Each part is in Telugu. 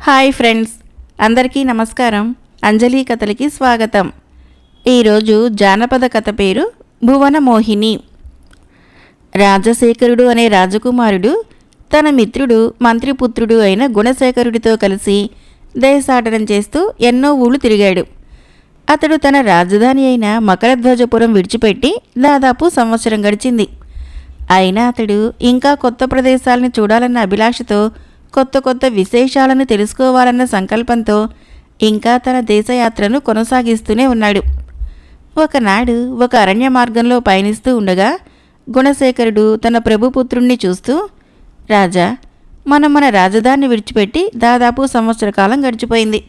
హాయ్ ఫ్రెండ్స్, అందరికీ నమస్కారం. అంజలి కథలకి స్వాగతం. ఈరోజు జానపద కథ పేరు భువన మోహిని. రాజశేఖరుడు అనే రాజకుమారుడు తన మిత్రుడు మంత్రిపుత్రుడు అయిన గుణశేఖరుడితో కలిసి దేశాటనం చేస్తూ ఎన్నో ఊళ్ళు తిరిగాడు. అతడు తన రాజధాని అయిన మకరధ్వజపురం విడిచిపెట్టి దాదాపు సంవత్సరం గడిచింది. అయినా అతడు ఇంకా కొత్త ప్రదేశాలను చూడాలన్న అభిలాషతో, కొత్త కొత్త విశేషాలను తెలుసుకోవాలన్న సంకల్పంతో ఇంకా తన దేశయాత్రను కొనసాగిస్తూనే ఉన్నాడు. ఒకనాడు ఒక అరణ్య మార్గంలో పయనిస్తూ ఉండగా గుణశేఖరుడు తన ప్రభుపుత్రుణ్ణి చూస్తూ, రాజా, మన రాజధానిని విడిచిపెట్టి దాదాపు సంవత్సర కాలం గడిచిపోయింది.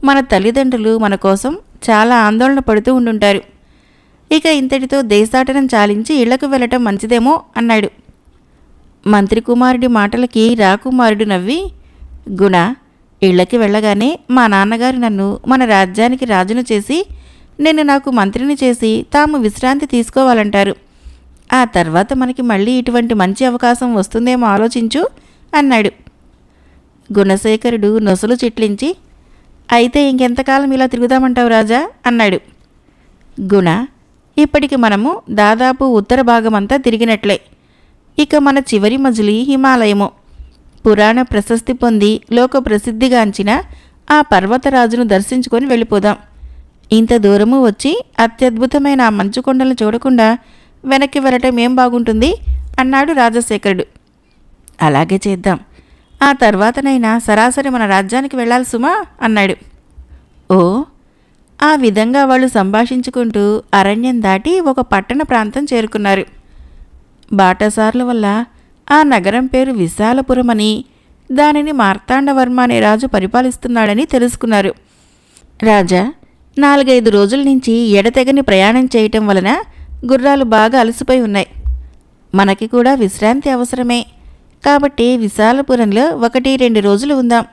మన తల్లిదండ్రులు మన కోసం చాలా ఆందోళన పడుతూ ఉండుంటారు. ఇక ఇంతటితో దేశాటనం చాలించి ఇళ్లకు వెళ్ళటం మంచిదేమో అన్నాడు. మంత్రి కుమారుడి మాటలకి రాకుమారుడు నవ్వి, గుణ, ఇళ్ళకి వెళ్ళగానే మా నాన్నగారు నన్ను మన రాజ్యానికి రాజును చేసి నిన్ను నాకు మంత్రిని చేసి తాము విశ్రాంతి తీసుకోవాలంటారు. ఆ తర్వాత మనకి మళ్ళీ ఇటువంటి మంచి అవకాశం వస్తుందేమో ఆలోచించు అన్నాడు. గుణశేఖరుడు నొసలు చిట్లించి, అయితే ఇంకెంతకాలం ఇలా తిరుగుదామంటావు రాజా అన్నాడు. గుణ, ఇప్పటికి మనము దాదాపు ఉత్తర భాగమంతా తిరిగినట్లే. ఇక మన చివరి మజిలీ హిమాలయము. పురాణ ప్రశస్తి పొంది లోక ప్రసిద్ధిగాంచిన ఆ పర్వతరాజును దర్శించుకొని వెళ్ళిపోదాం. ఇంత దూరము వచ్చి అత్యద్భుతమైన ఆ మంచు కొండలను చూడకుండా వెనక్కి వెళ్ళటం ఏం బాగుంటుంది అన్నాడు రాజశేఖరుడు. అలాగే చేద్దాం. ఆ తర్వాతనైనా సరాసరి మన రాజ్యానికి వెళ్ళాలి సుమా అన్నాడు. ఓ, ఆ విధంగా వాళ్ళు సంభాషించుకుంటూ అరణ్యం దాటి ఒక పట్టణ ప్రాంతం చేరుకున్నారు. బాటసార్ల వల్ల ఆ నగరం పేరు విశాలపురం అని, దానిని మార్తాండవర్మ అనే రాజు పరిపాలిస్తున్నాడని తెలుసుకున్నారు. రాజా, 4-5 రోజుల నుంచి ఎడతెగని ప్రయాణం చేయటం వలన గుర్రాలు బాగా అలసిపోయి ఉన్నాయి. మనకి కూడా విశ్రాంతి అవసరమే. కాబట్టి విశాలపురంలో 1-2 రోజులు ఉందాం.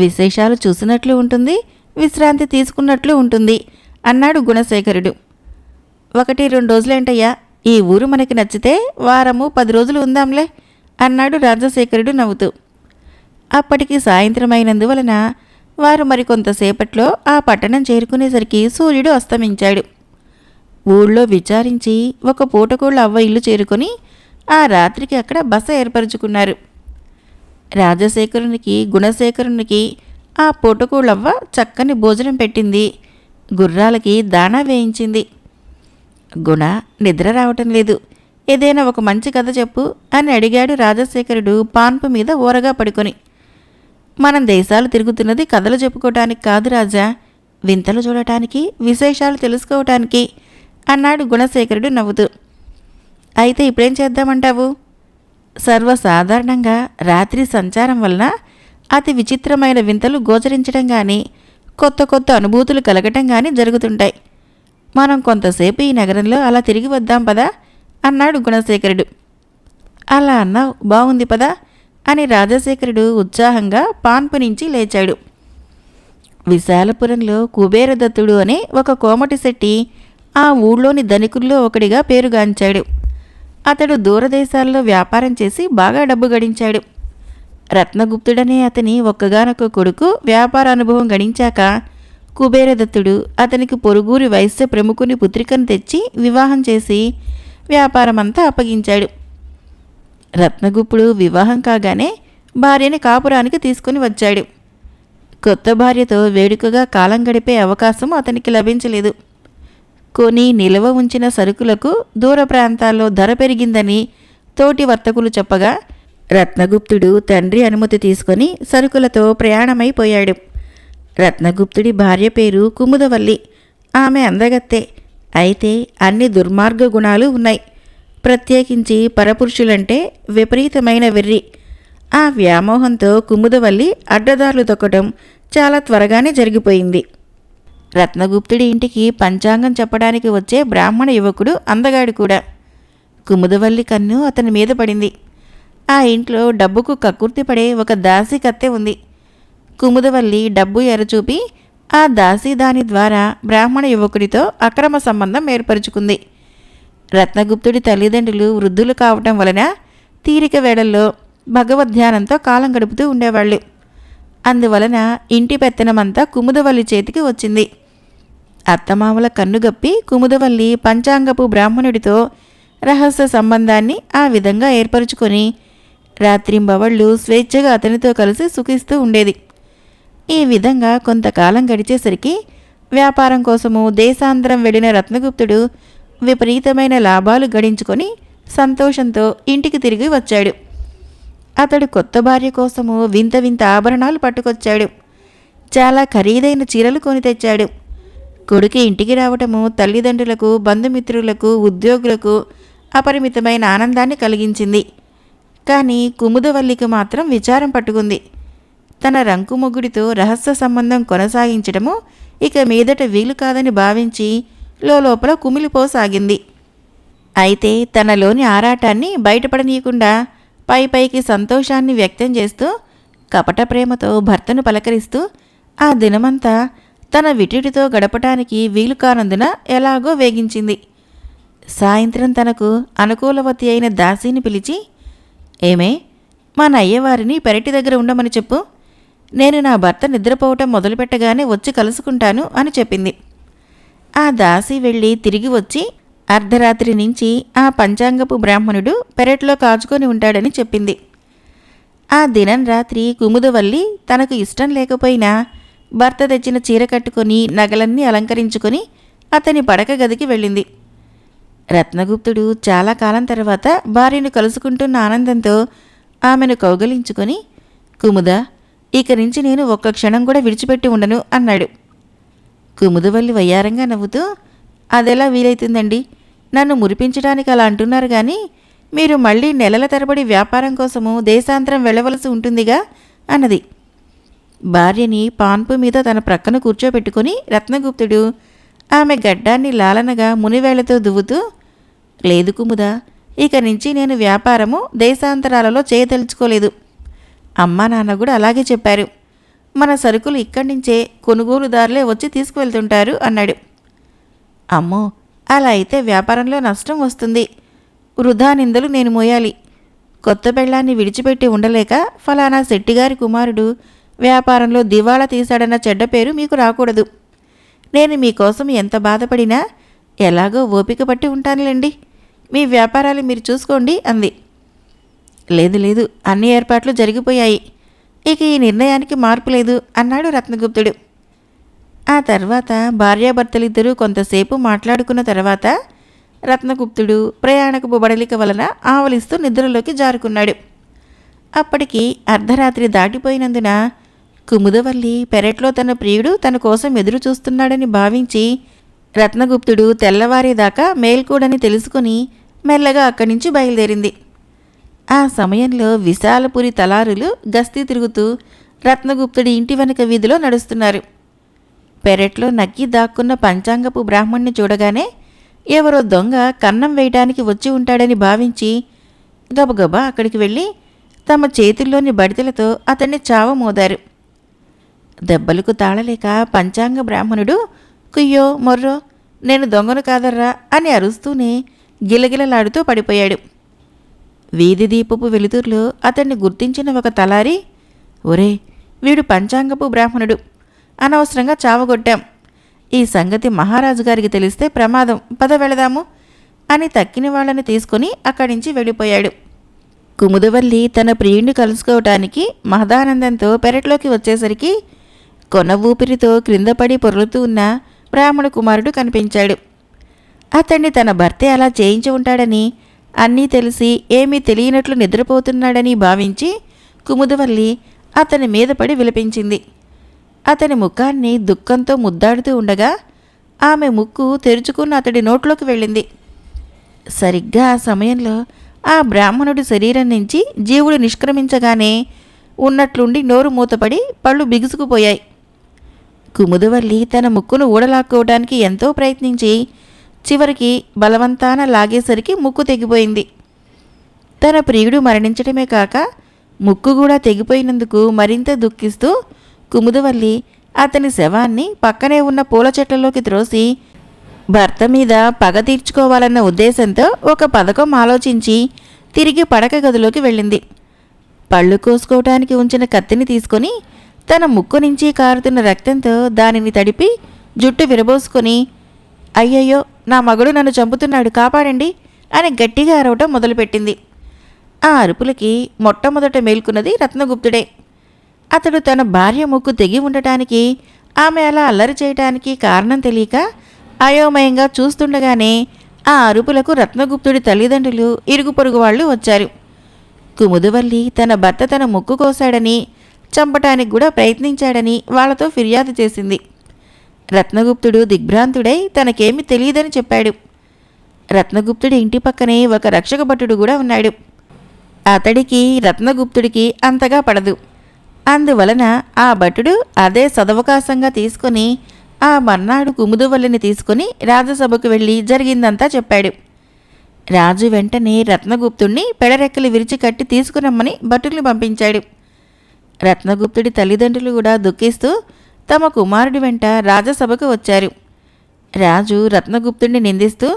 విశేషాలు చూసినట్లు ఉంటుంది, విశ్రాంతి తీసుకున్నట్లు ఉంటుంది అన్నాడు గుణశేఖరుడు. 1-2 రోజులేంటయ్యా, ఈ ఊరు మనకి నచ్చితే వారము 10 రోజులు ఉందాంలే అన్నాడు రాజశేఖరుడు నవ్వుతూ. అప్పటికి సాయంత్రం అయినందువలన వారు మరికొంతసేపట్లో ఆ పట్టణం చేరుకునేసరికి సూర్యుడు అస్తమించాడు. ఊళ్ళో విచారించి ఒక పూటకోళ్ళ అవ్వ ఇల్లు చేరుకొని ఆ రాత్రికి అక్కడ బస ఏర్పరచుకున్నారు. రాజశేఖరునికి గుణశేఖరునికి ఆ పూటకోళ్ళవ్వ చక్కని భోజనం పెట్టింది, గుర్రాలకి దాణా వేయించింది. గుణ, నిద్ర రావటం లేదు, ఏదైనా ఒక మంచి కథ చెప్పు అని అడిగాడు రాజశేఖరుడు పాన్పు మీద ఊరగా పడుకొని. మనం దేశాలు తిరుగుతున్నది కథలు చెప్పుకోవటానికి కాదు రాజా, వింతలు చూడటానికి, విశేషాలు తెలుసుకోవటానికి అన్నాడు గుణశేఖరుడు నవ్వుతూ. అయితే ఇప్పుడేం చేద్దామంటావు? సర్వసాధారణంగా రాత్రి సంచారం వలన అతి విచిత్రమైన వింతలు గోచరించడం కానీ, కొత్త కొత్త అనుభూతులు కలగటం కానీ జరుగుతుంటాయి. మనం కొంతసేపు ఈ నగరంలో అలా తిరిగి వద్దాం పదా అన్నాడు గుణశేఖరుడు. అలా అన్నావు, బాగుంది పదా అని రాజశేఖరుడు ఉత్సాహంగా పాన్పు నుంచి లేచాడు. విశాలపురంలో కుబేరదత్తుడు అనే ఒక కోమటి శెట్టి ఆ ఊళ్ళోని ధనికుల్లో ఒకడిగా పేరుగాంచాడు. అతడు దూరదేశాల్లో వ్యాపారం చేసి బాగా డబ్బు గడించాడు. రత్నగుప్తుడనే అతని ఒక్కగానొక్క కొడుకు వ్యాపార అనుభవం గడించాక కుబేరదత్తుడు అతనికి పొరుగురి వైశ్య ప్రముఖుని పుత్రికను తెచ్చి వివాహం చేసి వ్యాపారమంతా అప్పగించాడు. రత్నగుప్తుడు వివాహం కాగానే భార్యని కాపురానికి తీసుకుని వచ్చాడు. కొత్త భార్యతో వేడుకగా కాలం గడిపే అవకాశం అతనికి లభించలేదు. కొని నిల్వ ఉంచిన సరుకులకు దూర ప్రాంతాల్లో ధర పెరిగిందని తోటి వర్తకులు చెప్పగా రత్నగుప్తుడు తండ్రి అనుమతి తీసుకొని సరుకులతో ప్రయాణమైపోయాడు. రత్నగుప్తుడి భార్య పేరు కుముదవల్లి. ఆమె అందగత్తే, అయితే అన్ని దుర్మార్గ గుణాలు ఉన్నాయి. ప్రత్యేకించి పరపురుషులంటే విపరీతమైన వెర్రి. ఆ వ్యామోహంతో కుముదవల్లి అడ్డదారులు తొక్కడం చాలా త్వరగానే జరిగిపోయింది. రత్నగుప్తుడి ఇంటికి పంచాంగం చెప్పడానికి వచ్చే బ్రాహ్మణ యువకుడు అందగాడు కూడా. కుముదవల్లి కన్ను అతని మీద పడింది. ఆ ఇంట్లో డబ్బుకు కక్కుర్తి పడే ఒక దాసి కత్తె ఉంది. కుముదవల్లి డబ్బు ఎరచూపి ఆ దాసి దాని ద్వారా బ్రాహ్మణ యువకుడితో అక్రమ సంబంధం ఏర్పరచుకుంది. రత్నగుప్తుడి తల్లిదండ్రులు వృద్ధులు కావటం వలన తీరిక వేళల్లో భగవద్ధ్యానంతో కాలం గడుపుతూ ఉండేవాళ్ళు. అందువలన ఇంటి పెత్తనమంతా కుముదవల్లి చేతికి వచ్చింది. అత్తమామల కన్నుగప్పి కుముదవల్లి పంచాంగపు బ్రాహ్మణుడితో రహస్య సంబంధాన్ని ఆ విధంగా ఏర్పరుచుకొని రాత్రింబవళ్ళు స్వేచ్ఛగా అతనితో కలిసి సుఖిస్తూ ఉండేది. ఈ విధంగా కొంతకాలం గడిచేసరికి వ్యాపారం కోసము దేశాంతరం వెళ్ళిన రత్నగుప్తుడు విపరీతమైన లాభాలు గడించుకొని సంతోషంతో ఇంటికి తిరిగి వచ్చాడు. అతడు కొత్త భార్య కోసము వింత వింత ఆభరణాలు పట్టుకొచ్చాడు. చాలా ఖరీదైన చీరలు కొని తెచ్చాడు. కొడుకు ఇంటికి రావటము తల్లిదండ్రులకు, బంధుమిత్రులకు, ఉద్యోగులకు అపరిమితమైన ఆనందాన్ని కలిగించింది. కానీ కుముదవల్లికి మాత్రం విచారం పట్టుకుంది. తన రంకుమొగుడితో రహస్య సంబంధం కొనసాగించడము ఇక మీదట వీలు కాదని భావించి లోపల కుమిలిపోసాగింది. అయితే తనలోని ఆరాటాన్ని బయటపడనీయకుండా పైకి సంతోషాన్ని వ్యక్తం చేస్తూ కపట ప్రేమతో భర్తను పలకరిస్తూ ఆ దినమంతా తన విటుడితో గడపటానికి వీలు కానందున ఎలాగో వేగించింది. సాయంత్రం తనకు అనుకూలవతి అయిన దాసీని పిలిచి, ఏమే, మా నయ్యవారిని పెరటి దగ్గర ఉండమని చెప్పు. నేను నా భర్త నిద్రపోవటం మొదలుపెట్టగానే వచ్చి కలుసుకుంటాను అని చెప్పింది. ఆ దాసి వెళ్ళి తిరిగి వచ్చి అర్ధరాత్రి నుంచి ఆ పంచాంగపు బ్రాహ్మణుడు పెరట్లో కాచుకొని ఉంటాడని చెప్పింది. ఆ దినం రాత్రి కుముదవల్లి తనకు ఇష్టం లేకపోయినా భర్త తెచ్చిన చీర కట్టుకొని నగలన్నీ అలంకరించుకొని అతని పడక గదికి వెళ్ళింది. రత్నగుప్తుడు చాలా కాలం తర్వాత భార్యను కలుసుకుంటున్న ఆనందంతో ఆమెను కౌగలించుకొని, కుముద, ఇక నుంచి నేను ఒక్క క్షణం కూడా విడిచిపెట్టి ఉండను అన్నాడు. కుముదవల్లి వయ్యారంగా నవ్వుతూ, అదెలా వీలైతుందండి? నన్ను మురిపించడానికి అలా అంటున్నారు కానీ మీరు మళ్ళీ నెలల తరబడి వ్యాపారం కోసము దేశాంతరం వెళ్ళవలసి ఉంటుందిగా అన్నది. భార్యని పాన్పు మీద తన ప్రక్కన కూర్చోబెట్టుకుని రత్నగుప్తుడు ఆమె గడ్డాన్ని లాలనగా మునివేళ్లతో దువ్వుతూ, లేదు కుముద, ఇక నుంచి నేను వ్యాపారము దేశాంతరాలలో చేయదలుచుకోలేదు. అమ్మా నాన్న కూడా అలాగే చెప్పారు. మన సరుకులు ఇక్కడి నుంచే కొనుగోలుదారులే వచ్చి తీసుకువెళ్తుంటారు అన్నాడు. అమ్మో, అలా అయితే వ్యాపారంలో నష్టం వస్తుంది. వృధా నిందలు నేను మోయాలి. కొత్త పెళ్ళాన్ని విడిచిపెట్టి ఉండలేక ఫలానా శెట్టిగారి కుమారుడు వ్యాపారంలో దివాళా తీశాడన్న చెడ్డ పేరు మీకు రాకూడదు. నేను మీకోసం ఎంత బాధపడినా ఎలాగో ఓపిక పట్టి ఉంటానులేండి. మీ వ్యాపారాలు మీరు చూసుకోండి అంది. లేదు లేదు, అన్ని ఏర్పాట్లు జరిగిపోయాయి. ఇక ఈ నిర్ణయానికి మార్పు లేదు అన్నాడు రత్నగుప్తుడు. ఆ తర్వాత భార్యాభర్తలిద్దరూ కొంతసేపు మాట్లాడుకున్న తర్వాత రత్నగుప్తుడు ప్రయాణపు బడలిక వలన ఆవలిస్తూ నిద్రలోకి జారుకున్నాడు. అప్పటికి అర్ధరాత్రి దాటిపోయినందున కుముదవల్లి పెరట్లో తన ప్రియుడు తన కోసం ఎదురు చూస్తున్నాడని భావించి రత్నగుప్తుడు తెల్లవారేదాకా మేల్కూడని తెలుసుకుని మెల్లగా అక్కడి నుంచి బయలుదేరింది. ఆ సమయంలో విశాలపురి తలారులు గస్తీ తిరుగుతూ రత్నగుప్తుడి ఇంటి వెనక వీధిలో నడుస్తున్నారు. పెరట్లో నక్కి దాక్కున్న పంచాంగపు బ్రాహ్మణ్ణి చూడగానే ఎవరో దొంగ కన్నం వేయటానికి వచ్చి ఉంటాడని భావించి గబగబా అక్కడికి వెళ్ళి తమ చేతుల్లోని బడితెలతో అతన్ని చావమోదారు. దెబ్బలకు తాళలేక పంచాంగ బ్రాహ్మణుడు, కుయ్యో మొర్రో, నేను దొంగను కాదర్రా అని అరుస్తూనే గిలగిలలాడుతూ పడిపోయాడు. వీధి దీపపు వెలుతురులో అతన్ని గుర్తించిన ఒక తలారి, ఒరే, వీడు పంచాంగపు బ్రాహ్మణుడు, అనవసరంగా చావగొట్టాం. ఈ సంగతి మహారాజు గారికి తెలిస్తే ప్రమాదం, పద వెళదాము అని తక్కిన వాళ్ళని తీసుకుని అక్కడి నుంచి వెళ్ళిపోయాడు. కుముదవల్లి తన ప్రియుణ్ణి కలుసుకోవటానికి మహదానందంతో పెరట్లోకి వచ్చేసరికి కొన ఊపిరితో క్రిందపడి పొర్లుతూ ఉన్న బ్రాహ్మణ కుమారుడు కనిపించాడు. అతన్ని తన భర్తే అలా చేయించి ఉంటాడని, అన్నీ తెలిసి ఏమీ తెలియనట్లు నిద్రపోతున్నాడని భావించి కుముదవల్లి అతని మీద పడి విలపించింది. అతని ముఖాన్ని దుఃఖంతో ముద్దాడుతూ ఉండగా ఆమె ముక్కు తెరుచుకున్న అతడి నోట్లోకి వెళ్ళింది. సరిగ్గా ఆ సమయంలో ఆ బ్రాహ్మణుడి శరీరం నుంచి జీవుడు నిష్క్రమించగానే ఉన్నట్లుండి నోరు మూతపడి పళ్ళు బిగుసుకుపోయాయి. కుముదవల్లి తన ముక్కును ఊడలాక్కోవడానికి ఎంతో ప్రయత్నించి చివరికి బలవంతాన లాగేసరికి ముక్కు తెగిపోయింది. తన ప్రియుడు మరణించడమే కాక ముక్కు కూడా తెగిపోయినందుకు మరింత దుఃఖిస్తూ కుముదవల్లి అతని శవాన్ని పక్కనే ఉన్న పూల చెట్లలోకి త్రోసి భర్త మీద పగ తీర్చుకోవాలన్న ఉద్దేశంతో ఒక పథకం ఆలోచించి తిరిగి పడక గదిలోకి వెళ్ళింది. పళ్ళు కోసుకోవటానికి ఉంచిన కత్తిని తీసుకొని తన ముక్కు నుంచి కారుతున్న రక్తంతో దానిని తడిపి జుట్టు విరబోసుకొని, అయ్యయ్యో, నా మగుడు నన్ను చంపుతున్నాడు, కాపాడండి అని గట్టిగా అరవటం మొదలుపెట్టింది. ఆ అరుపులకి మొట్టమొదట మేల్కొన్నది రత్నగుప్తుడే. అతడు తన భార్య ముక్కు తెగి ఉండటానికి, ఆమె అలా అల్లరి చేయటానికి కారణం తెలియక అయోమయంగా చూస్తుండగానే ఆ అరుపులకు రత్నగుప్తుడి తల్లిదండ్రులు, ఇరుగు పొరుగు వాళ్ళు వచ్చారు. కుముదువల్లి తన భర్త తన ముక్కు కోశాడని, చంపటానికి కూడా ప్రయత్నించాడని వాళ్లతో ఫిర్యాదు చేసింది. రత్నగుప్తుడు దిగ్భ్రాంతుడై తనకేమీ తెలియదని చెప్పాడు. రత్నగుప్తుడి ఇంటి పక్కనే ఒక రక్షక భటుడు కూడా ఉన్నాడు. అతడికి రత్నగుప్తుడికి అంతగా పడదు. అందువలన ఆ భటుడు అదే సదవకాశంగా తీసుకొని ఆ మర్నాడు కుముదువల్లిని తీసుకుని రాజసభకు వెళ్ళి జరిగిందంతా చెప్పాడు. రాజు వెంటనే రత్నగుప్తుణ్ణి పెడరెక్కలు విరిచి కట్టి తీసుకురమ్మని భటుల్ని పంపించాడు. రత్నగుప్తుడి తల్లిదండ్రులు కూడా దుఃఖిస్తూ తమ కుమారుడి వెంట రాజసభకు వచ్చారు. రాజు రత్నగుప్తుడిని నిందిస్తూ,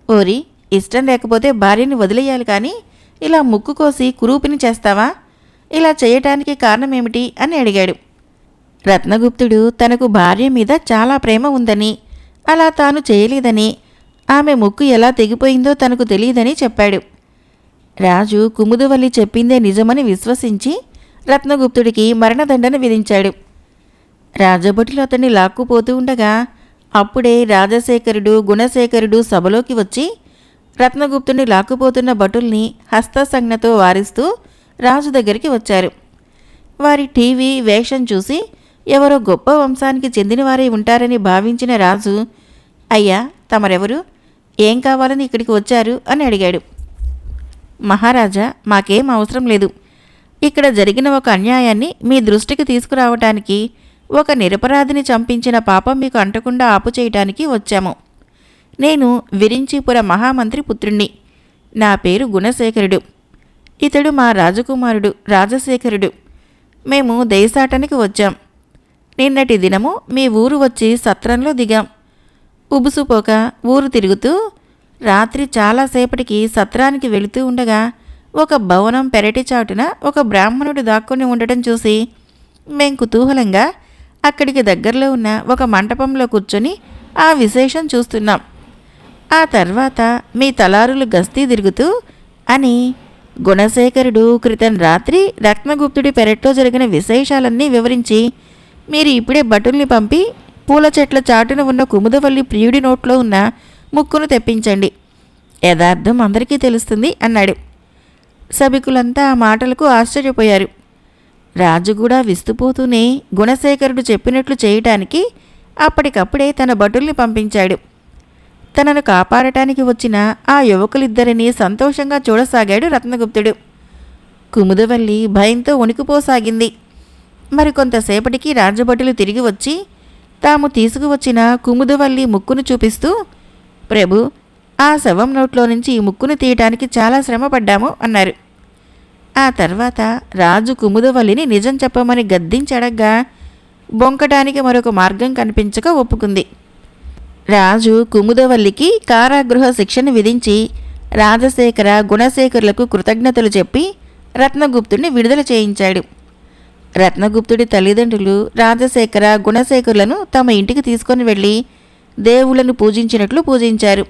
ఓరి, ఇష్టం లేకపోతే భార్యని వదిలేయాలి కానీ ఇలా ముక్కు కోసి కురూపిని చేస్తావా? ఇలా చేయటానికి కారణమేమిటి అని అడిగాడు. రత్నగుప్తుడు తనకు భార్య మీద చాలా ప్రేమ ఉందని, అలా తాను చేయలేదని, ఆమె ముక్కు ఎలా తెగిపోయిందో తనకు తెలియదని చెప్పాడు. రాజు కుముదువల్లి చెప్పిందే నిజమని విశ్వసించి రత్నగుప్తుడికి మరణదండన విధించాడు. రాజభటులు అతన్ని లాక్కుపోతూ ఉండగా అప్పుడే రాజశేఖరుడు, గుణశేఖరుడు సభలోకి వచ్చి రత్నగుప్తుడిని లాక్కుపోతున్న భటుల్ని హస్తసంజ్ఞతో వారిస్తూ రాజు దగ్గరికి వచ్చారు. వారి టీవీ వేషం చూసి ఎవరో గొప్ప వంశానికి చెందినవారే ఉంటారని భావించిన రాజు, అయ్యా, తమరెవరు, ఏం కావాలని ఇక్కడికి వచ్చారు అని అడిగాడు. మహారాజా, మాకేం అవసరం లేదు. ఇక్కడ జరిగిన ఒక అన్యాయాన్ని మీ దృష్టికి తీసుకురావటానికి, ఒక నిరపరాధిని చంపించిన పాపం మీకు అంటకుండా ఆపుచేయటానికి వచ్చాము. నేను విరించీపుర మహామంత్రి పుత్రుణ్ణి. నా పేరు గుణశేఖరుడు. ఇతడు మా రాజకుమారుడు రాజశేఖరుడు. మేము దేశాటనికి వచ్చాం. నిన్నటి దినము మీ ఊరు వచ్చి సత్రంలో దిగాం. ఉబుసుపోక ఊరు తిరుగుతూ రాత్రి చాలాసేపటికి సత్రానికి వెళుతూ ఉండగా ఒక భవనం పెరటి చాటున ఒక బ్రాహ్మణుడు దాక్కుని ఉండటం చూసి మేం కుతూహలంగా అక్కడికి దగ్గరలో ఉన్న ఒక మంటపంలో కూర్చొని ఆ విశేషం చూస్తున్నాం. ఆ తర్వాత మీ తలారులు గస్తీ తిరుగుతూ అని గుణశేఖరుడు క్రితం రాత్రి రత్నగుప్తుడి పెరట్లో జరిగిన విశేషాలన్నీ వివరించి, మీరు ఇప్పుడే భటుల్ని పంపి పూల చెట్ల చాటున ఉన్న కుముదవల్లి ప్రియుడి నోట్లో ఉన్న ముక్కును తెప్పించండి. యథార్థం అందరికీ తెలుస్తుంది అన్నాడు. సభికులంతా ఆ మాటలకు ఆశ్చర్యపోయారు. రాజు కూడా విస్తుపోతూనే గుణశేఖరుడు చెప్పినట్లు చేయటానికి అప్పటికప్పుడే తన భటుల్ని పంపించాడు. తనను కాపాడటానికి వచ్చిన ఆ యువకులిద్దరినీ సంతోషంగా చూడసాగాడు రత్నగుప్తుడు. కుముదవల్లి భయంతో వణికిపోసాగింది. మరికొంతసేపటికి రాజభటులు తిరిగి వచ్చి తాము తీసుకువచ్చిన కుముదవల్లి ముక్కును చూపిస్తూ, ప్రభు, ఆ శవం నోట్లో నుంచి ఈ ముక్కును తీయటానికి చాలా శ్రమపడ్డాము అన్నారు. ఆ తర్వాత రాజు కుముదవల్లిని నిజం చెప్పమని గద్దించడగ్గా బొంకటానికి మరొక మార్గం కనిపించక ఒప్పుకుంది. రాజు కుముదవల్లికి కారాగృహ శిక్షను విధించి రాజశేఖర, గుణశేఖరులకు కృతజ్ఞతలు చెప్పి రత్నగుప్తుడిని విడుదల చేయించాడు. రత్నగుప్తుడి తల్లిదండ్రులు రాజశేఖర, గుణశేఖరులను తమ ఇంటికి తీసుకొని వెళ్ళి దేవుళ్లను పూజించినట్లు పూజించారు.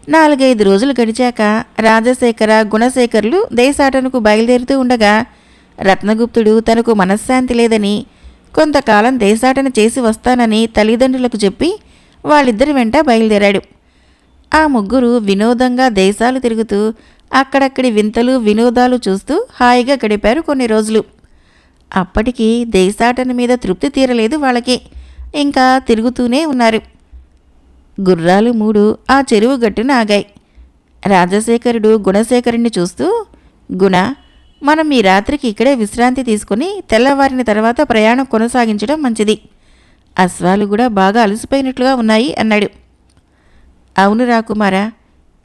4-5 రోజులు గడిచాక రాజశేఖర, గుణశేఖరులు దేశాటనకు బయలుదేరుతూ ఉండగా రత్నగుప్తుడు తనకు మనశ్శాంతి లేదని, కొంతకాలం దేశాటన చేసి వస్తానని తల్లిదండ్రులకు చెప్పి వాళ్ళిద్దరి వెంట బయలుదేరాడు. ఆ ముగ్గురు వినోదంగా దేశాలు తిరుగుతూ అక్కడక్కడి వింతలు వినోదాలు చూస్తూ హాయిగా గడిపారు కొన్ని రోజులు. అప్పటికి దేశాటన మీద తృప్తి తీరలేదు వాళ్ళకి. ఇంకా తిరుగుతూనే ఉన్నారు. గుర్రాలు 3 ఆ చెరువు గట్టున ఆగాయి. రాజశేఖరుడు గుణశేఖరుణ్ణి చూస్తూ, గుణ, మనం ఈ రాత్రికి ఇక్కడే విశ్రాంతి తీసుకుని తెల్లవారిన తర్వాత ప్రయాణం కొనసాగించడం మంచిది. అశ్వాలు కూడా బాగా అలసిపోయినట్లుగా ఉన్నాయి అన్నాడు. అవును రాకుమారా,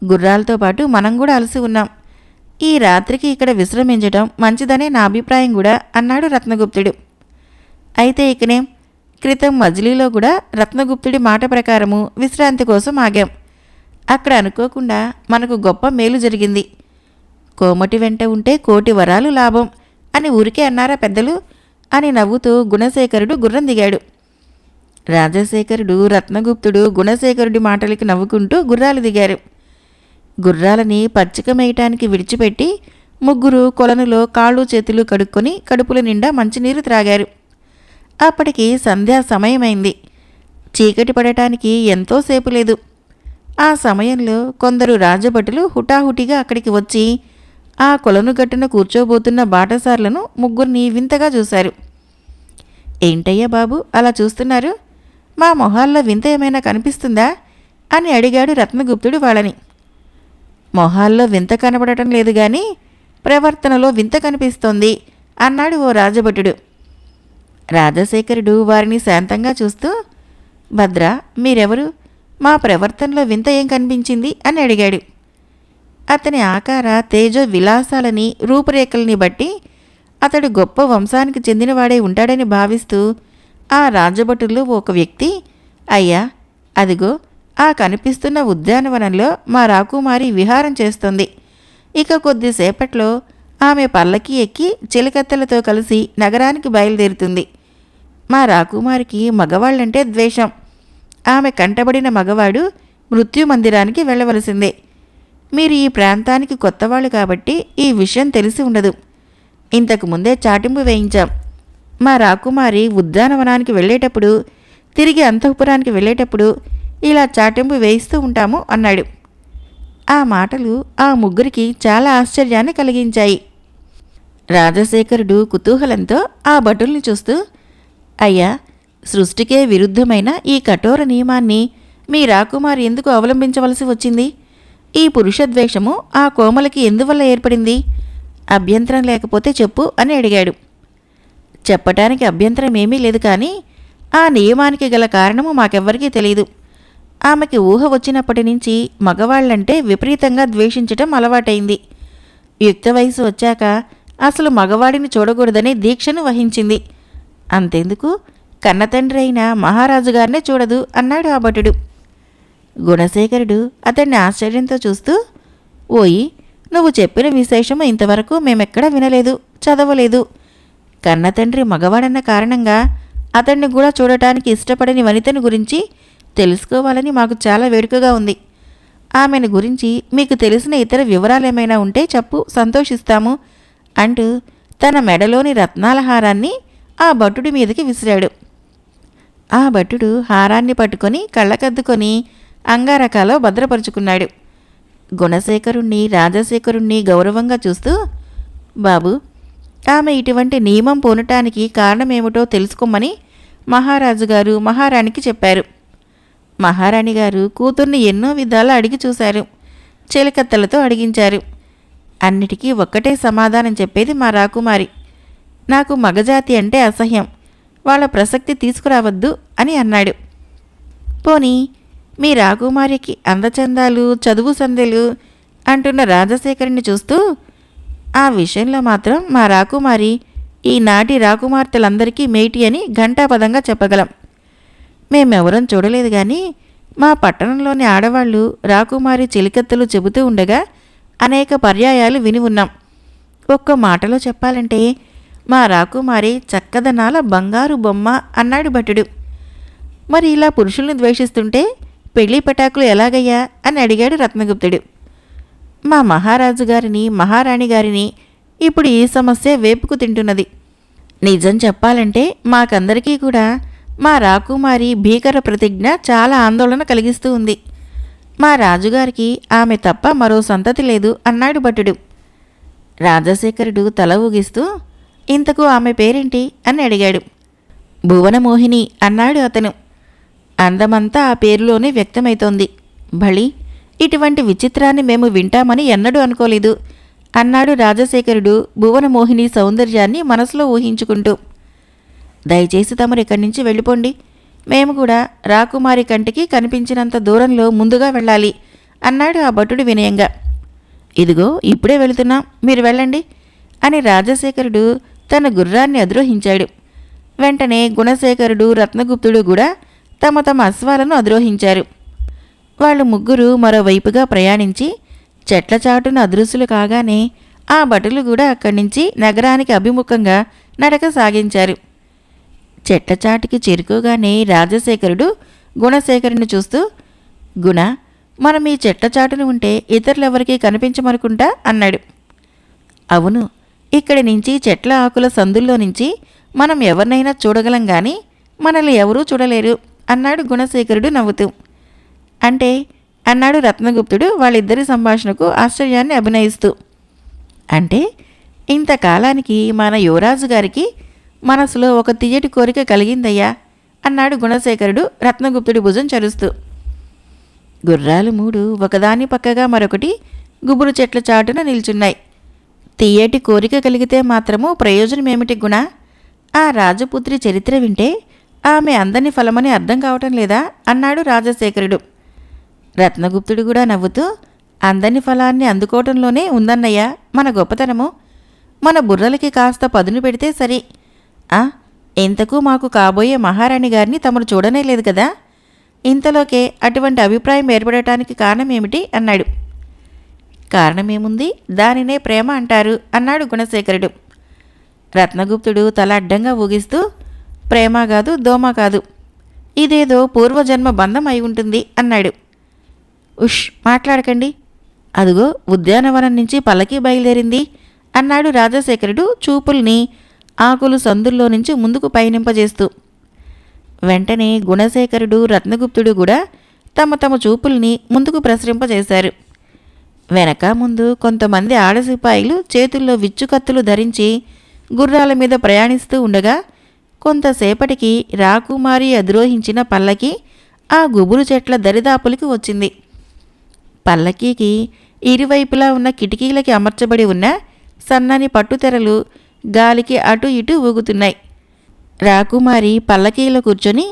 గుర్రాలతో పాటు మనం కూడా అలసి ఉన్నాం. ఈ రాత్రికి ఇక్కడ విశ్రమించడం మంచిదనే నా అభిప్రాయం కూడా అన్నాడు రత్నగుప్తుడు. అయితే ఇకనే క్రితం మజిలీలో కూడా రత్నగుప్తుడి మాట ప్రకారము విశ్రాంతి కోసం ఆగాం. అక్కడ అనుకోకుండా మనకు గొప్ప మేలు జరిగింది. కోమటి వెంట ఉంటే కోటి వరాలు లాభం అని ఊరికే అన్నారా పెద్దలు? అని నవ్వుతూ గుణశేఖరుడు గుర్రం దిగాడు. రాజశేఖరుడు, రత్నగుప్తుడు గుణశేఖరుడి మాటలకి నవ్వుకుంటూ గుర్రాలు దిగారు. గుర్రాలని పచ్చిక మేయటానికి విడిచిపెట్టి ముగ్గురు కొలనులో కాళ్ళు చేతులు కడుక్కొని కడుపుల నిండా మంచినీరు త్రాగారు. అప్పటికి సంధ్యా సమయమైంది. చీకటి పడటానికి ఎంతోసేపు లేదు. ఆ సమయంలో కొందరు రాజభటులు హుటాహుటిగా అక్కడికి వచ్చి ఆ కొలను గట్టున కూర్చోబోతున్న బాటసార్లను ముగ్గురిని వింతగా చూశారు. ఏంటయ్యా బాబు అలా చూస్తున్నారు? మా మొహాల్లో వింత ఏమైనా కనిపిస్తుందా అని అడిగాడు రత్నగుప్తుడు వాళ్ళని. మొహాల్లో వింత కనబడటం లేదు గాని ప్రవర్తనలో వింత కనిపిస్తోంది అన్నాడు ఓ రాజభటుడు. రాజశేఖరుడు వారిని శాంతంగా చూస్తూ, భద్ర, మీరెవరు? మా ప్రవర్తనలో వింత ఏం కనిపించింది అని అడిగాడు. అతని ఆకార తేజో విలాసాలని రూపురేఖల్ని బట్టి అతడు గొప్ప వంశానికి చెందినవాడై ఉంటాడని భావిస్తూ ఆ రాజభటుల్లో ఒక వ్యక్తి, అయ్యా, అదిగో ఆ కనిపిస్తున్న ఉద్యానవనంలో మా రాకుమారి విహారం చేస్తోంది. ఇక కొద్దిసేపట్లో ఆమె పల్లకి ఎక్కి చిలకత్తెలతో కలిసి నగరానికి బయలుదేరుతుంది. మా రాకుమారికి మగవాళ్ళంటే ద్వేషం. ఆమె కంటబడిన మగవాడు మృత్యుమందిరానికి వెళ్ళవలసిందే. మీరు ఈ ప్రాంతానికి కొత్తవాళ్ళు కాబట్టి ఈ విషయం తెలిసి ఉండదు. ఇంతకు ముందే చాటింపు వేయించాం. మా రాకుమారి ఉద్యానవనానికి వెళ్ళేటప్పుడు, తిరిగి అంతఃపురానికి వెళ్ళేటప్పుడు ఇలా చాటింపు వేయిస్తూ ఉంటాము అన్నాడు. ఆ మాటలు ఆ ముగ్గురికి చాలా ఆశ్చర్యాన్ని కలిగించాయి. రాజశేఖరుడు కుతూహలంతో ఆ భటుల్ని చూస్తూ, అయ్యా, సృష్టికే విరుద్ధమైన ఈ కఠోర నియమాన్ని మీ రాకుమారి ఎందుకు అవలంబించవలసి వచ్చింది? ఈ పురుషద్వేషము ఆ కోమలకి ఎందువల్ల ఏర్పడింది? అభ్యంతరం లేకపోతే చెప్పు అని అడిగాడు. చెప్పటానికి అభ్యంతరం ఏమీ లేదు, కానీ ఆ నియమానికి గల కారణము మాకెవ్వరికీ తెలియదు. ఆమెకి ఊహ వచ్చినప్పటి నుంచి మగవాళ్లంటే విపరీతంగా ద్వేషించటం అలవాటైంది. యుక్త వయసు వచ్చాక అసలు మగవాడిని చూడకూడదని దీక్షను వహించింది. అంతెందుకు, కన్నతండ్రి అయిన మహారాజుగారినే చూడదు అన్నాడు ఆ భటుడు. గుణశేఖరుడు అతన్ని ఆశ్చర్యంతో చూస్తూ, ఓయి, నువ్వు చెప్పిన విశేషము ఇంతవరకు మేమెక్కడా వినలేదు, చదవలేదు. కన్నతండ్రి మగవాడన్న కారణంగా అతన్ని కూడా చూడటానికి ఇష్టపడని వనితను గురించి తెలుసుకోవాలని మాకు చాలా వేడుకగా ఉంది. ఆమెను గురించి మీకు తెలిసిన ఇతర వివరాలేమైనా ఉంటే చెప్పు, సంతోషిస్తాము అంటూ తన మెడలోని రత్నాల హారాన్ని ఆ భటుడి మీదకి విసిరాడు. ఆ భటుడు హారాన్ని పట్టుకొని కళ్ళకద్దుకొని అంగారకాలో భద్రపరుచుకున్నాడు. గుణశేఖరుణ్ణి, రాజశేఖరుణ్ణి గౌరవంగా చూస్తూ, బాబు, ఆమె ఇటువంటి నియమం పూనటానికి కారణమేమిటో తెలుసుకోమని మహారాజుగారు మహారాణికి చెప్పారు. మహారాణి గారు కూతుర్ని ఎన్నో విధాలు అడిగి చూశారు. చిలకత్తెలతో అడిగించారు. అన్నిటికీ ఒక్కటే సమాధానం చెప్పేది మా రాకుమారి. నాకు మగజాతి అంటే అసహ్యం, వాళ్ళ ప్రసక్తి తీసుకురావద్దు అని అన్నాడు. పోనీ మీ రాకుమారికి అందచందాలు, చదువు సందెలు అంటున్న రాజశేఖరుని చూస్తూ, ఆ విషయంలో మాత్రం మా రాకుమారి ఈనాటి రాకుమార్తెలందరికీ మేటి అని ఘంటాపదంగా చెప్పగలం. మేమెవరం చూడలేదు కానీ మా పట్టణంలోని ఆడవాళ్లు రాకుమారి చిలికత్తెలు చెబుతూ ఉండగా అనేక పర్యాయాలు విని ఉన్నాం. ఒక్క మాటలో చెప్పాలంటే మా రాకుమారి చక్కదనాల బంగారు బొమ్మ అన్నాడు భటుడు. మరి ఇలా పురుషుల్ని ద్వేషిస్తుంటే పెళ్లి పటాకులు ఎలాగయ్యా అని అడిగాడు రత్నగుప్తుడు. మా మహారాజు గారిని, మహారాణి గారిని ఇప్పుడు ఈ సమస్య వేపుకు తింటున్నది. నిజం చెప్పాలంటే మాకందరికీ కూడా మా రాకుమారి భీకర ప్రతిజ్ఞ చాలా ఆందోళన కలిగిస్తూ ఉంది. మా రాజుగారికి ఆమె తప్ప మరో సంతతి లేదు అన్నాడు భటుడు. రాజశేఖరుడు తల ఊగిస్తూ, ఇంతకు ఆమె పేరేంటి అని అడిగాడు. భువనమోహిని అన్నాడు అతను. అందమంతా ఆ పేరులోనే వ్యక్తమైతోంది. భళి, ఇటువంటి విచిత్రాన్ని మేము వింటామని ఎన్నడూ అనుకోలేదు అన్నాడు రాజశేఖరుడు భువనమోహిని సౌందర్యాన్ని మనసులో ఊహించుకుంటూ. దయచేసి తమరు ఇక్కడి నుంచి వెళ్ళిపోండి. మేము కూడా రాకుమారి కంటికి కనిపించినంత దూరంలో ముందుగా వెళ్ళాలి అన్నాడు ఆ భటుడు వినయంగా. ఇదిగో ఇప్పుడే వెళుతున్నాం, మీరు వెళ్ళండి అని రాజశేఖరుడు తన గుర్రాన్ని అధిరోహించాడు. వెంటనే గుణశేఖరుడు, రత్నగుప్తుడు కూడా తమ తమ అశ్వాలను అధిరోహించారు. వాళ్ళు ముగ్గురు మరోవైపుగా ప్రయాణించి చెట్ల చాటున అదృశ్యులు కాగానే ఆ భటులు కూడా అక్కడి నుంచి నగరానికి అభిముఖంగా నడక సాగించారు. చెట్ల చాటుకి చేరుకోగానే రాజశేఖరుడు గుణశేఖరుని చూస్తూ, గుణ, మనం ఈ చెట్ల చాటున ఉంటే ఇతరులెవరికీ కనిపించమనుకుంటా అన్నాడు. అవును, ఇక్కడి నుంచి చెట్ల ఆకుల సందుల్లో నుంచి మనం ఎవరినైనా చూడగలం గాని మనల్ని ఎవరూ చూడలేరు అన్నాడు గుణశేఖరుడు నవ్వుతూ. అంటే అన్నాడు రత్నగుప్తుడు వాళ్ళిద్దరి సంభాషణకు ఆశ్చర్యాన్ని అభినయిస్తూ. అంటే ఇంతకాలానికి మన యువరాజు గారికి మనసులో ఒక తియ్యటి కోరిక కలిగిందయ్యా అన్నాడు గుణశేఖరుడు రత్నగుప్తుడి భుజం చరుస్తూ. గుర్రాలు 3 ఒకదాని పక్కగా మరొకటి గుబురు చెట్ల చాటున నిల్చున్నాయి. తియ్యటి కోరిక కలిగితే మాత్రము ప్రయోజనమేమిటి గుణ? ఆ రాజపుత్రి చరిత్ర వింటే ఆమె అందని ఫలమని అర్థం కావటం లేదా అన్నాడు రాజశేఖరుడు. రత్నగుప్తుడు కూడా నవ్వుతూ, అందని ఫలాన్ని అందుకోవటంలోనే ఉందన్నయ్యా మన గొప్పతనము. మన బుర్రలకి కాస్త పదును పెడితే సరి. ఇంతకు మాకు కాబోయే మహారాణి గారిని తమరు చూడనే లేదు కదా? ఇంతలోకే అటువంటి అభిప్రాయం ఏర్పడటానికి కారణమేమిటి అన్నాడు. కారణమేముంది, దానినే ప్రేమ అంటారు అన్నాడు గుణశేఖరుడు. రత్నగుప్తుడు తల అడ్డంగా ఊగిస్తూ, ప్రేమ కాదు, దోమ కాదు, ఇదేదో పూర్వజన్మ బంధం అయి ఉంటుంది అన్నాడు. ఉష్, మాట్లాడకండి, అదుగో ఉద్యానవనం నుంచి పల్లకి బయలుదేరింది అన్నాడు రాజశేఖరుడు చూపుల్ని ఆకులు సందుల్లో నుంచి ముందుకు పయనింపజేస్తూ. వెంటనే గుణశేఖరుడు రత్నగుప్తుడు కూడా తమ తమ చూపుల్ని ముందుకు ప్రసరింపజేశారు. వెనక ముందు కొంతమంది ఆడసిపాయిలు చేతుల్లో విచ్చుకత్తులు ధరించి గుర్రాల మీద ప్రయాణిస్తూ ఉండగా కొంతసేపటికి రాకుమారి అధిరోహించిన పల్లకి ఆ గుబురు చెట్ల దరిదాపులకి వచ్చింది. పల్లకీకి ఇరువైపులా ఉన్న కిటికీలకి అమర్చబడి ఉన్న సన్నని పట్టుతెరలు గాలికి అటు ఇటు ఊగుతున్నాయి. రాకుమారి పల్లకీలో కూర్చొని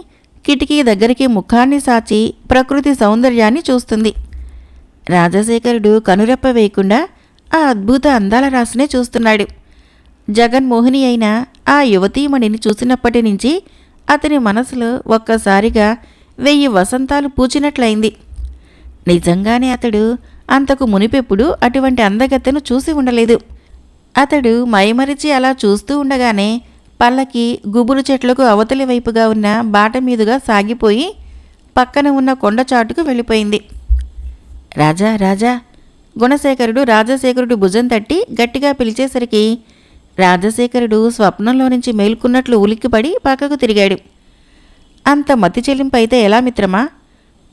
కిటికీ దగ్గరికి ముఖాన్ని సాచి ప్రకృతి సౌందర్యాన్ని చూస్తుంది. రాజశేఖరుడు కనురెప్ప వేయకుండా ఆ అద్భుత అందాల రాశినే చూస్తున్నాడు. జగన్మోహిని అయిన ఆ యువతీమణిని చూసినప్పటి నుంచి అతని మనసులో ఒక్కసారిగా 1000 వసంతాలు పూచినట్లయింది. నిజంగానే అతడు అంతకు మునిపెప్పుడు అటువంటి అందగత్తెను చూసి ఉండలేదు. అతడు మైమరిచి అలా చూస్తూ ఉండగానే పల్లకి గుబురు చెట్లకు అవతలి వైపుగా ఉన్న బాట మీదుగా సాగిపోయి పక్కన ఉన్న కొండచాటుకు వెళ్ళిపోయింది. రాజా, రాజా, గుణశేఖరుడు రాజశేఖరుడు భుజం తట్టి గట్టిగా పిలిచేసరికి రాజశేఖరుడు స్వప్నంలో నుంచి మేల్కొన్నట్లు ఉలిక్కిపడి పక్కకు తిరిగాడు. అంత మతి చెల్లింపైతే ఎలా మిత్రమా?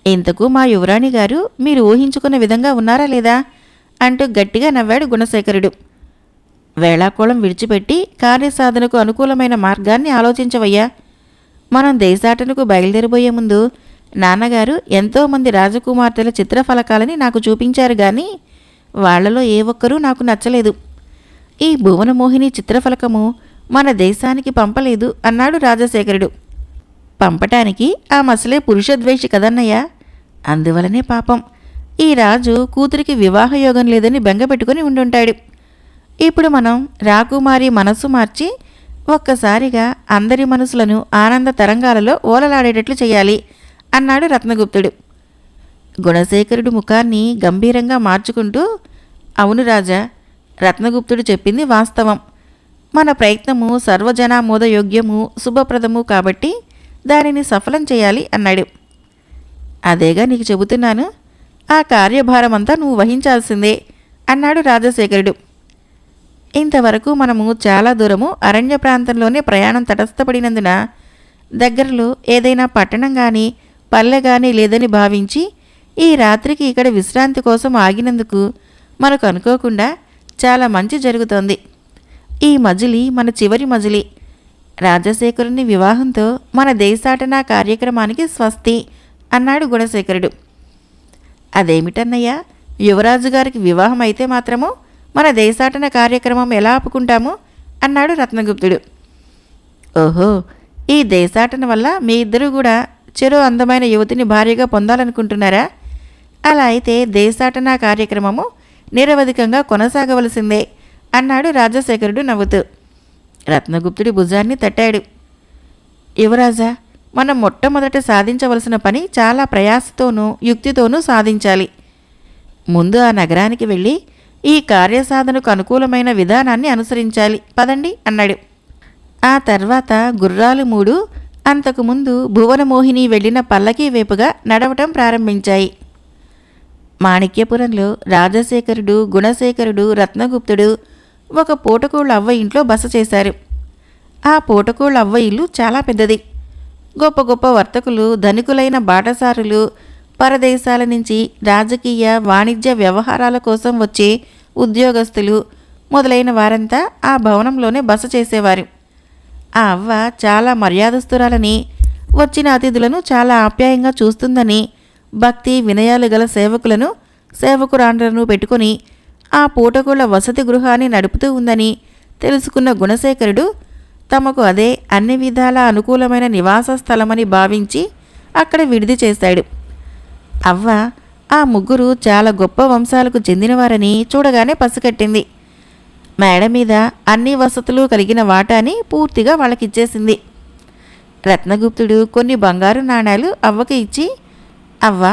ఇంతకు మా యువరాణి గారు మీరు ఊహించుకున్న విధంగా ఉన్నారా లేదా అంటూ గట్టిగా నవ్వాడు గుణశేఖరుడు. వేళాకోళం విడిచిపెట్టి కార్యసాధనకు అనుకూలమైన మార్గాన్ని ఆలోచించవయ్యా. మనం దేశాటనకు బయలుదేరిపోయే ముందు నాన్నగారు ఎంతోమంది రాజకుమార్తెల చిత్రఫలకాలని నాకు చూపించారు గాని వాళ్లలో ఏ ఒక్కరూ నాకు నచ్చలేదు. ఈ భువనమోహిని చిత్రఫలకము మన దేశానికి పంపలేదు అన్నాడు రాజశేఖరుడు. పంపటానికి ఆ మసలే పురుషద్వేషి కదన్నయ్యా. అందువలనే పాపం ఈ రాజు కూతురికి వివాహయోగం లేదని బెంగపెట్టుకుని ఉండుంటాడు. ఇప్పుడు మనం రాకుమారి మనస్సు మార్చి ఒక్కసారిగా అందరి మనసులను ఆనంద తరంగాలలో ఓలలాడేటట్లు చేయాలి అన్నాడు రత్నగుప్తుడు. గుణశేఖరుడు ముఖాన్ని గంభీరంగా మార్చుకుంటూ, అవును రాజా, రత్నగుప్తుడు చెప్పింది వాస్తవం. మన ప్రయత్నము సర్వజనామోదయోగ్యము శుభప్రదము కాబట్టి దానిని సఫలం చేయాలి అన్నాడు. అదేగా నీకు చెబుతున్నాను, ఆ కార్యభారమంతా నువ్వు వహించాల్సిందే అన్నాడు రాజశేఖరుడు. ఇంతవరకు మనము చాలా దూరము అరణ్య ప్రాంతంలోనే ప్రయాణం తటస్థపడినందున దగ్గరలో ఏదైనా పట్టణం కానీ పల్లె కానీ లేదని భావించి ఈ రాత్రికి ఇక్కడ విశ్రాంతి కోసం ఆగినందుకు మనకు అనుకోకుండా చాలా మంచి జరుగుతోంది. ఈ మజిలీ మన చివరి మజిలీ. రాజశేఖరుని వివాహంతో మన దేశాటన కార్యక్రమానికి స్వస్తి అన్నాడు గుణశేఖరుడు. అదేమిటన్నయ్యా, యువరాజు గారికి వివాహం అయితే మాత్రము మన దేశాటన కార్యక్రమం ఎలా ఆపుకుంటాము అన్నాడు రత్నగుప్తుడు. ఓహో, ఈ దేశాటన వల్ల మీ ఇద్దరూ కూడా చెరో అందమైన యువతిని భార్యగా పొందాలనుకుంటున్నారా? అలా అయితే దేశాటన కార్యక్రమము నిరవధికంగా కొనసాగవలసిందే అన్నాడు రాజశేఖరుడు నవ్వుతూ. రత్నగుప్తుడి భుజాన్ని తట్టాడు. యువరాజా, మనం మొట్టమొదట సాధించవలసిన పని చాలా ప్రయాసతోనూ యుక్తితోనూ సాధించాలి. ముందు ఆ నగరానికి వెళ్ళి ఈ కార్యసాధనకు అనుకూలమైన విధానాన్ని అనుసరించాలి, పదండి అన్నాడు. ఆ తర్వాత గుర్రాలు 3 అంతకుముందు భువనమోహిని వెళ్లిన పల్లకీ వైపుగా నడవటం ప్రారంభించాయి. మాణిక్యపురంలో రాజశేఖరుడు, గుణశేఖరుడు, రత్నగుప్తుడు ఒక పూటకోళ్ళ అవ్వ ఇంట్లో బస చేశారు. ఆ పూటకోళ్ళ అవ్వ ఇల్లు చాలా పెద్దది. గొప్ప గొప్ప వర్తకులు, ధనికులైన బాటసారులు, పరదేశాల నుంచి రాజకీయ, వాణిజ్య వ్యవహారాల కోసం వచ్చే ఉద్యోగస్తులు మొదలైన వారంతా ఆ భవనంలోనే బస చేసేవారు. ఆ అవ్వ చాలా మర్యాదస్తురాలని, వచ్చిన అతిథులను చాలా ఆప్యాయంగా చూస్తుందని, భక్తి వినయాలు గల సేవకురాండ్రను పెట్టుకుని ఆ పూటకుల వసతి గృహాన్ని నడుపుతూ ఉందని తెలుసుకున్న గుణశేఖరుడు తమకు అదే అన్ని విధాల అనుకూలమైన నివాస స్థలమని భావించి అక్కడ విడిది చేశాడు. అవ్వ ఆ ముగ్గురు చాలా గొప్ప వంశాలకు చెందినవారని చూడగానే పసికట్టింది. మేడ మీద అన్ని వసతులు కలిగిన వాటాని పూర్తిగా వాళ్ళకిచ్చేసింది. రత్నగుప్తుడు కొన్ని బంగారు నాణాలు అవ్వకి ఇచ్చి, అవ్వ,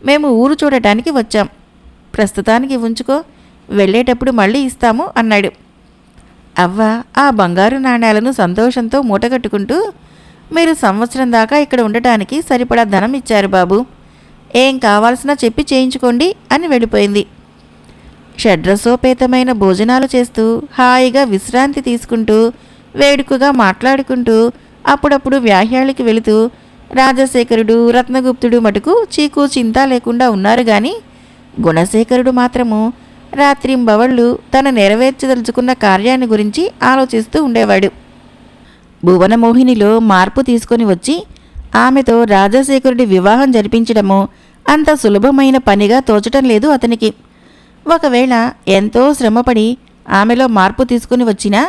మేము ఊరు చూడటానికి వచ్చాం, ప్రస్తుతానికి ఉంచుకో, వెళ్ళేటప్పుడు మళ్ళీ ఇస్తాము అన్నాడు. అవ్వ ఆ బంగారు నాణాలను సంతోషంతో మూటగట్టుకుంటూ, మీరు సంవత్సరం దాకా ఇక్కడ ఉండటానికి సరిపడా ధనం ఇచ్చారు బాబు, ఏం కావాల్సినా చెప్పి చేయించుకోండి అని వెళ్ళిపోయింది. షడ్రసోపేతమైన భోజనాలు చేస్తూ హాయిగా విశ్రాంతి తీసుకుంటూ వేడుకగా మాట్లాడుకుంటూ అప్పుడప్పుడు వ్యాహ్యాళికి వెళుతూ రాజశేఖరుడు, రత్నగుప్తుడు మటుకు చీకు చింత లేకుండా ఉన్నారు. గాని గుణశేఖరుడు మాత్రము రాత్రింబవళ్ళు తను నెరవేర్చదలుచుకున్న కార్యాన్ని గురించి ఆలోచిస్తూ ఉండేవాడు. భువనమోహినిలో మార్పు తీసుకొని వచ్చి ఆమెతో రాజశేఖరుడి వివాహం జరిపించడము అంత సులభమైన పనిగా తోచటం లేదు అతనికి. ఒకవేళ ఎంతో శ్రమపడి ఆమెలో మార్పు తీసుకుని వచ్చినా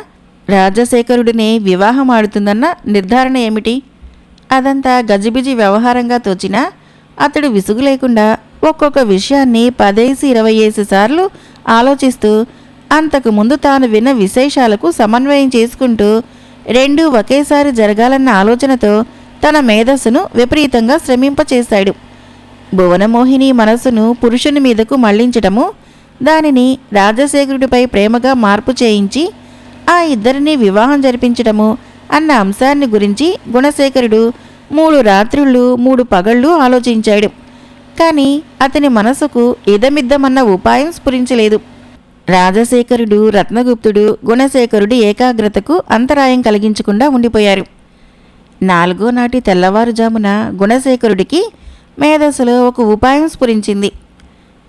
రాజశేఖరుడినే వివాహం ఆడుతుందన్న నిర్ధారణ ఏమిటి? అదంతా గజిబిజి వ్యవహారంగా తోచినా అతడు విసుగు లేకుండా ఒక్కొక్క విషయాన్ని 10-20 సార్లు ఆలోచిస్తూ అంతకుముందు తాను విన్న విశేషాలకు సమన్వయం చేసుకుంటూ రెండూ ఒకేసారి జరగాలన్న ఆలోచనతో తన మేధస్సును విపరీతంగా శ్రమింపచేశాడు. భువనమోహిని మనస్సును పురుషుని మీదకు మళ్లించటము, దానిని రాజశేఖరుడిపై ప్రేమగా మార్పు చేయించి ఆ ఇద్దరినీ వివాహం జరిపించటము అన్న అంశాన్ని గురించి గుణశేఖరుడు 3 రాత్రుళ్ళు 3 పగళ్ళు ఆలోచించాడు. కానీ అతని మనసుకు ఇదమిద్దమన్న ఉపాయం స్ఫురించలేదు. రాజశేఖరుడు, రత్నగుప్తుడు గుణశేఖరుడి ఏకాగ్రతకు అంతరాయం కలిగించకుండా ఉండిపోయారు. 4వ నాటి తెల్లవారుజామున గుణశేఖరుడికి మేధస్సులో ఒక ఉపాయం స్ఫురించింది.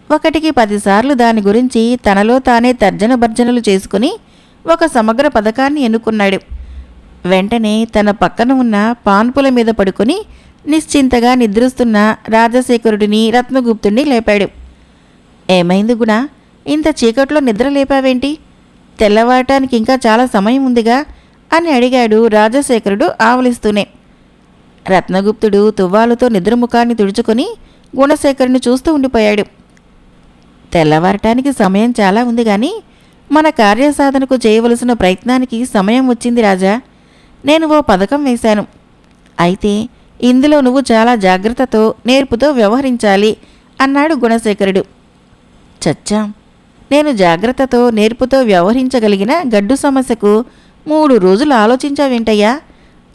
1కి 10 సార్లు దాని గురించి తనలో తానే తర్జన భర్జనలు చేసుకుని ఒక సమగ్ర పథకాన్ని ఎన్నుకున్నాడు. వెంటనే తన పక్కన ఉన్న పాన్పుల మీద పడుకొని నిశ్చింతగా నిద్రిస్తున్న రాజశేఖరుడిని, రత్నగుప్తుడిని లేపాడు. ఏమైంది గుణ, ఇంత చీకట్లో నిద్ర లేపావేంటి? తెల్లవారటానికి ఇంకా చాలా సమయం ఉందిగా అని అడిగాడు రాజశేఖరుడు ఆవలిస్తూనే. రత్నగుప్తుడు తువ్వాలుతో నిద్రముఖాన్ని తుడుచుకొని గుణశేఖరుని చూస్తూ ఉండిపోయాడు. తెల్లవారటానికి సమయం చాలా ఉంది గాని మన కార్యసాధనకు చేయవలసిన ప్రయత్నానికి సమయం వచ్చింది రాజా. నేను ఓ పథకం వేశాను. అయితే ఇందులో నువ్వు చాలా జాగ్రత్తతో, నేర్పుతో వ్యవహరించాలి అన్నాడు గుణశేఖరుడు. చచ్చాం, నేను జాగ్రత్తతో, నేర్పుతో వ్యవహరించగలిగిన గడ్డు సమస్యకు 3 రోజులు ఆలోచించావేంటయ్యా?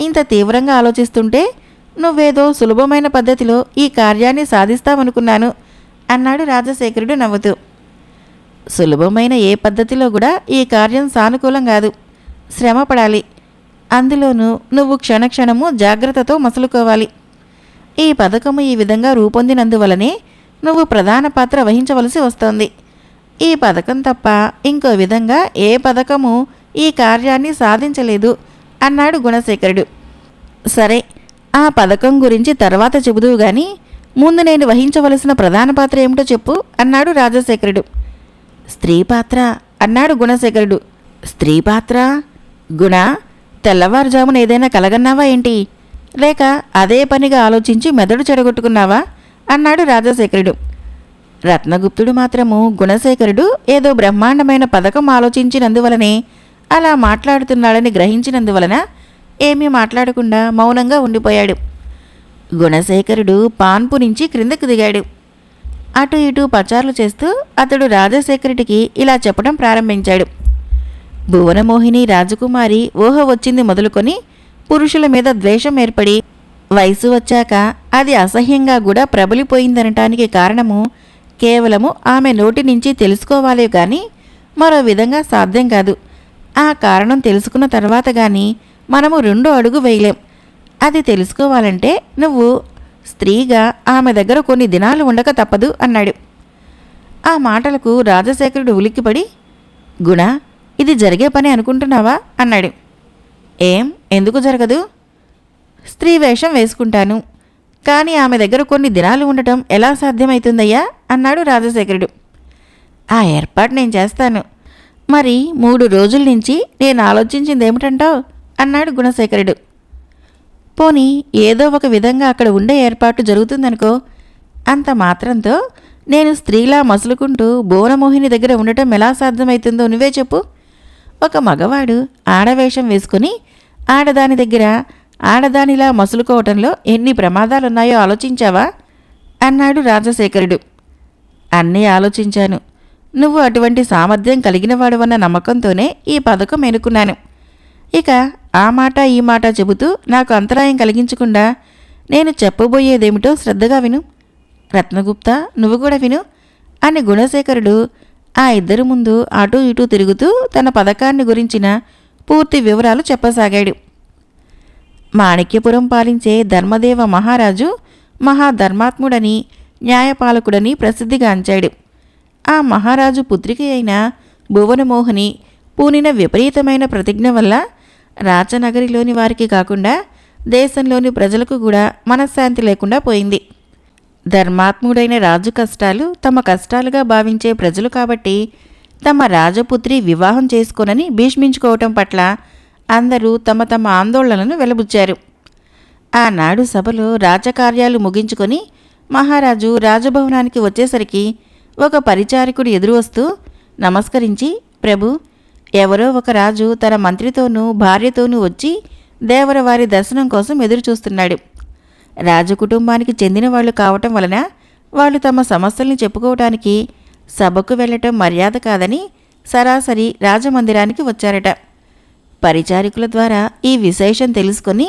ఇంత తీవ్రంగా ఆలోచిస్తుంటే నువ్వేదో సులభమైన పద్ధతిలో ఈ కార్యాన్ని సాధిస్తావనుకున్నాను అన్నాడు రాజశేఖరుడు నవ్వుతూ. సులభమైన ఏ పద్ధతిలో కూడా ఈ కార్యం సానుకూలం కాదు, శ్రమ పడాలి. అందులోనూ నువ్వు క్షణక్షణము జాగ్రత్తతో మసులుకోవాలి. ఈ పథకము ఈ విధంగా రూపొందినందువలనే నువ్వు ప్రధాన పాత్ర వహించవలసి వస్తోంది. ఈ పథకం తప్ప ఇంకో విధంగా ఏ పథకము ఈ కార్యాన్ని సాధించలేదు అన్నాడు గుణశేఖరుడు. సరే, ఆ పథకం గురించి తర్వాత చెబుదువు గాని ముందు నేను వహించవలసిన ప్రధాన పాత్ర ఏమిటో చెప్పు అన్నాడు రాజశేఖరుడు. స్త్రీ పాత్ర అన్నాడు గుణశేఖరుడు. స్త్రీ పాత్ర? గుణ, తెల్లవారుజామున ఏదైనా కలగన్నావా ఏంటి? లేక అదే పనిగా ఆలోచించి మెదడు చెడగొట్టుకున్నావా అన్నాడు రాజశేఖరుడు. రత్నగుప్తుడు మాత్రము గుణశేఖరుడు ఏదో బ్రహ్మాండమైన పథకం ఆలోచించినందువలనే అలా మాట్లాడుతున్నాడని గ్రహించినందువలన ఏమీ మాట్లాడకుండా మౌనంగా ఉండిపోయాడు. గుణశేఖరుడు పాన్పు నుంచి క్రిందకు దిగాడు. అటు ఇటు పచార్లు చేస్తూ అతడు రాజశేఖరుడికి ఇలా చెప్పడం ప్రారంభించాడు. భువనమోహిని రాజకుమారి ఊహ వచ్చింది మొదలుకొని పురుషుల మీద ద్వేషం ఏర్పడి వయసు వచ్చాక అది అసహ్యంగా కూడా ప్రబలిపోయిందనటానికి కారణము కేవలము ఆమె నోటి నుంచి తెలుసుకోవాలే గాని మరో విధంగా సాధ్యం కాదు. ఆ కారణం తెలుసుకున్న తర్వాత గాని మనము 2 అడుగు వేయలేం. అది తెలుసుకోవాలంటే నువ్వు స్త్రీగా ఆమె దగ్గర కొన్ని దినాలు ఉండక తప్పదు అన్నాడు. ఆ మాటలకు రాజశేఖరుడు ఉలిక్కిపడి, గుణ, ఇది జరిగే పని అనుకుంటున్నావా అన్నాడు. ఏం, ఎందుకు జరగదు? స్త్రీ వేషం వేసుకుంటాను, కానీ ఆమె దగ్గర కొన్ని దినాలు ఉండటం ఎలా సాధ్యమవుతుందయ్యా అన్నాడు రాజశేఖరుడు. ఆ ఏర్పాటు నేను చేస్తాను. మరి 3 రోజుల నుంచి నేను ఆలోచించిందేమిటంటావు అన్నాడు గుణశేఖరుడు. పోనీ ఏదో ఒక విధంగా అక్కడ ఉండే ఏర్పాటు జరుగుతుందనుకో. అంత మాత్రంతో నేను స్త్రీలా మసులుకుంటూ భువనమోహిని దగ్గర ఉండటం ఎలా సాధ్యమవుతుందో నువ్వే చెప్పు. ఒక మగవాడు ఆడవేషం వేసుకుని ఆడదాని దగ్గర ఆడదానిలా మసులుకోవటంలో ఎన్ని ప్రమాదాలున్నాయో ఆలోచించావా అన్నాడు రాజశేఖరుడు. అన్నీ ఆలోచించాను. నువ్వు అటువంటి సామర్థ్యం కలిగినవాడువన్న నమ్మకంతోనే ఈ పథకం ఎన్నుకున్నాను. ఇక ఆ మాట ఈ మాట చెబుతూ నాకు అంతరాయం కలిగించకుండా నేను చెప్పబోయేదేమిటో శ్రద్ధగా విను. రత్నగుప్త, నువ్వు కూడా విను అని గుణశేఖరుడు ఆ ఇద్దరి ముందు అటూ ఇటూ తిరుగుతూ తన పథకాన్ని గురించిన పూర్తి వివరాలు చెప్పసాగాడు. మాణిక్యపురం పాలించే ధర్మదేవ మహారాజు మహాధర్మాత్ముడని న్యాయపాలకుడని ప్రసిద్ధిగాంచాడు. ఆ మహారాజు పుత్రిక అయిన భువనమోహిని పూనిన విపరీతమైన ప్రతిజ్ఞ వల్ల రాచనగరిలోని వారికి కాకుండా దేశంలోని ప్రజలకు కూడా మనశ్శాంతి లేకుండా పోయింది. ధర్మాత్ముడైన రాజు కష్టాలు తమ కష్టాలుగా భావించే ప్రజలు కాబట్టి తమ రాజపుత్రి వివాహం చేసుకోనని భీష్మించుకోవటం పట్ల అందరూ తమ తమ ఆందోళనలను వెలబుచ్చారు. ఆనాడు సభలో రాజకార్యాలు ముగించుకొని మహారాజు రాజభవనానికి వచ్చేసరికి ఒక పరిచారికుడు ఎదురు వస్తూ నమస్కరించి, ప్రభు, ఎవరో ఒక రాజు తన మంత్రితోనూ భార్యతోనూ వచ్చి దేవరవారి దర్శనం కోసం ఎదురుచూస్తున్నాడు. రాజకుటుంబానికి చెందిన వాళ్ళు కావటం వలన వాళ్ళు తమ సమస్యల్ని చెప్పుకోవటానికి సభకు వెళ్లటం మర్యాద కాదని సరాసరి రాజమందిరానికి వచ్చారట. పరిచారికుల ద్వారా ఈ విశేషం తెలుసుకొని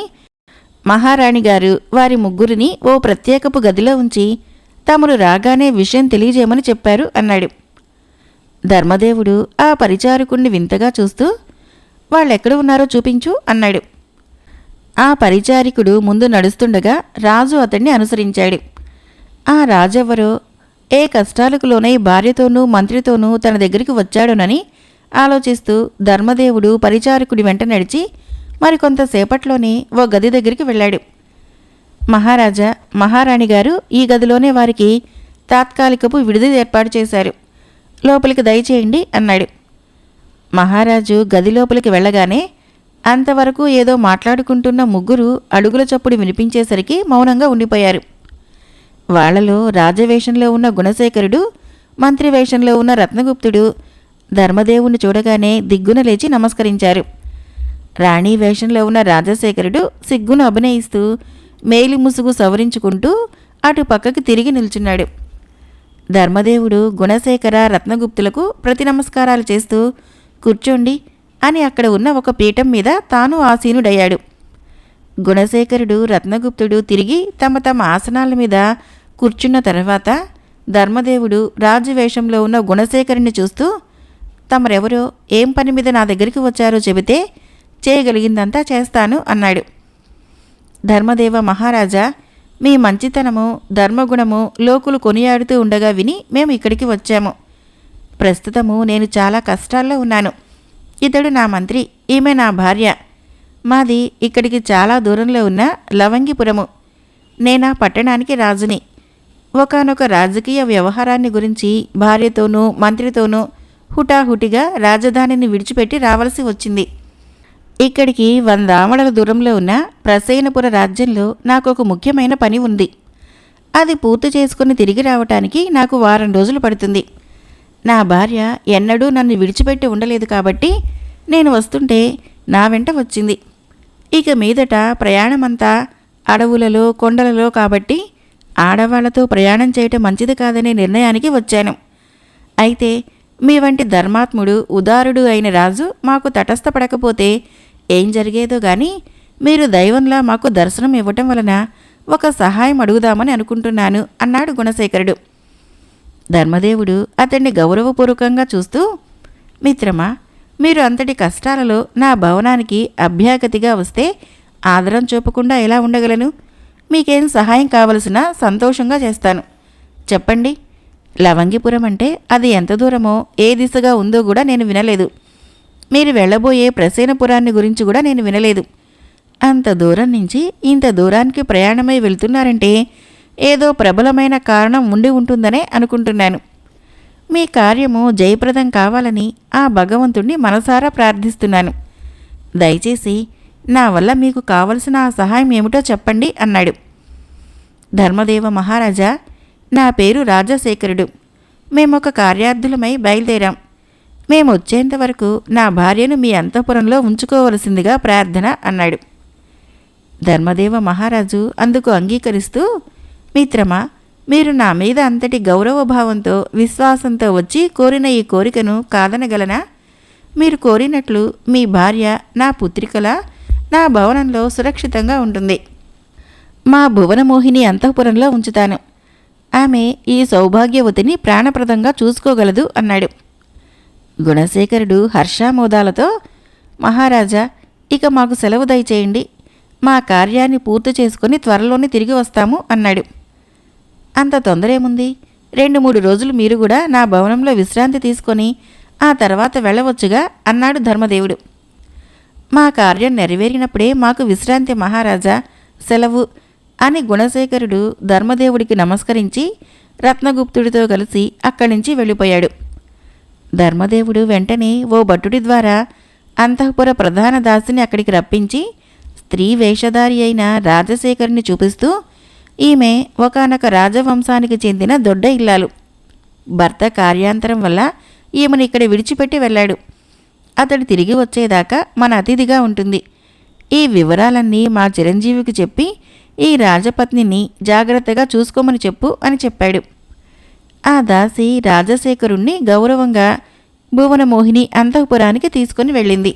మహారాణి గారు వారి ముగ్గురిని ఓ ప్రత్యేకపు గదిలో ఉంచి తమరు రాగానే విషయం తెలియజేయమని చెప్పారు అన్నాడు. ధర్మదేవుడు ఆ పరిచారకుణ్ణి వింతగా చూస్తూ, వాళ్ళెక్కడ ఉన్నారో చూపించు అన్నాడు. ఆ పరిచారికుడు ముందు నడుస్తుండగా రాజు అతన్ని అనుసరించాడు. ఆ రాజెవరో ఏ కష్టాలకు లోనై భార్యతోనూ మంత్రితోనూ తన దగ్గరికి వచ్చాడునని ఆలోచిస్తూ ధర్మదేవుడు పరిచారకుడి వెంట నడిచి మరికొంతసేపట్లోనే ఓ గది దగ్గరికి వెళ్ళాడు. మహారాజా, మహారాణి గారు ఈ గదిలోనే వారికి తాత్కాలికపు విడిది ఏర్పాటు చేశారు. లోపలికి దయచేయండి అన్నాడు. మహారాజు గది లోపలికి వెళ్ళగానే అంతవరకు ఏదో మాట్లాడుకుంటున్న ముగ్గురు అడుగుల చప్పుడు వినిపించేసరికి మౌనంగా ఉండిపోయారు. వాళ్లలో రాజవేషంలో ఉన్న గుణశేఖరుడు, మంత్రి వేషంలో ఉన్న రత్నగుప్తుడు ధర్మదేవుని చూడగానే దిగ్గున లేచి నమస్కరించారు. రాణి వేషంలో ఉన్న రాజశేఖరుడు సిగ్గును అభినయిస్తూ మేలి ముసుగు సవరించుకుంటూ అటు పక్కకి తిరిగి నిల్చున్నాడు. ధర్మదేవుడు గుణశేఖర, రత్నగుప్తులకు ప్రతి నమస్కారాలు చేస్తూ కూర్చోండి అని అక్కడ ఉన్న ఒక పీఠం మీద తాను ఆసీనుడయ్యాడు. గుణశేఖరుడు, రత్నగుప్తుడు తిరిగి తమ తమ ఆసనాల మీద కూర్చున్న తర్వాత ధర్మదేవుడు రాజువేషంలో ఉన్న గుణశేఖరుని చూస్తూ, తమరెవరో ఏం పని మీద నా దగ్గరికి వచ్చారో చెబితే చేయగలిగిందంతా చేస్తాను అన్నాడు. ధర్మదేవ మహారాజా, మీ మంచితనము, ధర్మగుణము లోకులు కొనియాడుతూ ఉండగా విని మేము ఇక్కడికి వచ్చాము. ప్రస్తుతము నేను చాలా కష్టాల్లో ఉన్నాను. ఇతడు నా మంత్రి, ఈమె నా భార్య. మాది ఇక్కడికి చాలా దూరంలో ఉన్న లవంగిపురము. నేనా పట్టణానికి రాజుని. ఒకానొక రాజకీయ వ్యవహారాన్ని గురించి భార్యతోనూ మంత్రితోనూ హుటాహుటిగా రాజధానిని విడిచిపెట్టి రావలసి వచ్చింది. ఇక్కడికి 100 ఆమడల దూరంలో ఉన్న ప్రసేనపుర రాజ్యంలో నాకు ఒక ముఖ్యమైన పని ఉంది. అది పూర్తి చేసుకుని తిరిగి రావటానికి నాకు 1 వారం రోజులు పడుతుంది. నా భార్య ఎన్నడూ నన్ను విడిచిపెట్టి ఉండలేదు కాబట్టి నేను వస్తుంటే నా వెంట వచ్చింది. ఇక మీదట ప్రయాణమంతా అడవులలో, కొండలలో కాబట్టి ఆడవాళ్లతో ప్రయాణం చేయటం మంచిది కాదనే నిర్ణయానికి వచ్చాను. అయితే మీ వంటి ధర్మాత్ముడు ఉదారుడు అయిన రాజు మాకు తటస్థపడకపోతే ఏం జరిగేదో గాని మీరు దైవంలా మాకు దర్శనం ఇవ్వటం వలన ఒక సహాయం అడుగుదామని అనుకుంటున్నాను అన్నాడు గుణశేఖరుడు. ధర్మదేవుడు అతన్ని గౌరవపూర్వకంగా చూస్తూ, మిత్రమా, మీరు అంతటి కష్టాలలో నా భవనానికి అభ్యాగతిగా వస్తే ఆదరం చూపకుండా ఎలా ఉండగలను? మీకేం సహాయం కావలసినా సంతోషంగా చేస్తాను. చెప్పండి. లవంగిపురం అంటే అది ఎంత దూరమో, ఏ దిశగా ఉందో కూడా నేను వినలేదు. మీరు వెళ్ళబోయే ప్రసేనపురాన్ని గురించి కూడా నేను వినలేదు. అంత దూరం నుంచి ఇంత దూరానికి ప్రయాణమై వెళ్తున్నారంటే ఏదో ప్రబలమైన కారణం ఉండి ఉంటుందనే అనుకుంటున్నాను. మీ కార్యము జయప్రదం కావాలని ఆ భగవంతుణ్ణి మనసారా ప్రార్థిస్తున్నాను. దయచేసి నా వల్ల మీకు కావలసిన ఆ సహాయం ఏమిటో చెప్పండి అన్నాడు. ధర్మదేవ మహారాజా, నా పేరు రాజశేఖరుడు. మేమొక కార్యార్థులమై బయలుదేరాం. మేము వచ్చేంత వరకు నా భార్యను మీ అంతఃపురంలో ఉంచుకోవలసిందిగా ప్రార్థన అన్నాడు. ధర్మదేవ మహారాజు అందుకు అంగీకరిస్తూ, మిత్రమా, మీరు నా మీద అంతటి గౌరవభావంతో విశ్వాసంతో వచ్చి కోరిన ఈ కోరికను కాదనగలనా? మీరు కోరినట్లు మీ భార్య నా పుత్రికలా నా భవనంలో సురక్షితంగా ఉంటుంది. మా భువనమోహిని అంతఃపురంలో ఉంచుతాను. ఆమె ఈ సౌభాగ్యవతిని ప్రాణప్రదంగా చూసుకోగలదు అన్నాడు. గుణశేఖరుడు హర్షామోదాలతో, మహారాజా, ఇక మాకు సెలవు దయచేయండి. మా కార్యాన్ని పూర్తి చేసుకుని త్వరలోనే తిరిగి వస్తాము అన్నాడు. అంత తొందరేముంది? 2-3 రోజులు మీరు కూడా నా భవనంలో విశ్రాంతి తీసుకొని ఆ తర్వాత వెళ్ళవచ్చుగా అన్నాడు ధర్మదేవుడు. మా కార్యం నెరవేరినప్పుడే మాకు విశ్రాంతి మహారాజా, సెలవు అని గుణశేఖరుడు ధర్మదేవుడికి నమస్కరించి రత్నగుప్తుడితో కలిసి అక్కడి నుంచి వెళ్ళిపోయాడు. ధర్మదేవుడు వెంటనే ఓ భటుడి ద్వారా అంతఃపుర ప్రధాన దాసిని అక్కడికి రప్పించి స్త్రీ వేషధారి అయిన రాజశేఖరుని చూపిస్తూ, ఈమె ఒకానొక రాజవంశానికి చెందిన దొడ్డ ఇల్లాలు. భర్త కార్యాంతరం వల్ల ఈమెను ఇక్కడ విడిచిపెట్టి వెళ్ళాడు. అతడు తిరిగి వచ్చేదాకా మన అతిథిగా ఉంటుంది. ఈ వివరాలన్నీ మా చిరంజీవికి చెప్పి ఈ రాజపత్నిని జాగ్రత్తగా చూసుకోమని చెప్పు అని చెప్పాడు. ఆ దాసి రాజశేఖరుణ్ణి గౌరవంగా భువనమోహిని అంతఃపురానికి తీసుకుని వెళ్ళింది.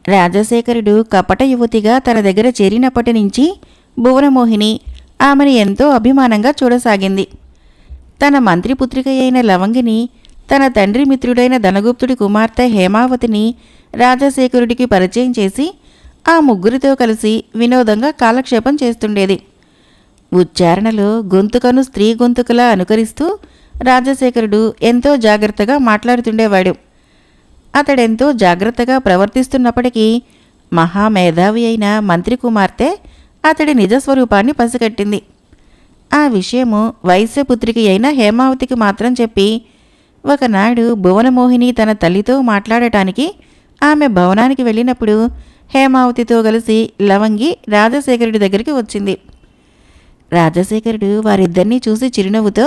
రాజశేఖరుడు కపట యువతిగా తన దగ్గర చేరినప్పటి నుంచి భువనమోహిని ఆమెను ఎంతో అభిమానంగా చూడసాగింది. తన మంత్రిపుత్రిక అయిన లవంగిని, తన తండ్రి మిత్రుడైన ధనగుప్తుడి కుమార్తె హేమావతిని రాజశేఖరుడికి పరిచయం చేసి ఆ ముగ్గురితో కలిసి వినోదంగా కాలక్షేపం చేస్తుండేది. ఉచ్చారణలో గొంతుకను స్త్రీ గొంతుకలా అనుకరిస్తూ రాజశేఖరుడు ఎంతో జాగ్రత్తగా మాట్లాడుతుండేవాడు. అతడెంతో జాగ్రత్తగా ప్రవర్తిస్తున్నప్పటికీ మహామేధావి అయిన మంత్రి కుమార్తె అతడి నిజస్వరూపాన్ని పసిగట్టింది. ఆ విషయము వైశ్యపుత్రికి అయిన హేమావతికి మాత్రం చెప్పి ఒకనాడు భువనమోహిని తన తల్లితో మాట్లాడటానికి ఆమె భవనానికి వెళ్ళినప్పుడు హేమావతితో కలిసి లవంగి రాజశేఖరుడి దగ్గరికి వచ్చింది. రాజశేఖరుడు వారిద్దరినీ చూసి చిరునవ్వుతో,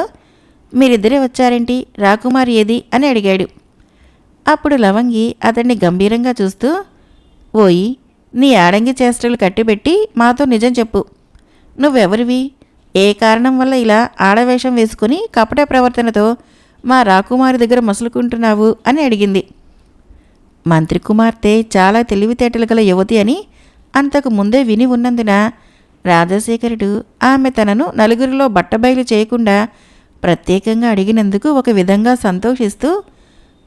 మీరిద్దరే వచ్చారేంటి, రాకుమారి ఏది అని అడిగాడు. అప్పుడు లవంగి అతన్ని గంభీరంగా చూస్తూ, ఓయి, నీ ఆడంగి చేష్టలు కట్టిపెట్టి మాతో నిజం చెప్పు. నువ్వెవరివి? ఏ కారణం వల్ల ఇలా ఆడవేషం వేసుకుని కపట ప్రవర్తనతో మా రాకుమారి దగ్గర మసులుకుంటున్నావు అని అడిగింది. మంత్రి కుమార్తె చాలా తెలివితేటలు గల యువతి అని అంతకు ముందే విని ఉన్నందున రాజశేఖరుడు ఆమె తనను నలుగురిలో బట్టబయలు చేయకుండా ప్రత్యేకంగా అడిగినందుకు ఒక విధంగా సంతోషిస్తూ,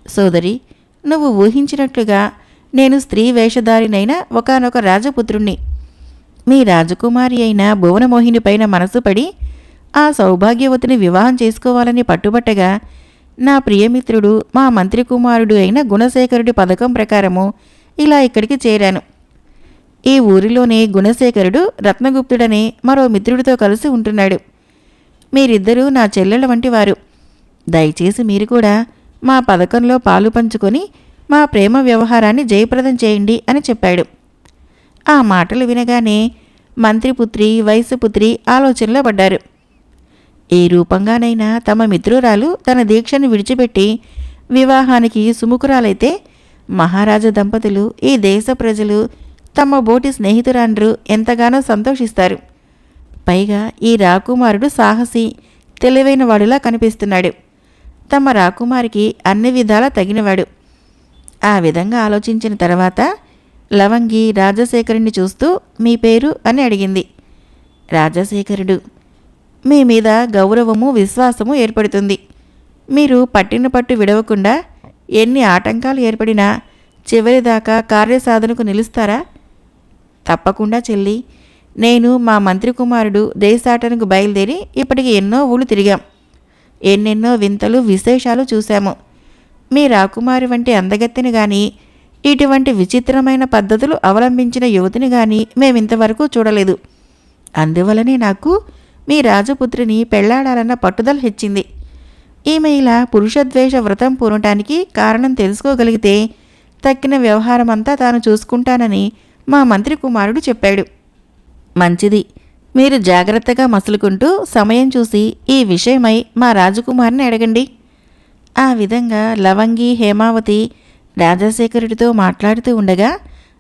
సోదరి, నువ్వు ఊహించినట్లుగా నేను స్త్రీ వేషధారినైన ఒకానొక రాజపుత్రుణ్ణి. మీ రాజకుమారి అయిన భువనమోహిని పైన మనసు పడి ఆ సౌభాగ్యవతిని వివాహం చేసుకోవాలని పట్టుబట్టగా నా ప్రియమిత్రుడు మా మంత్రి కుమారుడు అయిన గుణశేఖరుడి పథకం ప్రకారము ఇలా ఇక్కడికి చేరాను. ఈ ఊరిలోనే గుణశేఖరుడు రత్నగుప్తుడనే మరో మిత్రుడితో కలిసి ఉంటున్నాడు. మీరిద్దరూ నా చెల్లెళ్ళ వంటి వారు. దయచేసి మీరు కూడా మా పథకంలో పాలు పంచుకొని మా ప్రేమ వ్యవహారాన్ని జయప్రదం చేయండి అని చెప్పాడు. ఆ మాటలు వినగానే మంత్రిపుత్రి వైశ్యపుత్రి ఆలోచనలో పడ్డారు. ఏ రూపంగానైనా తమ మిత్రురాలు తన దీక్షను విడిచిపెట్టి వివాహానికి సుముఖురాలైతే మహారాజా దంపతులు, ఈ దేశ ప్రజలు, తమ బోటి స్నేహితురాండ్రు ఎంతగానో సంతోషిస్తారు. పైగా ఈ రాకుమారుడు సాహసి, తెలివైన వాడులా కనిపిస్తున్నాడు. తమ రాకుమారికి అన్ని విధాలా తగినవాడు. ఆ విధంగా ఆలోచించిన తర్వాత లవంగి రాజశేఖరుణ్ణి చూస్తూ మీ పేరు అని అడిగింది. రాజశేఖరుడు, మీ మీద గౌరవము విశ్వాసము ఏర్పడుతుంది. మీరు పట్టిన పట్టు విడవకుండా ఎన్ని ఆటంకాలు ఏర్పడినా చివరిదాకా కార్యసాధనకు నిలుస్తారా? తప్పకుండా చెల్లి. నేను మా మంత్రి కుమారుడు దేశాటనకు బయలుదేరి ఇప్పటికి ఎన్నో ఊళ్ళు తిరిగాం. ఎన్నెన్నో వింతలు విశేషాలు చూశాము. మీ రాకుమారి వంటి అందగత్తెని గాని ఇటువంటి విచిత్రమైన పద్ధతులు అవలంబించిన యువతిని గాని మేమింతవరకు చూడలేదు. అందువలనే నాకు మీ రాజపుత్రిని పెళ్లాడాలన్న పట్టుదల హెచ్చింది. ఈమె ఇలా పురుషద్వేష వ్రతం పూనటానికి కారణం తెలుసుకోగలిగితే తక్కిన వ్యవహారమంతా తాను చూసుకుంటానని మా మంత్రి కుమారుడు చెప్పాడు. మంచిది. మీరు జాగ్రత్తగా మసులుకుంటూ సమయం చూసి ఈ విషయమై మా రాజకుమారిని అడగండి. ఆ విధంగా లవంగి హేమావతి రాజశేఖరుడితో మాట్లాడుతూ ఉండగా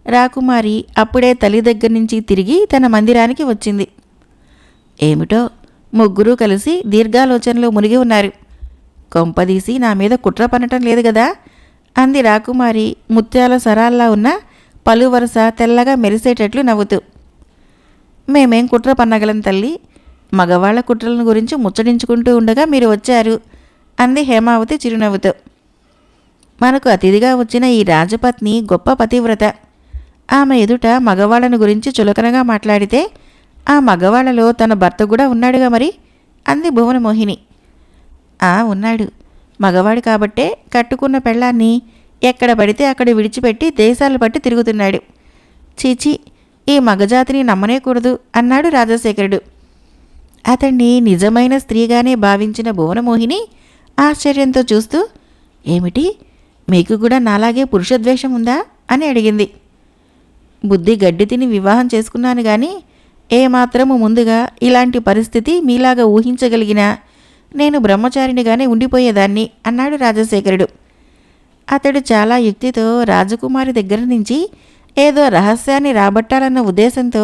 రాకుమారి అప్పుడే తల్లి దగ్గర నుంచి తిరిగి తన మందిరానికి వచ్చింది. ఏమిటో ముగ్గురూ కలిసి దీర్ఘాలోచనలో మునిగి ఉన్నారు. కొంపదీసి నా మీద కుట్ర పనటం లేదు కదా అంది రాకుమారి ముత్యాల సరాల్లా ఉన్న పలు వరుస తెల్లగా మెరిసేటట్లు నవ్వుతూ. మేమేం కుట్ర పన్నగలం తల్లి, మగవాళ్ల కుట్రలను గురించి ముచ్చడించుకుంటూ ఉండగా మీరు వచ్చారు అంది హేమావతి చిరునవ్వుతో. మనకు అతిథిగా వచ్చిన ఈ రాజపత్ని గొప్ప పతివ్రత. ఆమె ఎదుట మగవాళ్ళను గురించి చులకనగా మాట్లాడితే ఆ మగవాళ్లలో తన భర్త కూడా ఉన్నాడుగా మరి అంది భువనమోహిని. ఉన్నాడు. మగవాడు కాబట్టే కట్టుకున్న పెళ్ళాన్ని ఎక్కడ పడితే అక్కడ విడిచిపెట్టి దేశాలు పట్టి తిరుగుతున్నాడు. చీచి, ఈ మగజాతిని నమ్మనేకూడదు అన్నాడు రాజశేఖరుడు. అతన్ని నిజమైన స్త్రీగానే భావించిన భువనమోహిని ఆశ్చర్యంతో చూస్తూ, ఏమిటి, మీకు కూడా నాలాగే పురుషద్వేషం ఉందా అని అడిగింది. బుద్ధి గడ్డి తిని వివాహం చేసుకున్నాను గాని ఏమాత్రము ముందుగా ఇలాంటి పరిస్థితి మీలాగా ఊహించగలిగినా నేను బ్రహ్మచారినిగానే ఉండిపోయేదాన్ని అన్నాడు రాజశేఖరుడు. అతడు చాలా యుక్తితో రాజకుమారి దగ్గర నుంచి ఏదో రహస్యాన్ని రాబట్టాలన్న ఉద్దేశంతో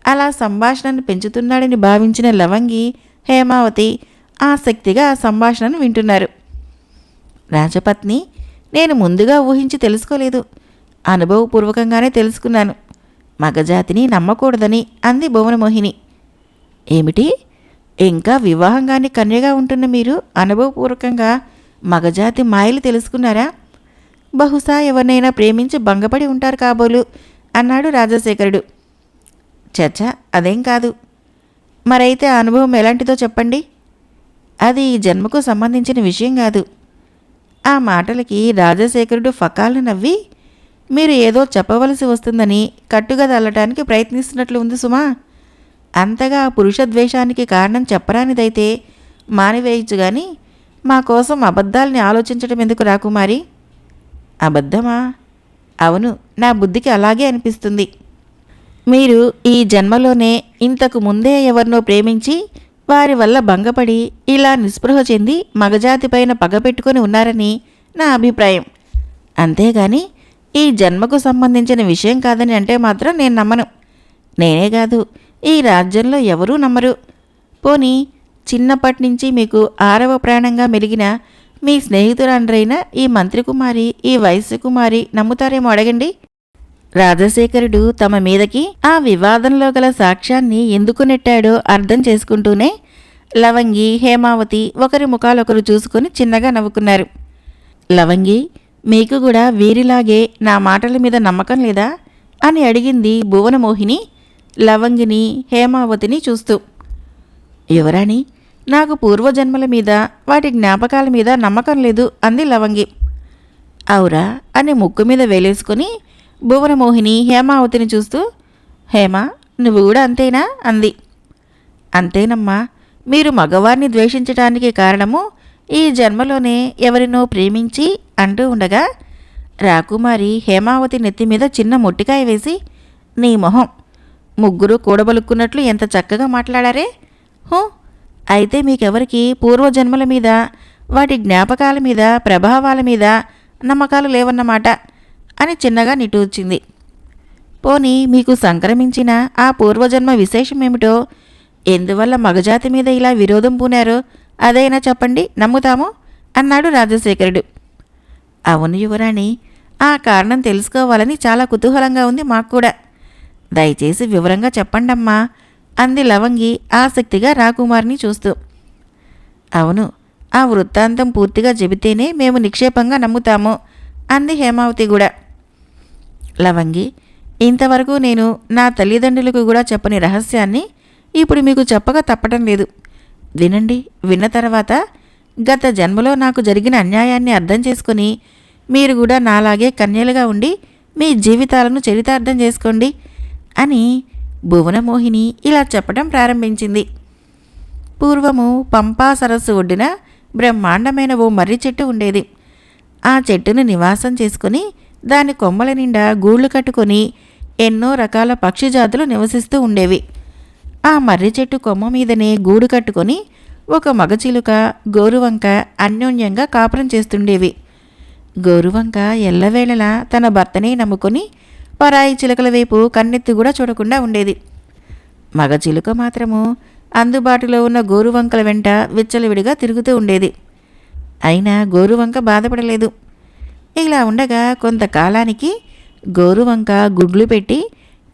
అలా సంభాషణను పెంచుతున్నాడని భావించిన లవంగి హేమావతి ఆసక్తిగా ఆ సంభాషణను వింటున్నారు. రాజపత్ని, నేను ముందుగా ఊహించి తెలుసుకోలేదు, అనుభవపూర్వకంగానే తెలుసుకున్నాను. మగజాతిని నమ్మకూడదని అంది భువనమోహిని. ఏమిటి, ఇంకా వివాహంగాని కన్యగా ఉంటున్న మీరు అనుభవపూర్వకంగా మగజాతి మాయలు తెలుసుకున్నారా? బహుశా ఎవరినైనా ప్రేమించి భంగపడి ఉంటారు కాబోలు అన్నాడు రాజశేఖరుడు. చచ్చా, అదేం కాదు. మరైతే ఆ అనుభవం ఎలాంటిదో చెప్పండి. అది ఈ జన్మకు సంబంధించిన విషయం కాదు. ఆ మాటలకి రాజశేఖరుడు ఫకాలను నవ్వి, మీరు ఏదో చెప్పవలసి వస్తుందని కట్టుగా తల్లటానికి ప్రయత్నిస్తున్నట్లు ఉంది సుమా. అంతగా పురుషద్వేషానికి కారణం చెప్పరానిదైతే మానివేయచ్చు గాని మా కోసం అబద్ధాల్ని ఆలోచించడం ఎందుకు రాకుమారి? అబద్ధమా? అవును, నా బుద్ధికి అలాగే అనిపిస్తుంది. మీరు ఈ జన్మలోనే ఇంతకు ముందే ఎవరినో ప్రేమించి వారి వల్ల భంగపడి ఇలా నిస్పృహ చెంది మగజాతిపైన పగపెట్టుకొని ఉన్నారని నా అభిప్రాయం. అంతేగాని ఈ జన్మకు సంబంధించిన విషయం కాదని అంటే మాత్రం నేను నమ్మను. నేనే కాదు, ఈ రాజ్యంలో ఎవరూ నమ్మరు. పోనీ చిన్నప్పటి నుంచి మీకు 6వ ప్రాణంగా మెలిగిన మీ స్నేహితురాండ్రైన ఈ మంత్రికుమారి, ఈ వైశ్యకుమారి నమ్ముతారేమో అడగండి. రాజశేఖరుడు తమ మీదకి ఆ వివాదంలో గల సాక్ష్యాన్ని ఎందుకు నెట్టాడో అర్థం చేసుకుంటూనే లవంగి హేమావతి ఒకరి ముఖాలొకరు చూసుకుని చిన్నగా నవ్వుకున్నారు. లవంగి, మీకు కూడా వీరిలాగే నా మాటల మీద నమ్మకం లేదా అని అడిగింది భువనమోహిని లవంగిని హేమావతిని చూస్తూ. యువరాణి, నాకు పూర్వజన్మల మీద వాటి జ్ఞాపకాల మీద నమ్మకం లేదు అంది లవంగి. అవురా అని ముక్కు మీద వేలేసుకుని భువనమోహిని హేమావతిని చూస్తూ, హేమా, నువ్వు కూడా అంతేనా అంది. అంతేనమ్మా, మీరు మగవారిని ద్వేషించటానికి కారణము ఈ జన్మలోనే ఎవరినో ప్రేమించి అంటూ ఉండగా రాకుమారి హేమావతి నెత్తి మీద చిన్న మొట్టికాయ వేసి, నీ మొహం, ముగ్గురు కూడబలుక్కున్నట్లు ఎంత చక్కగా మాట్లాడారే. అయితే మీకెవరికి పూర్వజన్మల మీద వాటి జ్ఞాపకాల మీద ప్రభావాల మీద నమ్మకాలు లేవన్నమాట అని చిన్నగా నిట్టూర్చింది. పోనీ మీకు సంక్రమించిన ఆ పూర్వజన్మ విశేషమేమిటో, ఎందువల్ల మగజాతి మీద ఇలా విరోధం పూనారో అదైనా చెప్పండి, నమ్ముతాము అన్నాడు రాజశేఖరుడు. అవును యువరాణి, ఆ కారణం తెలుసుకోవాలని చాలా కుతూహలంగా ఉంది మాకు కూడా. దయచేసి వివరంగా చెప్పండమ్మా అంది లవంగి ఆసక్తిగా రాకుమారిని చూస్తూ. అవును, ఆ వృత్తాంతం పూర్తిగా చెబితేనే మేము నిక్షేపంగా నమ్ముతాము అంది హేమావతి కూడా. లవంగి, ఇంతవరకు నేను నా తల్లిదండ్రులకు కూడా చెప్పని రహస్యాన్ని ఇప్పుడు మీకు చెప్పక తప్పటం లేదు. వినండి. విన్న తర్వాత గత జన్మలో నాకు జరిగిన అన్యాయాన్ని అర్థం చేసుకుని మీరు కూడా నాలాగే కన్యలుగా ఉండి మీ జీవితాలను చరితార్థం చేసుకోండి అని భువనమోహిని ఇలా చెప్పడం ప్రారంభించింది. పూర్వము పంపా సరస్సు ఒడ్డున బ్రహ్మాండమైన ఓ మర్రి చెట్టు ఉండేది. ఆ చెట్టును నివాసం చేసుకుని దాని కొమ్మల నిండా గూళ్ళు కట్టుకొని ఎన్నో రకాల పక్షి జాతులు నివసిస్తూ ఉండేవి. ఆ మర్రి చెట్టు కొమ్మ మీదనే గూడు కట్టుకొని ఒక మగచిలుక, గోరువంక అన్యోన్యంగా కాపురం చేస్తుండేవి. గోరువంక ఎల్లవేళలా తన భర్తనే నమ్ముకొని పరాయి చిలుకల వైపు కన్నెత్తి కూడా చూడకుండా ఉండేది. మగచిలుక మాత్రము అందుబాటులో ఉన్న గోరువంకల వెంట విచ్చలవిడిగా తిరుగుతూ ఉండేది. అయినా గోరువంక బాధపడలేదు. ఇలా ఉండగా కొంతకాలానికి గోరువంక గుడ్లు పెట్టి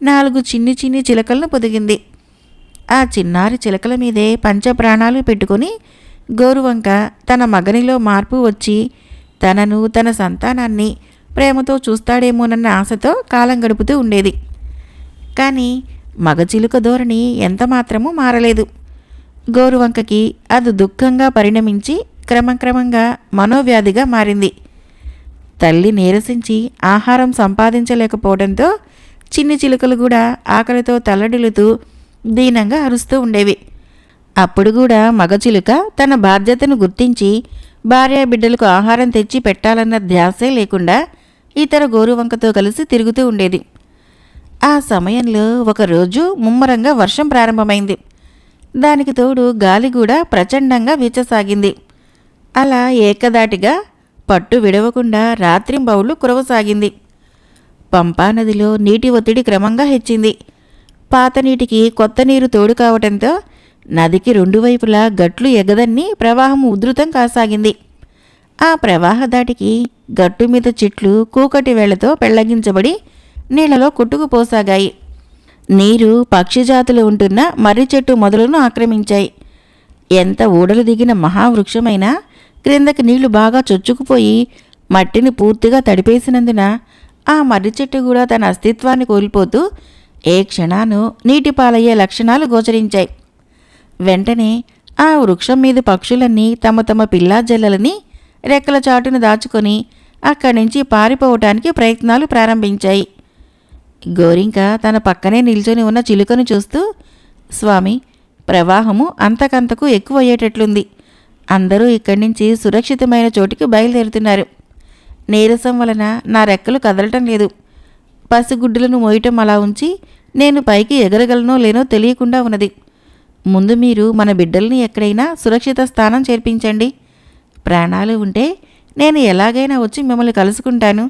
4 చిన్ని చిన్ని చిలకలను పొదిగింది. ఆ చిన్నారి చిలకల మీదే పంచప్రాణాలు పెట్టుకొని గోరువంక తన మగనిలో మార్పు వచ్చి తనను, తన సంతానాన్ని ప్రేమతో చూస్తాడేమోనన్న ఆశతో కాలం గడుపుతూ ఉండేది. కానీ మగచిలుక ధోరణి ఎంతమాత్రమూ మారలేదు. గోరువంకకి అది దుఃఖంగా పరిణమించి క్రమక్రమంగా మనోవ్యాధిగా మారింది. తల్లి నీరసించి ఆహారం సంపాదించలేకపోవడంతో చిన్ని చిలుకలు కూడా ఆకలితో తల్లడిల్లుతూ దీనంగా అరుస్తూ ఉండేవి. అప్పుడు కూడా మగచిలుక తన బాధ్యతను గుర్తించి భార్యాబిడ్డలకు ఆహారం తెచ్చి పెట్టాలన్న ధ్యాసే లేకుండా ఇతర గోరువంకతో కలిసి తిరుగుతూ ఉండేది. ఆ సమయంలో ఒకరోజు ముమ్మరంగా వర్షం ప్రారంభమైంది. దానికి తోడు గాలి కూడా ప్రచండంగా వీచసాగింది. అలా ఏకదాటిగా పట్టు విడవకుండా రాత్రింబవుళ్ళు కురవసాగింది. పంపానదిలో నీటి ఒత్తిడి క్రమంగా హెచ్చింది. పాత నీటికి కొత్త నీరు తోడు కావటంతో నదికి 2 వైపులా గట్లు ఎగదన్ని ప్రవాహం ఉధృతం కాసాగింది. ఆ ప్రవాహ దాటికి గట్టు మీద చెట్లు కూకటి వేళ్లతో పెళ్లగించబడి నీళ్లలో కొట్టుకుపోసాగాయి. నీరు పక్షిజాతులు ఉంటున్న మర్రి చెట్టు మొదలను ఆక్రమించాయి. ఎంత ఊడలు దిగిన మహావృక్షమైనా క్రిందకి నీళ్లు బాగా చొచ్చుకుపోయి మట్టిని పూర్తిగా తడిపేసినందున ఆ మర్రి చెట్టు కూడా తన అస్తిత్వాన్ని కోల్పోతూ ఏ క్షణానో నీటిపాలయ్యే లక్షణాలు గోచరించాయి. వెంటనే ఆ వృక్షం మీద పక్షులన్నీ తమ తమ పిల్లాజల్లలని రెక్కల చాటును దాచుకొని అక్కడి నుంచి పారిపోవటానికి ప్రయత్నాలు ప్రారంభించాయి. గోరింక తన పక్కనే నిల్చొని ఉన్న చిలుకను చూస్తూ, స్వామి, ప్రవాహము అంతకంతకు ఎక్కువయ్యేటట్లుంది. అందరూ ఇక్కడి నుంచి సురక్షితమైన చోటికి బయలుదేరుతున్నారు. నీరసం వలన నా రెక్కలు కదలటం లేదు. పసిగుడ్డులను మోయటం అలా ఉంచి నేను పైకి ఎగరగలనో లేనో తెలియకుండా ఉన్నది. ముందు మీరు మన బిడ్డల్ని ఎక్కడైనా సురక్షిత స్థానం చేర్పించండి. ప్రాణాలు ఉంటే నేను ఎలాగైనా వచ్చి మిమ్మల్ని కలుసుకుంటాను.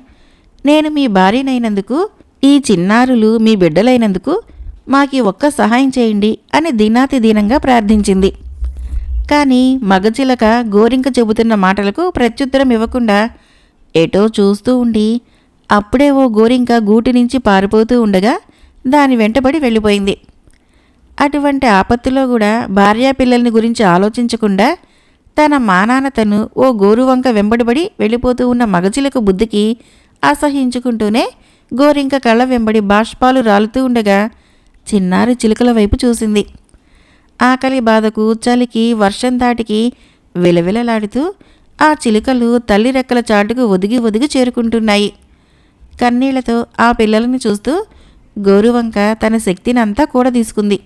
నేను మీ భార్యనైనందుకు, ఈ చిన్నారులు మీ బిడ్డలైనందుకు మాకి ఒక్క సహాయం చేయండి అని దీనాతి దీనంగా ప్రార్థించింది. కానీ మగచిలక గోరింక చెబుతున్న మాటలకు ప్రత్యుత్తరం ఇవ్వకుండా ఎటో చూస్తూ ఉండి అప్పుడే ఓ గోరింక గూటి నుంచి పారిపోతూ ఉండగా దాని వెంటబడి వెళ్ళిపోయింది. అటువంటి ఆపత్తులో కూడా భార్యాపిల్లల్ని గురించి ఆలోచించకుండా తన మానానతను ఓ గోరువంక వెంబడిబడి వెళ్ళిపోతూ ఉన్న మగచిలకు బుద్ధికి అసహించుకుంటూనే గోరింక కళ్ళ వెంబడి బాష్పాలు రాలుతూ ఉండగా చిన్నారి చిలుకల వైపు చూసింది. ఆకలి బాధకు, చలికి, వర్షం దాటికి విలవిలలాడుతూ ఆ చిలుకలు తల్లి రెక్కల చాటుకు ఒదిగి ఒదిగి చేరుకుంటున్నాయి. కన్నీళ్లతో ఆ పిల్లలని చూస్తూ గోరువంక తన శక్తిని అంతా కూడా తీసుకుంది.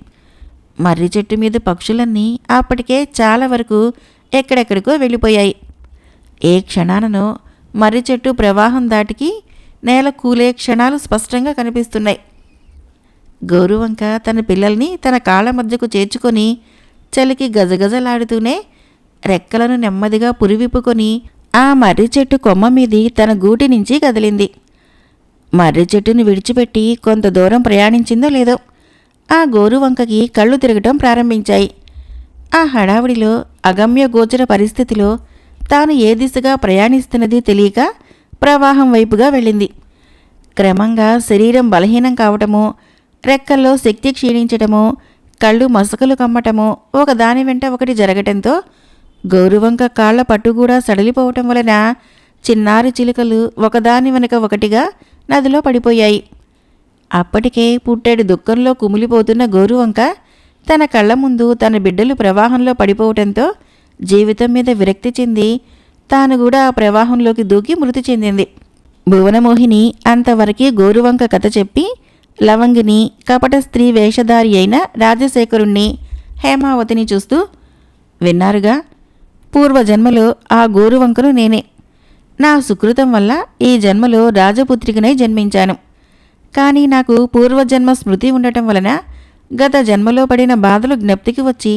మర్రి చెట్టు మీద పక్షులన్నీ అప్పటికే చాలా వరకు ఎక్కడెక్కడికో వెళ్ళిపోయాయి. ఏ క్షణాననో మర్రి చెట్టు ప్రవాహం దాటికి నేల కూలే క్షణాలు స్పష్టంగా కనిపిస్తున్నాయి. గోరువంక తన పిల్లల్ని తన కాళ్ళ మధ్యకు చేర్చుకొని చలికి గజగజలాడుతూనే రెక్కలను నెమ్మదిగా పురివిప్పుకొని ఆ మర్రి చెట్టు కొమ్మ మీది తన గూటి నుంచి కదిలింది. మర్రి చెట్టును విడిచిపెట్టి కొంత దూరం ప్రయాణించిందో లేదో ఆ గోరువంకకి కళ్ళు తిరగటం ప్రారంభించాయి. ఆ హడావిడిలో, అగమ్య గోచర పరిస్థితిలో తాను ఏ దిశగా ప్రయాణిస్తున్నది తెలియక ప్రవాహం వైపుగా వెళ్ళింది. క్రమంగా శరీరం బలహీనం కావటమో, రెక్కల్లో శక్తి క్షీణించటమో, కళ్ళు మసకలు కమ్మటమో ఒకదాని వెంట ఒకటి జరగటంతో గౌరవంక కాళ్ల పట్టు కూడా సడలిపోవటం వలన చిన్నారి చిలుకలు ఒకదాని వెనక ఒకటిగా నదిలో పడిపోయాయి. అప్పటికే పుట్టెడు దుఃఖంలో కుమిలిపోతున్న గోరువంక తన కళ్ల ముందు తన బిడ్డలు ప్రవాహంలో పడిపోవటంతో జీవితం మీద విరక్తి చెంది తాను కూడా ఆ ప్రవాహంలోకి దూకి మృతి చెందింది. భువనమోహిని అంతవరకే గోరువంక కథ చెప్పి లవంగిని, కపట స్త్రీ వేషధారి అయిన రాజశేఖరుణ్ణి, హేమావతిని చూస్తూ, విన్నారుగా, పూర్వజన్మలో ఆ గోరువంకను నేనే. నా సుకృతం వల్ల ఈ జన్మలో రాజపుత్రికనై జన్మించాను. కానీ నాకు పూర్వజన్మ స్మృతి ఉండటం వలన గత జన్మలో పడిన బాధలు జ్ఞప్తికి వచ్చి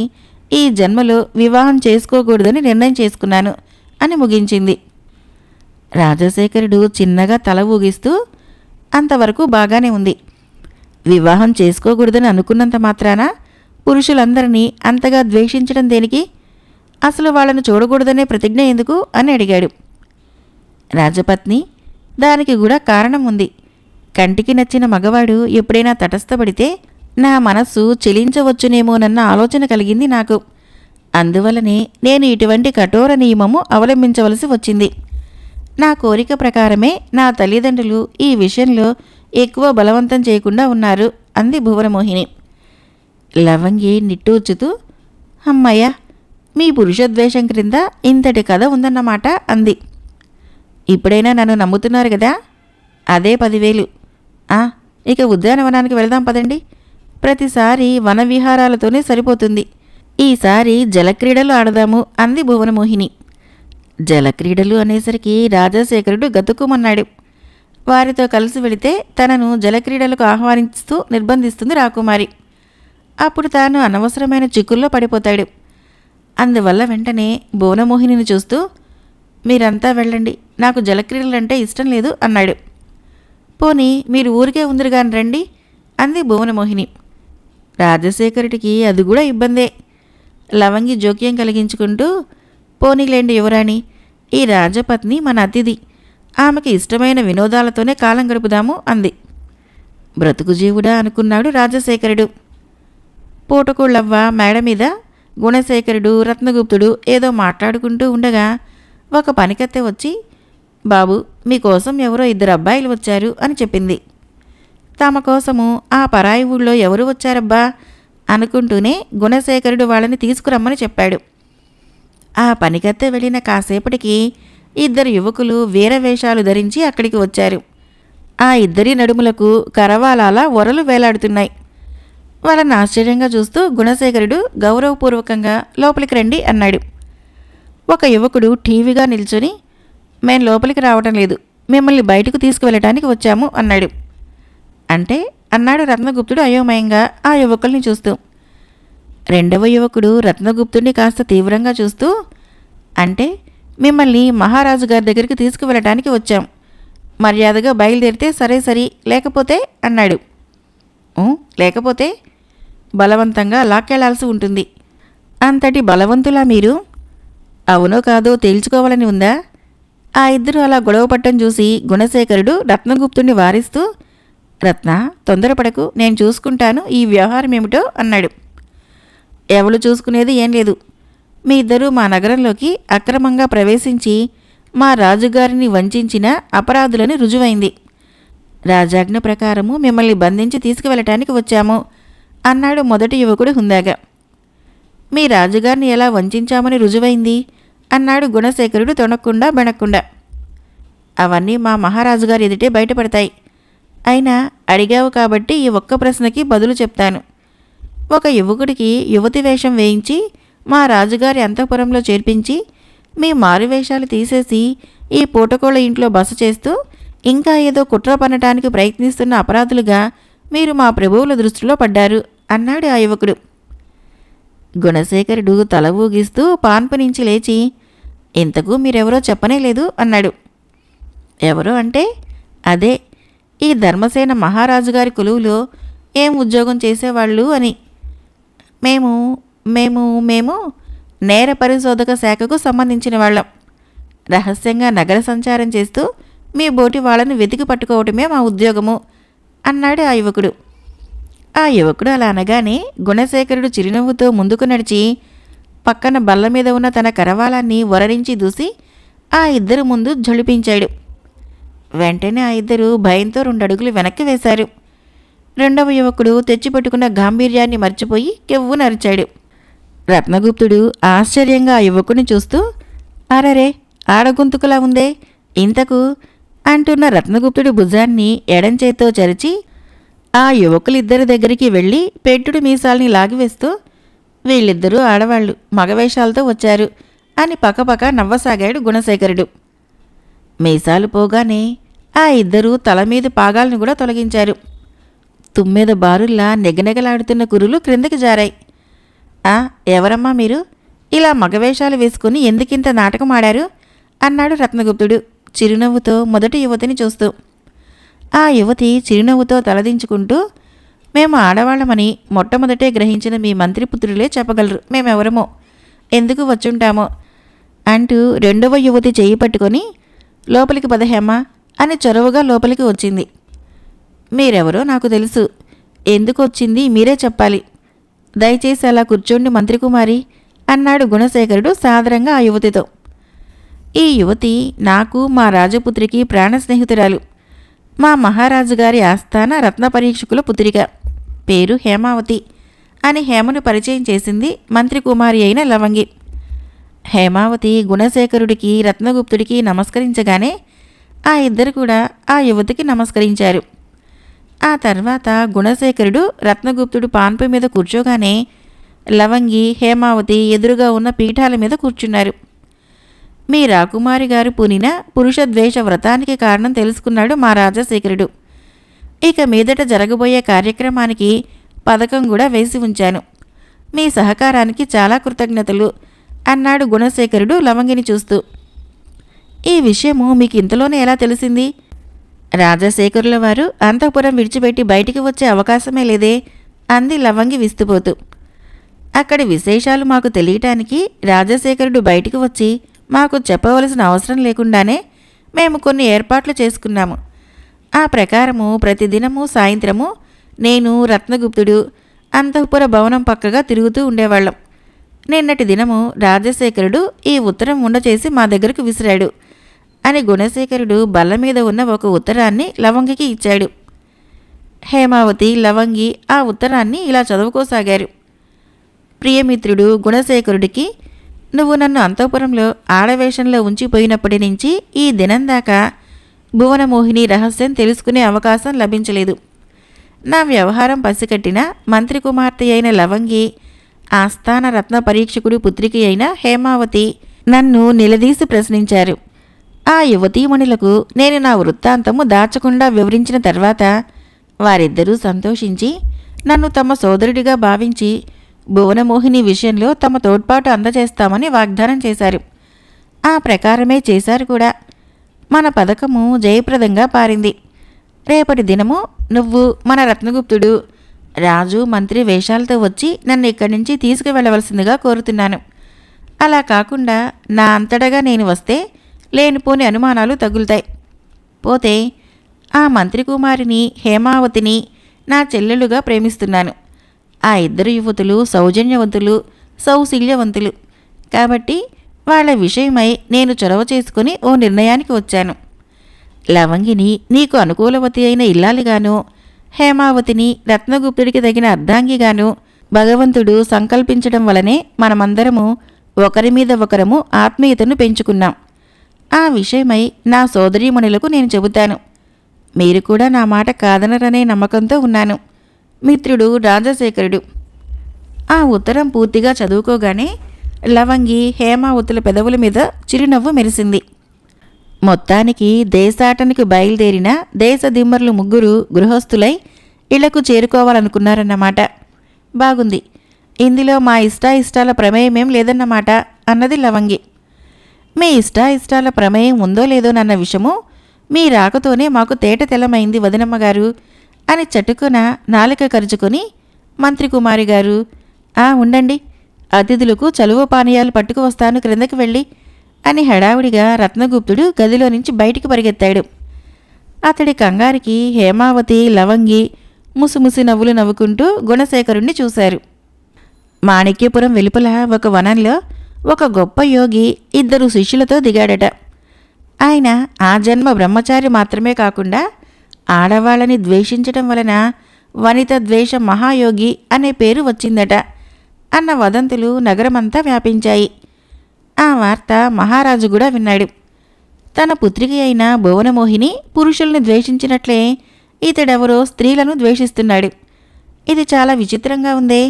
ఈ జన్మలో వివాహం చేసుకోకూడదని నిర్ణయం చేసుకున్నాను అని ముగించింది. రాజశేఖరుడు చిన్నగా తల ఊగిస్తూ, అంతవరకు బాగానే ఉంది. వివాహం చేసుకోకూడదని అనుకున్నంత మాత్రాన పురుషులందరినీ అంతగా ద్వేషించడం దేనికి? అసలు వాళ్ళను చూడకూడదనే ప్రతిజ్ఞ ఎందుకు అని అడిగాడు. రాజపత్ని, దానికి కూడా కారణం ఉంది. కంటికి నచ్చిన మగవాడు ఎప్పుడైనా తటస్థపడితే నా మనస్సు చెలించవచ్చునేమోనన్న ఆలోచన కలిగింది నాకు. అందువలనే నేను ఇటువంటి కఠోర నియమము అవలంబించవలసి వచ్చింది. నా కోరిక ప్రకారమే నా తల్లిదండ్రులు ఈ విషయంలో ఎక్కువ బలవంతం చేయకుండా ఉన్నారు అంది భువనమోహిని. లవంగి నిట్టూర్చుతూ, అమ్మయ్య, మీ పురుషద్వేషం క్రింద ఇంతటి కథ ఉందన్నమాట అంది. ఇప్పుడైనా నన్ను నమ్ముతున్నారు కదా? అదే 10,000. ఇక ఉద్యానవనానికి వెళదాం పదండి. ప్రతిసారి వన విహారాలతోనే సరిపోతుంది. ఈసారి జలక్రీడలు ఆడదాము అంది భువనమోహిని. జలక్రీడలు అనేసరికి రాజశేఖరుడు గతుక్కుమన్నాడు. వారితో కలిసి వెళితే తనను జలక్రీడలకు ఆహ్వానిస్తూ నిర్బంధిస్తుంది రాకుమారి. అప్పుడు తాను అనవసరమైన చిక్కుల్లో పడిపోతాడు. అందువల్ల వెంటనే భువనమోహినిని చూస్తూ, మీరంతా వెళ్ళండి, నాకు జలక్రీడలంటే ఇష్టం లేదు అన్నాడు. పోనీ మీరు ఊరికే ఉందిరుగాని రండి అంది భువనమోహిని. రాజశేఖరుడికి అది కూడా ఇబ్బందే. లవంగి జోక్యం కలిగించుకుంటూ, పోనీలేండి యువరాణి, ఈ రాజపత్ని మన అతిథి, ఆమెకి ఇష్టమైన వినోదాలతోనే కాలం గడుపుదాము అంది. బ్రతుకుజీవుడా అనుకున్నాడు రాజశేఖరుడు. పూటకూళ్ళవ్వ మేడ మీద గుణశేఖరుడు, రత్నగుప్తుడు ఏదో మాట్లాడుకుంటూ ఉండగా ఒక పనికత్తె వచ్చి, బాబు, మీకోసం ఎవరో 2 అబ్బాయిలు వచ్చారు అని చెప్పింది. తమ కోసము ఆ పరాయి ఊళ్ళో ఎవరు వచ్చారబ్బా అనుకుంటూనే గుణశేఖరుడు వాళ్ళని తీసుకురమ్మని చెప్పాడు. ఆ పనికత్తె వెళ్ళిన కాసేపటికి 2 యువకులు వీరవేషాలు ధరించి అక్కడికి వచ్చారు. ఆ 2 నడుములకు కరవాలాల ఒరలు వేలాడుతున్నాయి. వాళ్ళని ఆశ్చర్యంగా చూస్తూ గుణశేఖరుడు గౌరవపూర్వకంగా లోపలికి రండి అన్నాడు. ఒక యువకుడు టీవీగా నిల్చొని, మేం లోపలికి రావటం లేదు, మిమ్మల్ని బయటకు తీసుకువెళ్ళటానికి వచ్చాము అన్నాడు. అంటే అన్నాడు రత్నగుప్తుడు అయోమయంగా ఆ యువకుల్ని చూస్తూ. రెండవ యువకుడు రత్నగుప్తుడిని కాస్త తీవ్రంగా చూస్తూ, అంటే మిమ్మల్ని మహారాజు గారి దగ్గరికి తీసుకువెళ్ళటానికి వచ్చాం, మర్యాదగా బయలుదేరితే సరే, లేకపోతే అన్నాడు. లేకపోతే బలవంతంగా లాక్కెళ్లాల్సి ఉంటుంది. అంతటి బలవంతులా మీరు? అవునో కాదో తేల్చుకోవాలని ఉందా? ఆ 2 అలా గొడవ పట్టం చూసి గుణశేఖరుడు రత్నగుప్తుడిని వారిస్తూ, రత్న, తొందరపడకు, నేను చూసుకుంటాను ఈ వ్యవహారం ఏమిటో అన్నాడు. ఎవరు చూసుకునేది ఏం లేదు. మీ 2 మా నగరంలోకి అక్రమంగా ప్రవేశించి మా రాజుగారిని వంచిన అపరాధులని రుజువైంది. రాజాజ్ఞ ప్రకారము మిమ్మల్ని బంధించి తీసుకువెళ్ళటానికి వచ్చాము అన్నాడు మొదటి యువకుడు హుందాగా. మీ రాజుగారిని ఎలా వంచామని రుజువైంది అన్నాడు గుణశేఖరుడు తొణక్కుండా బెణక్కుండా. అవన్నీ మా మహారాజుగారి ఎదుటే బయటపడతాయి. అయినా అడిగావు కాబట్టి ఈ ఒక్క ప్రశ్నకి బదులు చెప్తాను. ఒక యువకుడికి యువతి వేషం వేయించి మా రాజుగారి అంతఃపురంలో చేర్పించి మీ మారువేషాలు తీసేసి ఈ పూటకోళ్ళ ఇంట్లో బస చేస్తూ ఇంకా ఏదో కుట్ర పన్నటానికి ప్రయత్నిస్తున్న అపరాధులుగా మీరు మా ప్రభువుల దృష్టిలో పడ్డారు అన్నాడు ఆ యువకుడు. గుణశేఖరుడు తల ఊగిస్తూ పాన్పు నుంచి లేచి, ఇంతకు మీరెవరో చెప్పనే లేదు అన్నాడు. ఎవరో అంటే అదే, ఈ ధర్మసేన మహారాజుగారి కొలువులో ఏం ఉద్యోగం చేసేవాళ్ళు అని. మేము నేర పరిశోధక శాఖకు సంబంధించిన వాళ్ళం. రహస్యంగా నగర సంచారం చేస్తూ మీ బోటి వాళ్ళని వెతికి పట్టుకోవటమే మా ఉద్యోగము అన్నాడు ఆ యువకుడు. ఆ యువకుడు అలా అనగానే గుణశేఖరుడు చిరునవ్వుతో ముందుకు నడిచి పక్కన బల్ల మీద ఉన్న తన కరవాలాన్ని వరరించి దూసి ఆ ఇద్దరు ముందు జొలిపించాడు. వెంటనే ఆ ఇద్దరు భయంతో 2 అడుగులు వెనక్కి వేశారు. రెండవ యువకుడు తెచ్చిపెట్టుకున్న గాంభీర్యాన్ని మర్చిపోయి కెవ్వు నరిచాడు. రత్నగుప్తుడు ఆశ్చర్యంగా ఆ యువకుని చూస్తూ, అరరే, ఆడగొంతుకులా ఉందే ఇంతకు అంటున్న రత్నగుప్తుడి భుజాన్ని ఎడంచేత్తో చరిచి ఆ యువకులిద్దరి దగ్గరికి వెళ్ళి పెట్టుడు మీసాల్ని లాగివేస్తూ, వీళ్ళిద్దరూ ఆడవాళ్లు, మగవేషాలతో వచ్చారు అని పకపక నవ్వసాగాడు గుణశేఖరుడు. మీసాలు పోగానే ఆ ఇద్దరూ తల మీద పాగాలను కూడా తొలగించారు. తుమ్మెద బారుల్లా నెగనెగలాడుతున్న కురులు క్రిందకి జారాయి. ఎవరమ్మా మీరు? ఇలా మగవేషాలు వేసుకుని ఎందుకింత నాటకం ఆడారు అన్నాడు రత్నగుప్తుడు చిరునవ్వుతో మొదటి యువతిని చూస్తూ. ఆ యువతి చిరునవ్వుతో తలదించుకుంటూ, మేము ఆడవాళ్ళమని మొట్టమొదటే గ్రహించిన మీ మంత్రిపుత్రులే చెప్పగలరు మేమెవరమో, ఎందుకు వచ్చుంటామో అంటూ రెండవ యువతి చేయి పట్టుకొని లోపలికి పదహేమ్మా అని చొరవగా లోపలికి వచ్చింది. మీరెవరో నాకు తెలుసు, ఎందుకు వచ్చింది మీరే చెప్పాలి. దయచేసి అలా కూర్చోండి మంత్రికుమారి అన్నాడు గుణశేఖరుడు సాదరంగా ఆ యువతితో. ఈ యువతి నాకు మా రాజపుత్రికి ప్రాణ స్నేహితురాలు, మా మహారాజు గారి ఆస్థాన రత్న పరీక్షకుల పుత్రిక, పేరు హేమావతి అని హేమను పరిచయం చేసింది మంత్రికుమారి అయిన లవంగి. హేమావతి గుణశేఖరుడికి రత్నగుప్తుడికి నమస్కరించగానే ఆ ఇద్దరు కూడా ఆ యువతికి నమస్కరించారు. ఆ తర్వాత గుణశేఖరుడు రత్నగుప్తుడు పాన్పు మీద కూర్చోగానే లవంగి హేమావతి ఎదురుగా ఉన్న పీఠాల మీద కూర్చున్నారు. మీ రాకుమారి గారు పూనిన పురుషద్వేష వ్రతానికి కారణం తెలుసుకున్నాడు మా రాజశేఖరుడు. ఇక మీదట జరగబోయే కార్యక్రమానికి పథకం కూడా వేసి ఉంచాను. మీ సహకారానికి చాలా కృతజ్ఞతలు అన్నాడు గుణశేఖరుడు లవంగిని చూస్తూ. ఈ విషయము మీకు ఇంతలోనే ఎలా తెలిసింది? రాజశేఖరుల వారు అంతఃపురం విడిచిపెట్టి బయటికి వచ్చే అవకాశమే లేదే అంది లవంగి విస్తుపోతూ. అక్కడి విశేషాలు మాకు తెలియటానికి రాజశేఖరుడు బయటికి వచ్చి మాకు చెప్పవలసిన అవసరం లేకుండానే మేము కొన్ని ఏర్పాట్లు చేసుకున్నాము. ఆ ప్రకారము ప్రతిదినము సాయంత్రము నేను రత్నగుప్తుడు అంతఃపుర భవనం పక్కగా తిరుగుతూ ఉండేవాళ్ళం. నిన్నటి దినము రాజశేఖరుడు ఈ ఉత్తరం ఉండచేసి మా దగ్గరకు విసిరాడు అని గుణశేఖరుడు బల్ల మీద ఉన్న ఒక ఉత్తరాన్ని లవంగికి ఇచ్చాడు. హేమావతి లవంగి ఆ ఉత్తరాన్ని ఇలా చదువుకోసాగారు. ప్రియమిత్రుడు గుణశేఖరుడికి, నువ్వు నన్ను అంతఃపురంలో ఆడవేషంలో ఉంచిపోయినప్పటి నుంచి ఈ దినం దాకా భువనమోహిని రహస్యం తెలుసుకునే అవకాశం లభించలేదు. నా వ్యవహారం పసికట్టిన మంత్రి కుమార్తె అయిన లవంగి, ఆస్థాన రత్న పరీక్షకుడు పుత్రిక అయిన హేమావతి నన్ను నిలదీసి ప్రశ్నించారు. ఆ యువతీమణులకు నేను నా వృత్తాంతము దాచకుండా వివరించిన తర్వాత వారిద్దరూ సంతోషించి నన్ను తమ సోదరుడిగా భావించి భువనమోహిని విషయంలో తమ తోడ్పాటు అందజేస్తామని వాగ్దానం చేశారు. ఆ ప్రకారమే చేశారు కూడా. మన పథకము జయప్రదంగా పారింది. రేపటి దినము నువ్వు మన రత్నగుప్తుడు రాజు మంత్రి వేషాలతో వచ్చి నన్ను ఇక్కడి నుంచి తీసుకువెళ్ళవలసిందిగా కోరుతున్నాను. అలా కాకుండా నా అంతటగా నేను వస్తే లేనిపోని అనుమానాలు తగులుతాయి. పోతే ఆ మంత్రి కుమారిని హేమావతిని నా చెల్లెలుగా ప్రేమిస్తున్నాను. ఆ ఇద్దరు యువతులు సౌజన్యవంతులు, సౌశీల్యవంతులు కాబట్టి వాళ్ళ విషయమై నేను చొరవ చేసుకుని ఓ నిర్ణయానికి వచ్చాను. లవంగిని నీకు అనుకూలవతి అయిన ఇల్లాలిగాను, హేమావతిని రత్నగుప్తుడికి తగిన అర్ధాంగిగాను భగవంతుడు సంకల్పించడం వలనే మనమందరము ఒకరి మీద ఒకరము ఆత్మీయతను పెంచుకున్నాం. ఆ విషయమై నా సోదరీమణులకు నేను చెబుతాను. మీరు కూడా నా మాట కాదనరనే నమ్మకంతో ఉన్నాను. మిత్రుడు రాజశేఖరుడు. ఆ ఉత్తరం పూర్తిగా చదువుకోగానే లవంగి హేమావతుల పెదవుల మీద చిరునవ్వు మెరిసింది. మొత్తానికి దేశాటనికి బయలుదేరిన దేశదిమ్మరులు 3 గృహస్థులై ఇళ్లకు చేరుకోవాలనుకున్నారన్నమాట. బాగుంది. ఇందులో మా ఇష్టాయిష్టాల ప్రమేయమేం లేదన్నమాట అన్నది లవంగి. మీ ఇష్టాయిష్టాల ప్రమేయం ఉందో లేదోనన్న విషయము మీ రాకతోనే మాకు తేట తెల్లమైంది వదినమ్మగారు అని చటుకున నాలుక కరుచుకొని, మంత్రి కుమారి గారు ఉండండి, అతిథులకు చలువ పానీయాలు పట్టుకు వస్తాను క్రిందకి వెళ్ళి అని హడావుడిగా రత్నగుప్తుడు గదిలో నుంచి బయటికి పరిగెత్తాడు. అతడి కంగారికి హేమావతి, లవంగి ముసిముసి నవ్వులు నవ్వుకుంటూ గుణశేఖరుణ్ణి చూశారు. మాణిక్యపురం వెలుపల ఒక వనంలో ఒక గొప్ప యోగి 2 శిష్యులతో దిగాడట. ఆయన ఆ జన్మ బ్రహ్మచారి మాత్రమే కాకుండా ఆడవాళ్ళని ద్వేషించటం వలన వనిత ద్వేష మహాయోగి అనే పేరు వచ్చిందట అన్న వదంతులు నగరమంతా వ్యాపించాయి. ఆ వార్త మహారాజు కూడా విన్నాడు. తన పుత్రికి అయిన భువనమోహిని పురుషుల్ని ద్వేషించినట్లే ఇతడెవరో స్త్రీలను ద్వేషిస్తున్నాడు. ఇది చాలా విచిత్రంగా ఉందే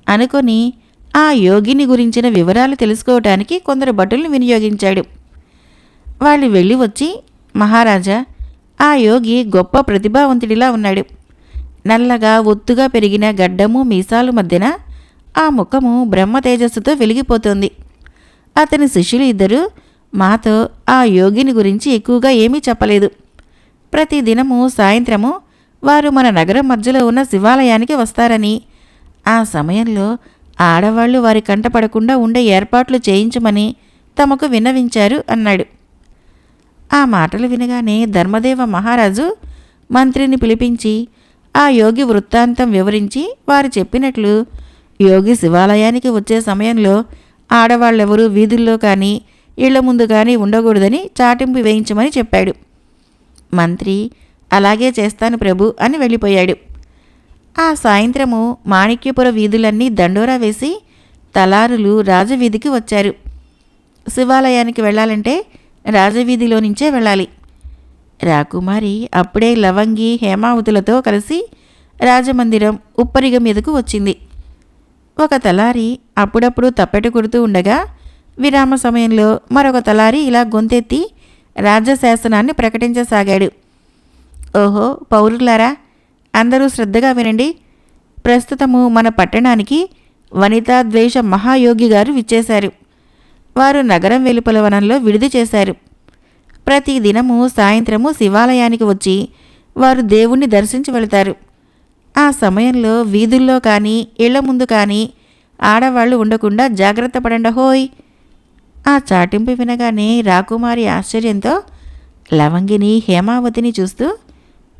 అనుకొని ఆ యోగిని గురించిన వివరాలు తెలుసుకోవటానికి కొందరు భటుల్ని వినియోగించాడు. వాళ్ళు వెళ్ళి వచ్చి, మహారాజా, ఆ యోగి గొప్ప ప్రతిభావంతుడిలా ఉన్నాడు. నల్లగా ఒత్తుగా పెరిగిన గడ్డము మీసాలు మధ్యన ఆ ముఖము బ్రహ్మ తేజస్సుతో వెలిగిపోతోంది. అతని శిష్యులు 2 మాతో ఆ యోగిని గురించి ఎక్కువగా ఏమీ చెప్పలేదు. ప్రతిదినము సాయంత్రము వారు మన నగరం మధ్యలో ఉన్న శివాలయానికి వస్తారని, ఆ సమయంలో ఆడవాళ్లు వారి కంటపడకుండా ఉండే ఏర్పాట్లు చేయించమని తమకు విన్నవించారు అన్నాడు. ఆ మాటలు వినగానే ధర్మదేవ మహారాజు మంత్రిని పిలిపించి ఆ యోగి వృత్తాంతం వివరించి వారు చెప్పినట్లు యోగి శివాలయానికి వచ్చే సమయంలో ఆడవాళ్ళెవరూ వీధుల్లో కానీ ఇళ్ల ముందు కానీ ఉండకూడదని చాటింపు వేయించమని చెప్పాడు. మంత్రి అలాగే చేస్తాను ప్రభు అని వెళ్ళిపోయాడు. ఆ సాయంత్రము మాణిక్యపుర వీధులన్నీ దండోరా వేసి తలారులు రాజవీధికి వచ్చారు. శివాలయానికి వెళ్ళాలంటే రాజవీధిలో నుంచే వెళ్ళాలి. రాకుమారి అప్పుడే లవంగి, హేమావతులతో కలిసి రాజమందిరం ఉప్పరిగ మీదకు వచ్చింది. ఒక తలారి అప్పుడప్పుడు తప్పెట కొడుతూ ఉండగా విరామ సమయంలో మరొక తలారి ఇలా గొంతెత్తి రాజ్యశాసనాన్ని ప్రకటించసాగాడు. ఓహో పౌరులారా, అందరూ శ్రద్ధగా వినండి. ప్రస్తుతము మన పట్టణానికి వనితా ద్వేష మహాయోగి గారు విచ్చేశారు. వారు నగరం వెలుపల వనంలో విడిది చేశారు. ప్రతి దినము సాయంత్రము శివాలయానికి వచ్చి వారు దేవుణ్ణి దర్శించి వెళతారు. ఆ సమయంలో వీధుల్లో కానీ ఇళ్ల ముందు కానీ ఆడవాళ్లు ఉండకుండా జాగ్రత్త పడండి హోయ్. ఆ చాటింపు వినగానే రాకుమారి ఆశ్చర్యంతో లవంగిని, హేమావతిని చూస్తూ,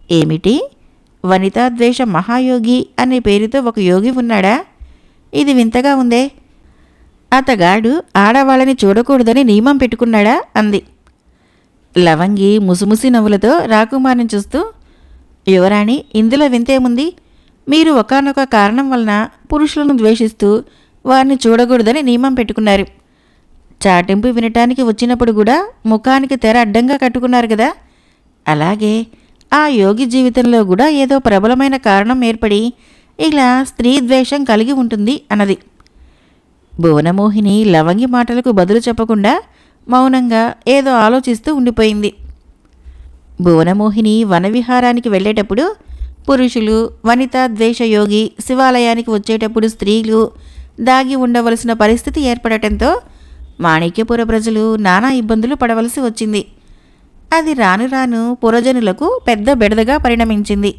ఏమిటి, వనితా ద్వేష మహాయోగి అనే పేరుతో ఒక యోగి ఉన్నాడా? ఇది వింతగా ఉందే. అతగాడు ఆడవాళ్ళని చూడకూడదని నియమం పెట్టుకున్నాడా అంది. లవంగి ముసిముసి నవ్వులతో రాకుమారిని చూస్తూ, యువరాణి, ఇందులో వింతేముంది? మీరు ఒకానొక కారణం వలన పురుషులను ద్వేషిస్తూ వారిని చూడకూడదని నియమం పెట్టుకున్నారు. చాటింపు వినటానికి వచ్చినప్పుడు కూడా ముఖానికి తెర అడ్డంగా కట్టుకున్నారు కదా. అలాగే ఆ యోగి జీవితంలో కూడా ఏదో ప్రబలమైన కారణం ఏర్పడి ఇలా స్త్రీ ద్వేషం కలిగి ఉంటుంది అన్నది. భువనమోహిని లవంగి మాటలకు బదులు చెప్పకుండా మౌనంగా ఏదో ఆలోచిస్తూ ఉండిపోయింది. భువనమోహిని వనవిహారానికి వెళ్ళేటప్పుడు పురుషులు, వనితా ద్వేషయోగి శివాలయానికి వచ్చేటప్పుడు స్త్రీలు దాగి ఉండవలసిన పరిస్థితి ఏర్పడటంతో మాణిక్యపుర ప్రజలు నానా ఇబ్బందులు పడవలసి వచ్చింది. అది రాను రాను పురజనులకు పెద్ద బెడదగా పరిణమించింది.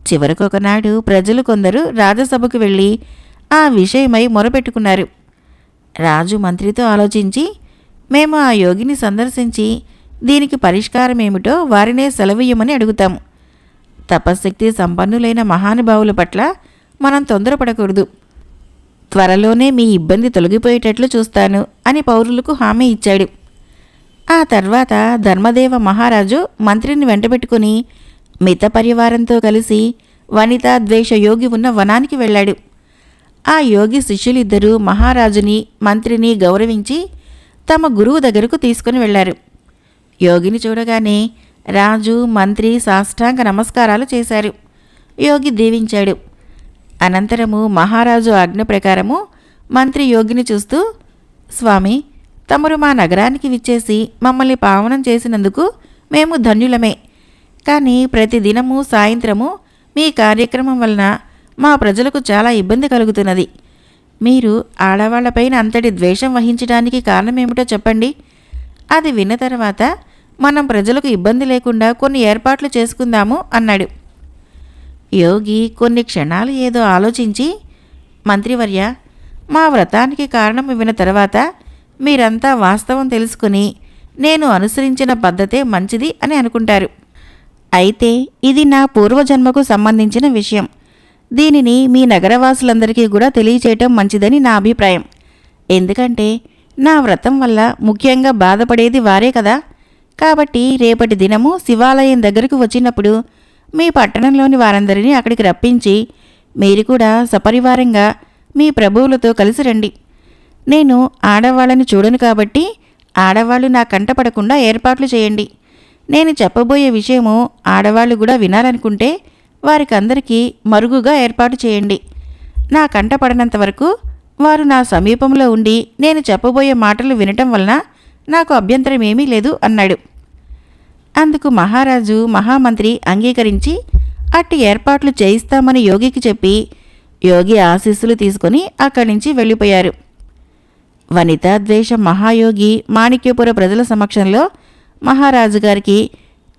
చివరికొకనాడు ప్రజలు కొందరు రాజసభకు వెళ్ళి ఆ విషయమై మొరపెట్టుకున్నారు. రాజు మంత్రితో ఆలోచించి, మేము ఆ యోగిని సందర్శించి దీనికి పరిష్కారమేమిటో వారినే సెలవియ్యమని అడుగుతాము. తపశ్శక్తి సంపన్నులైన మహానుభావుల పట్ల మనం తొందరపడకూడదు. త్వరలోనే మీ ఇబ్బంది తొలగిపోయేటట్లు చూస్తాను అని పౌరులకు హామీ ఇచ్చాడు. ఆ తర్వాత ధర్మదేవ మహారాజు మంత్రిని వెంటబెట్టుకుని మిత పరివారంతో కలిసి వనితా ద్వేష యోగి ఉన్న వనానికి వెళ్ళాడు. ఆ యోగి శిష్యులిద్దరూ మహారాజుని, మంత్రిని గౌరవించి తమ గురువు దగ్గరకు తీసుకుని వెళ్లారు. యోగిని చూడగానే రాజు, మంత్రి సాష్టాంగ నమస్కారాలు చేశారు. యోగి దీవించాడు. అనంతరము మహారాజు ఆజ్ఞ ప్రకారము మంత్రి యోగిని చూస్తూ, స్వామి, తమరు మా నగరానికి విచ్చేసి మమ్మల్ని పావనం చేసినందుకు మేము ధన్యులమే. కానీ ప్రతిదినము సాయంత్రము మీ కార్యక్రమం వలన మా ప్రజలకు చాలా ఇబ్బంది కలుగుతున్నది. మీరు ఆడవాళ్లపైన అంతటి ద్వేషం వహించడానికి కారణమేమిటో చెప్పండి. అది విన్న తర్వాత మనం ప్రజలకు ఇబ్బంది లేకుండా కొన్ని ఏర్పాట్లు చేసుకుందాము అన్నాడు. యోగి కొన్ని క్షణాలు ఏదో ఆలోచించి, మంత్రివర్య, మా వ్రతానికి కారణం విన్న తర్వాత మీరంతా వాస్తవం తెలుసుకుని నేను అనుసరించిన పద్ధతే మంచిది అని అనుకుంటారు. అయితే ఇది నా పూర్వజన్మకు సంబంధించిన విషయం. దీనిని మీ నగరవాసులందరికీ కూడా తెలియచేయటం మంచిదని నా అభిప్రాయం. ఎందుకంటే నా వ్రతం వల్ల ముఖ్యంగా బాధపడేది వారే కదా. కాబట్టి రేపటి దినము శివాలయం దగ్గరకు వచ్చినప్పుడు మీ పట్టణంలోని వారందరినీ అక్కడికి రప్పించి మీరు కూడా సపరివారంగా మీ ప్రభువులతో కలిసి రండి. నేను ఆడవాళ్ళని చూడను కాబట్టి ఆడవాళ్ళు నా కంట పడకుండా ఏర్పాట్లు చేయండి. నేను చెప్పబోయే విషయము ఆడవాళ్ళు కూడా వినాలనుకుంటే వారికందరికీ మరుగుగా ఏర్పాటు చేయండి. నా కంట పడనంత వరకు వారు నా సమీపంలో ఉండి నేను చెప్పబోయే మాటలు వినటం వలన నాకు అభ్యంతరమేమీ లేదు అన్నాడు. అందుకు మహారాజు మహామంత్రి అంగీకరించి అట్టి ఏర్పాట్లు చేయిస్తామని యోగికి చెప్పి యోగి ఆశీస్సులు తీసుకుని అక్కడి నుంచి వెళ్ళిపోయారు. వనితా ద్వేష మహాయోగి మాణిక్యపుర ప్రజల సమక్షంలో మహారాజు గారికి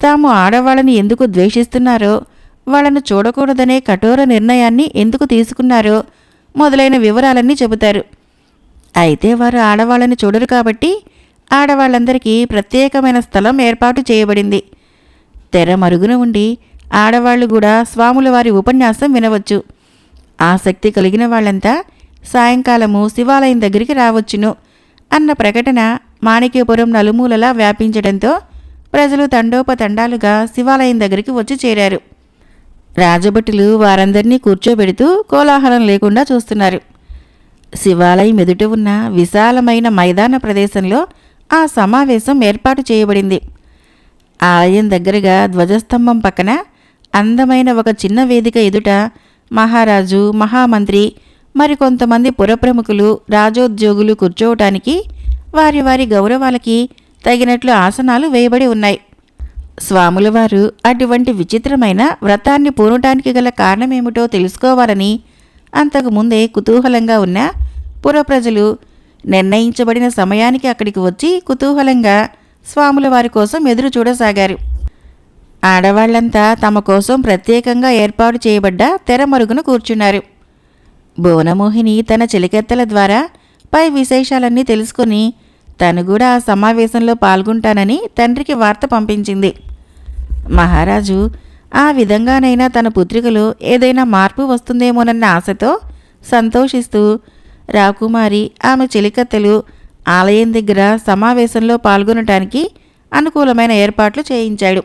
తాము ఆడవాళ్ళని ఎందుకు ద్వేషిస్తున్నారో, వాళ్ళను చూడకూడదనే కఠోర నిర్ణయాన్ని ఎందుకు తీసుకున్నారో మొదలైన వివరాలన్నీ చెబుతారు. అయితే వారు ఆడవాళ్ళని చూడరు కాబట్టి ఆడవాళ్ళందరికీ ప్రత్యేకమైన స్థలం ఏర్పాటు చేయబడింది. తెర మరుగున ఉండి ఆడవాళ్లు కూడా స్వాముల వారి ఉపన్యాసం వినవచ్చు. ఆసక్తి కలిగిన వాళ్ళంతా సాయంకాలము శివాలయం దగ్గరికి రావచ్చును అన్న ప్రకటన మాణిక్యపురం నలుమూలలా వ్యాపించడంతో ప్రజలు తండోపతండాలుగా శివాలయం దగ్గరికి వచ్చి చేరారు. రాజభటులు వారందరినీ కూర్చోబెడుతూ కోలాహలం లేకుండా చూస్తున్నారు. శివాలయం ఎదుట ఉన్న విశాలమైన మైదాన ప్రదేశంలో ఆ సమావేశం ఏర్పాటు చేయబడింది. ఆలయం దగ్గరగా ధ్వజస్తంభం పక్కన అందమైన ఒక చిన్న వేదిక ఎదుట మహారాజు మహామంత్రి మరికొంతమంది పురప్రముఖులు రాజోద్యోగులు కూర్చోవటానికి వారి వారి గౌరవాలకి తగినట్లు ఆసనాలు వేయబడి ఉన్నాయి. స్వాముల వారు అటువంటి విచిత్రమైన వ్రతాన్ని పూనటానికి గల కారణమేమిటో తెలుసుకోవాలని అంతకుముందే కుతూహలంగా ఉన్న పురప్రజలు నిర్ణయించబడిన సమయానికి అక్కడికి వచ్చి కుతూహలంగా స్వాముల వారి కోసం ఎదురు చూడసాగారు. ఆడవాళ్లంతా తమ కోసం ప్రత్యేకంగా ఏర్పాటు చేయబడ్డ తెర మరుగున కూర్చున్నారు. భువనమోహిని తన చెలికెత్తల ద్వారా పై విశేషాలన్నీ తెలుసుకుని తను కూడా ఆ సమావేశంలో పాల్గొంటానని తండ్రికి వార్త పంపించింది. మహారాజు ఆ విధంగానైనా తన పుత్రికలో ఏదైనా మార్పు వస్తుందేమోనన్న ఆశతో సంతోషిస్తూ రాకుమారి ఆమె చెలికత్తెలు ఆలయం దగ్గర సమావేశంలో పాల్గొనటానికి అనుకూలమైన ఏర్పాట్లు చేయించాడు.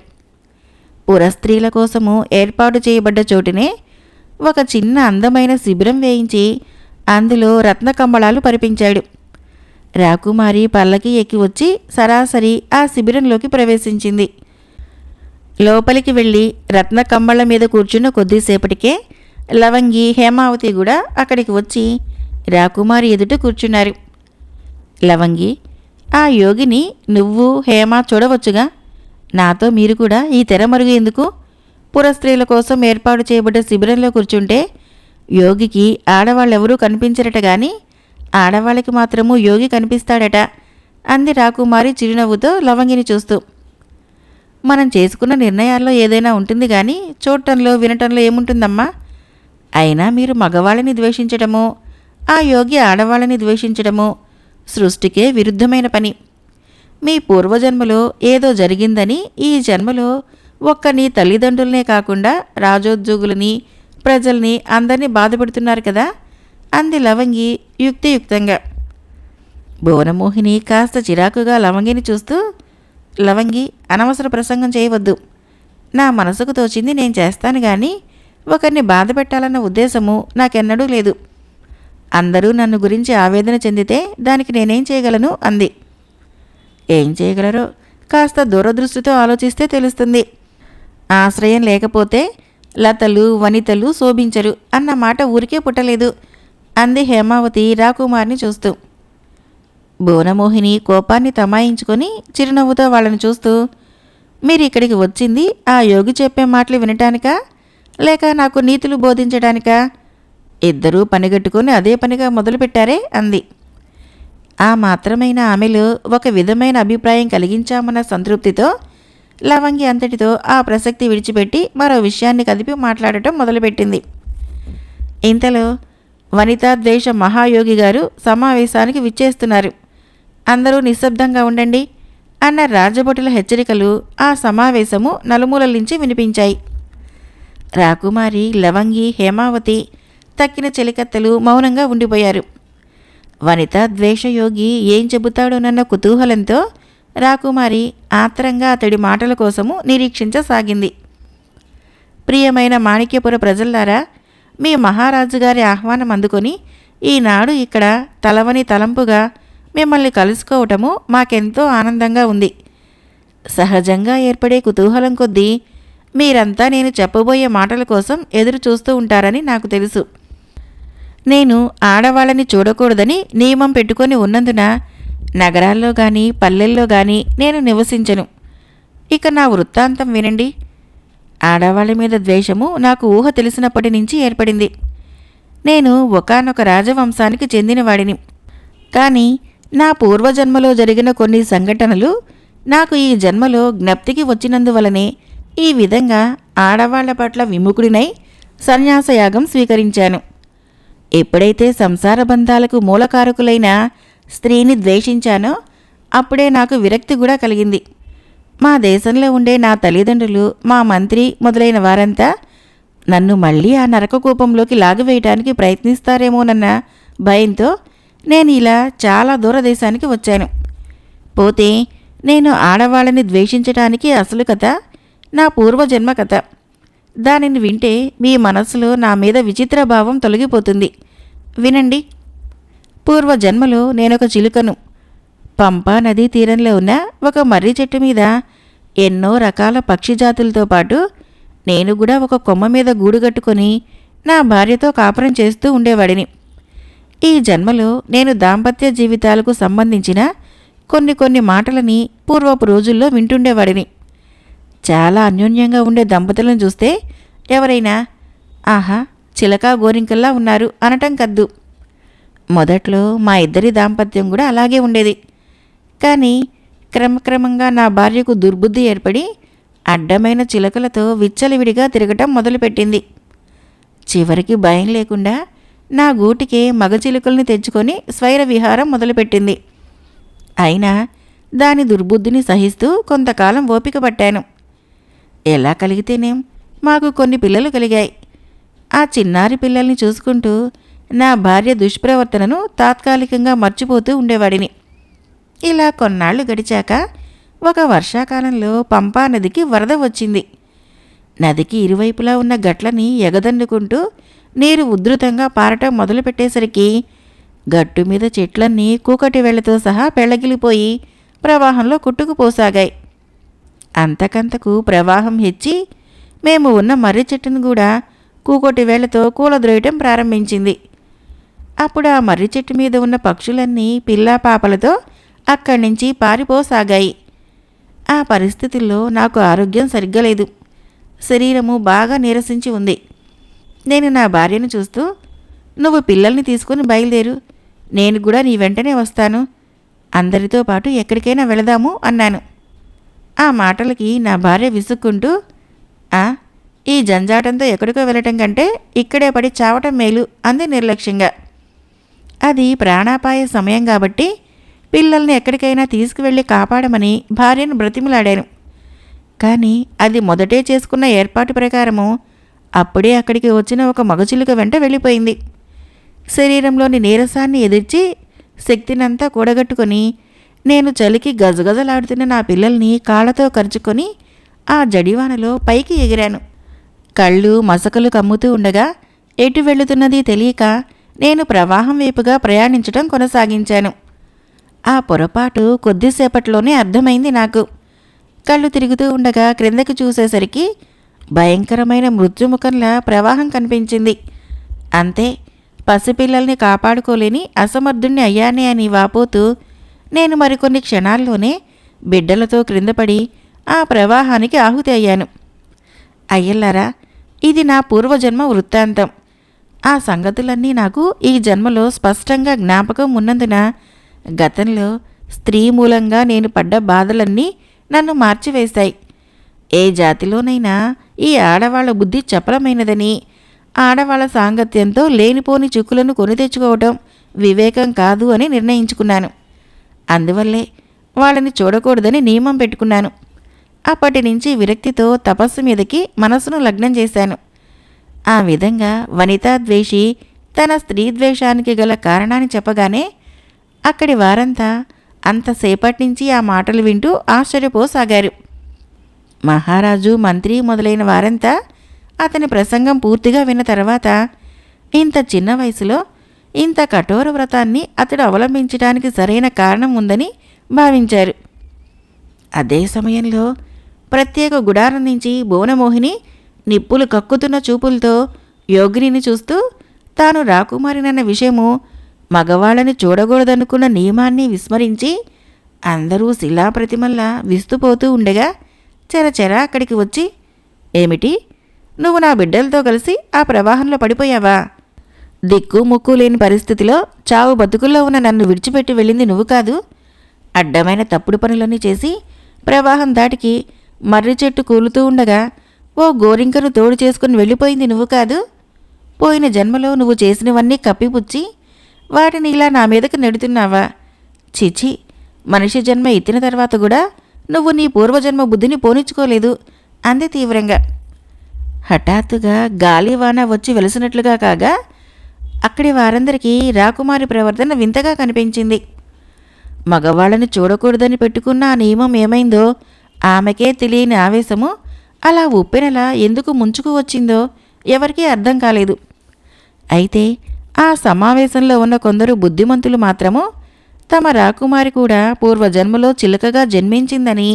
పురస్త్రీల కోసము ఏర్పాటు చేయబడ్డ చోటునే ఒక చిన్న అందమైన శిబిరం వేయించి అందులో రత్నకంబళాలు పరిపించాడు. రాకుమారి పల్లకి ఎక్కి వచ్చి సరాసరి ఆ శిబిరంలోకి ప్రవేశించింది. లోపలికి వెళ్ళి రత్నకంబళ మీద కూర్చున్న కొద్దిసేపటికే లవంగి హేమావతి కూడా అక్కడికి వచ్చి రాకుమారి ఎదుట కూర్చున్నారు. లవంగి, ఆ యోగిని నువ్వు హేమ చూడవచ్చుగా, నాతో మీరు కూడా ఈ తెర మరుగు ఎందుకు? పురస్త్రీల కోసం ఏర్పాటు చేయబడ్డ శిబిరంలో కూర్చుంటే యోగికి ఆడవాళ్ళెవరూ కనిపించరట గాని ఆడవాళ్ళకి మాత్రము యోగి కనిపిస్తాడట అంది రాకుమారి చిరునవ్వుతో లవంగిని చూస్తూ. మనం చేసుకున్న నిర్ణయాల్లో ఏదైనా ఉంటుంది కానీ చూడటంలో వినటంలో ఏముంటుందమ్మా? అయినా మీరు మగవాళ్ళని ద్వేషించడమో ఆ యోగి ఆడవాళ్ళని ద్వేషించడమో సృష్టికే విరుద్ధమైన పని. మీ పూర్వజన్మలో ఏదో జరిగిందని ఈ జన్మలో ఒక్క నీ తల్లిదండ్రులనే కాకుండా రాజోద్యోగులని ప్రజల్ని అందరినీ బాధపెడుతున్నారు కదా అంది లవంగి యుక్తియుక్తంగా. భువనమోహిని కాస్త చిరాకుగా లవంగిని చూస్తూ, లవంగి, అనవసర ప్రసంగం చేయవద్దు. నా మనసుకు తోచింది నేను చేస్తాను కానీ ఒకరిని బాధ పెట్టాలన్న ఉద్దేశము నాకెన్నడూ లేదు. అందరూ నన్ను గురించి ఆవేదన చెందితే దానికి నేనేం చేయగలను అంది. ఏం చేయగలరో కాస్త దూరదృష్టితో ఆలోచిస్తే తెలుస్తుంది. ఆశ్రయం లేకపోతే లతలు వనితలు శోభించరు అన్న మాట ఊరికే పుట్టలేదు అంది హేమావతి రాకుమార్ని చూస్తూ. భువనమోహిని కోపాన్ని తమాయించుకొని చిరునవ్వుతో వాళ్ళని చూస్తూ, మీరు ఇక్కడికి వచ్చింది ఆ యోగి చెప్పే మాటలు వినటానికా లేక నాకు నీతులు బోధించడానికా? ఇద్దరూ పనిగట్టుకుని అదే పనిగా మొదలుపెట్టారే అంది. ఆ మాత్రమైన ఆమెలో ఒక విధమైన అభిప్రాయం కలిగించామన్న సంతృప్తితో లవంగి అంతటితో ఆ ప్రసక్తి విడిచిపెట్టి మరో విషయాన్ని కదిపి మాట్లాడటం మొదలుపెట్టింది. ఇంతలో వనితా ద్వేష మహాయోగి గారు సమావేశానికి విచ్చేస్తున్నారు. అందరూ నిశ్శబ్దంగా ఉండండి అన్న రాజభటుల హెచ్చరికలు ఆ సమావేశము నలుమూలల నుంచి వినిపించాయి. రాకుమారి, లవంగి, హేమావతి, తక్కిన చెలికత్తెలు మౌనంగా ఉండిపోయారు. వనిత ద్వేషయోగి ఏం చెబుతాడోనన్న కుతూహలంతో రాకుమారి ఆత్రంగా అతడి మాటల కోసము నిరీక్షించసాగింది. ప్రియమైన మాణిక్యపుర ప్రజల్లారా, మీ మహారాజుగారి ఆహ్వానం అందుకొని ఈనాడు ఇక్కడ తలవని తలంపుగా మిమ్మల్ని కలుసుకోవటము మాకెంతో ఆనందంగా ఉంది. సహజంగా ఏర్పడే కుతూహలం కొద్దీ మీరంతా నేను చెప్పబోయే మాటల కోసం ఎదురు చూస్తూ ఉంటారని నాకు తెలుసు. నేను ఆడవాళ్ళని చూడకూడదని నియమం పెట్టుకొని ఉన్నందున నగరాల్లో కానీ పల్లెల్లో కానీ నేను నివసించను. ఇక నా వృత్తాంతం వినండి. ఆడవాళ్ళ మీద ద్వేషము నాకు ఊహ తెలిసినప్పటి నుంచి ఏర్పడింది. నేను ఒకానొక రాజవంశానికి చెందినవాడిని. కానీ నా పూర్వజన్మలో జరిగిన కొన్ని సంఘటనలు నాకు ఈ జన్మలో జ్ఞప్తికి వచ్చినందువలనే ఈ విధంగా ఆడవాళ్ల పట్ల విముఖుడినై సన్యాసయాగం స్వీకరించాను. ఎప్పుడైతే సంసార బంధాలకు మూలకారకులైన స్త్రీని ద్వేషించానో అప్పుడే నాకు విరక్తి కూడా కలిగింది. మా దేశంలో ఉండే నా తల్లిదండ్రులు, మా మంత్రి మొదలైన వారంతా నన్ను మళ్ళీ ఆ నరకకూపంలోకి లాగివేయటానికి ప్రయత్నిస్తారేమోనన్న భయంతో నేను ఇలా చాలా దూరదేశానికి వచ్చాను. పోతే నేను ఆడవాళ్ళని ద్వేషించటానికి అసలు కథ నా పూర్వజన్మ కథ. దానిని వింటే మీ మనస్సులో నా మీద విచిత్ర భావం తొలగిపోతుంది. వినండి. పూర్వజన్మలో నేనొక చిలుకను. పంపా నదీ తీరంలో ఉన్న ఒక మర్రి చెట్టు మీద ఎన్నో రకాల పక్షి జాతులతో పాటు నేను కూడా ఒక కొమ్మ మీద గూడు కట్టుకొని నా భార్యతో కాపురం చేస్తూ ఉండేవాడిని. ఈ జన్మలో నేను దాంపత్య జీవితాలకు సంబంధించిన కొన్ని మాటలని పూర్వపు రోజుల్లో వింటుండేవాడిని. చాలా అన్యోన్యంగా ఉండే దంపతులను చూస్తే ఎవరైనా ఆహా చిలకా గోరింకల్లా ఉన్నారు అనటం కద్దు. మొదట్లో మా ఇద్దరి దాంపత్యం కూడా అలాగే ఉండేది. కానీ క్రమక్రమంగా నా భార్యకు దుర్బుద్ధి ఏర్పడి అడ్డమైన చిలకలతో విచ్చలవిడిగా తిరగటం మొదలుపెట్టింది. చివరికి భయం లేకుండా నా గూటికే మగ చిలుకల్ని తెచ్చుకొని స్వైర విహారం మొదలుపెట్టింది. అయినా దాని దుర్బుద్ధిని సహిస్తూ కొంతకాలం ఓపిక పట్టాను. ఎలా కలిగితేనేం మాకు కొన్ని పిల్లలు కలిగాయి. ఆ చిన్నారి పిల్లల్ని చూసుకుంటూ నా భార్య దుష్ప్రవర్తనను తాత్కాలికంగా మర్చిపోతూ ఉండేవాడిని. ఇలా కొన్నాళ్లు గడిచాక ఒక వర్షాకాలంలో పంపా నదికి వరద వచ్చింది. నదికి ఇరువైపులా ఉన్న గట్లని ఎగదన్నుకుంటూ నీరు ఉధృతంగా పారటం మొదలుపెట్టేసరికి గట్టు మీద చెట్లన్నీ కూకటి వేళ్లతో సహా పెళ్లగిలిపోయి ప్రవాహంలో కొట్టుకుపోసాగాయి. అంతకంతకు ప్రవాహం హెచ్చి మేము ఉన్న మర్రి చెట్టును కూడా కూకొటి వేళ్లతో కూలద్రోయటం ప్రారంభించింది. అప్పుడు ఆ మర్రి చెట్టు మీద ఉన్న పక్షులన్నీ పిల్లా పాపలతో అక్కడి నుంచి పారిపోసాగాయి. ఆ పరిస్థితుల్లో నాకు ఆరోగ్యం సరిగ్గా లేదు. శరీరము బాగా నీరసించి ఉంది. నేను నా భార్యను చూస్తూ, నువ్వు పిల్లల్ని తీసుకుని బయలుదేరు, నేను కూడా నీ వెంటనే వస్తాను, అందరితో పాటు ఎక్కడికైనా వెళదాము అన్నాను. ఆ మాటలకి నా భార్య విసుక్కుంటూ, ఈ జంజాటంతో ఎక్కడికో వెళ్ళటం కంటే ఇక్కడే పడి చావటం మేలు అంది నిర్లక్ష్యంగా. అది ప్రాణాపాయ సమయం కాబట్టి పిల్లల్ని ఎక్కడికైనా తీసుకువెళ్ళి కాపాడమని భార్యను బ్రతిమలాడాను. కానీ అది మొదటే చేసుకున్న ఏర్పాటు ప్రకారము అప్పుడే అక్కడికి వచ్చిన ఒక మగచిలుక వెంట వెళ్ళిపోయింది. శరీరంలోని నీరసాన్ని ఎదిర్చి శక్తినంతా కూడగట్టుకొని నేను చలికి గజగజలాడుతున్న నా పిల్లల్ని కాళ్ళతో కరుచుకొని ఆ జడివానలో పైకి ఎగిరాను. కళ్ళు మసకలు కమ్ముతూ ఉండగా ఎటు వెళుతున్నది తెలియక నేను ప్రవాహం వైపుగా ప్రయాణించటం కొనసాగించాను. ఆ పొరపాటు కొద్దిసేపట్లోనే అర్థమైంది నాకు. కళ్ళు తిరుగుతూ ఉండగా క్రిందకి చూసేసరికి భయంకరమైన మృత్యుముఖంలా ప్రవాహం కనిపించింది. అంతే, పసిపిల్లల్ని కాపాడుకోలేని అసమర్థుణ్ణి అయ్యానే అని వాపోతూ నేను మరికొన్ని క్షణాల్లోనే బిడ్డలతో క్రిందపడి ఆ ప్రవాహానికి ఆహుతి అయ్యాను. అయ్యల్లారా, ఇది నా పూర్వజన్మ వృత్తాంతం. ఆ సంగతులన్నీ నాకు ఈ జన్మలో స్పష్టంగా జ్ఞాపకం ఉన్నందున గతంలో స్త్రీ మూలంగా నేను పడ్డ బాధలన్నీ నన్ను మార్చివేశాయి. ఏ జాతిలోనైనా ఈ ఆడవాళ్ల బుద్ధి చపలమైనదని, ఆడవాళ్ల సాంగత్యంతో లేనిపోని చిక్కులను కొని తెచ్చుకోవటం వివేకం కాదు అని నిర్ణయించుకున్నాను. అందువల్లే వాళ్ళని చూడకూడదని నియమం పెట్టుకున్నాను. అప్పటి నుంచి విరక్తితో తపస్సు మీదకి మనసును లగ్నం చేశాను. ఆ విధంగా వనితాద్వేషి తన స్త్రీ ద్వేషానికి గల కారణాన్ని చెప్పగానే అక్కడి వారంతా అంతసేపటి నుంచి ఆ మాటలు వింటూ ఆశ్చర్యపోసాగారు. మహారాజు, మంత్రి మొదలైన వారంతా అతని ప్రసంగం పూర్తిగా విన్న తర్వాత ఇంత చిన్న వయసులో ఇంత కఠోర వ్రతాన్ని అతడు అవలంబించడానికి సరైన కారణం ఉందని భావించారు. అదే సమయంలో ప్రత్యేక గుడారం నుంచి భువనమోహిని నిప్పులు కక్కుతున్న చూపులతో యోగిని చూస్తూ తాను రాకుమారినన్న విషయము, మగవాళ్ళని చూడకూడదనుకున్న నియమాన్ని విస్మరించి అందరూ శిలాప్రతిమల్లా విస్తుపోతూ ఉండగా చెరచెరా అక్కడికి వచ్చి, ఏమిటి, నువ్వు నా బిడ్డలతో కలిసి ఆ ప్రవాహంలో పడిపోయావా? దిక్కు ముక్కు లేని పరిస్థితిలో చావు బతుకుల్లో ఉన్న నన్ను విడిచిపెట్టి వెళ్ళింది నువ్వు కాదు. అడ్డమైన తప్పుడు పనులన్నీ చేసి ప్రవాహం దాటికి మర్రి చెట్టు కూలుతూ ఉండగా ఓ గోరింకను తోడు చేసుకుని వెళ్ళిపోయింది నువ్వు కాదు. పోయిన జన్మలో నువ్వు చేసినవన్నీ కప్పిపుచ్చి వాటిని ఇలా నా మీదకు నెడుతున్నావా? చిచి, మనిషి జన్మ ఎత్తిన తర్వాత కూడా నువ్వు నీ పూర్వజన్మ బుద్ధిని పోనిచ్చుకోలేదు అంది తీవ్రంగా. హఠాత్తుగా గాలివాన వచ్చి వెలిసినట్లుగా కాగా అక్కడి వారందరికీ రాకుమారి ప్రవర్తన వింతగా కనిపించింది. మగవాళ్ళని చూడకూడదని పెట్టుకున్న ఆ నియమం ఏమైందో ఆమెకే తెలియని ఆవేశము అలా ఉప్పెనలా ఎందుకు ముంచుకు వచ్చిందో ఎవరికీ అర్థం కాలేదు. అయితే ఆ సమావేశంలో ఉన్న కొందరు బుద్ధిమంతులు మాత్రము తమ రాకుమారి కూడా పూర్వజన్మలో చిలుకగా జన్మించిందని,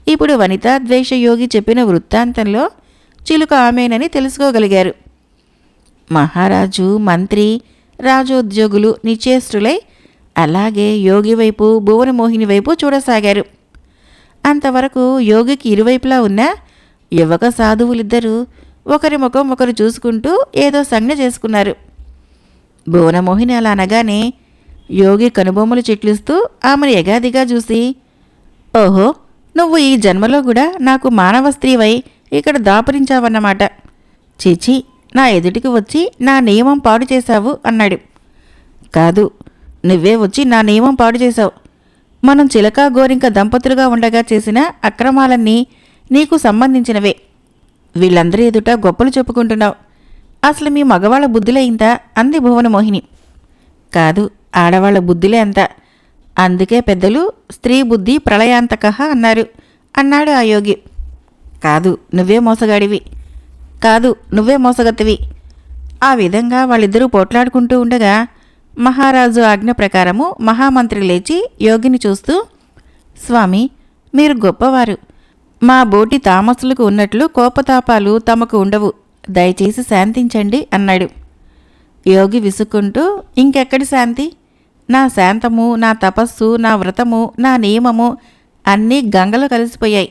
ఇప్పుడు వనితాద్వేషయోగి చెప్పిన వృత్తాంతంలో చిలుక ఆమెనని తెలుసుకోగలిగారు. మహారాజు, మంత్రి, రాజోద్యోగులు నిశ్చేష్టులై అలాగే యోగి వైపు, భువనమోహిని వైపు చూడసాగారు. అంతవరకు యోగికి ఇరువైపులా ఉన్న యువక సాధువులిద్దరూ ఒకరి ముఖం ఒకరు చూసుకుంటూ ఏదో సంజ్ఞ చేసుకున్నారు. భువనమోహిని అలా అనగానే యోగి కనుబొమ్మలు చిట్లిస్తూ ఆమెను ఎగాదిగా చూసి, ఓహో, నువ్వు ఈ జన్మలో కూడా నాకు మానవ స్త్రీవై ఇక్కడ దాపురించావన్నమాట. చీచి, నా ఎదుటికి వచ్చి నా నియమం పాడు చేశావు అన్నాడు. కాదు, నువ్వే వచ్చి నా నియమం పాడు చేశావు. మనం చిలక గోరింక దంపతులుగా ఉండగా చేసిన అక్రమాలన్నీ నీకు సంబంధించినవే. వీళ్ళందరి ఎదుట గొప్పలు చెప్పుకుంటున్నావు. అసలు మీ మగవాళ్ళ బుద్ధులే ఇంత అంది భువనమోహిని. కాదు, ఆడవాళ్ల బుద్ధులే అంత. అందుకే పెద్దలు స్త్రీ బుద్ధి ప్రళయాంతకః అన్నారు అన్నాడు ఆ యోగి. కాదు, నువ్వే మోసగాడివి. కాదు, నువ్వే మోసగత్తివి. ఆ విధంగా వాళ్ళిద్దరూ పోట్లాడుకుంటూ ఉండగా మహారాజు ఆజ్ఞ ప్రకారము మహామంత్రి లేచి యోగిని చూస్తూ, స్వామి, మీరు గొప్పవారు. మా బోటి తామసులకు ఉన్నట్లు కోపతాపాలు తమకు ఉండవు. దయచేసి శాంతించండి అన్నాడు. యోగి విసుక్కుంటూ, ఇంకెక్కడి శాంతి? నా శాంతము, నా తపస్సు, నా వ్రతము, నా నియమము అన్నీ గంగలో కలిసిపోయాయి.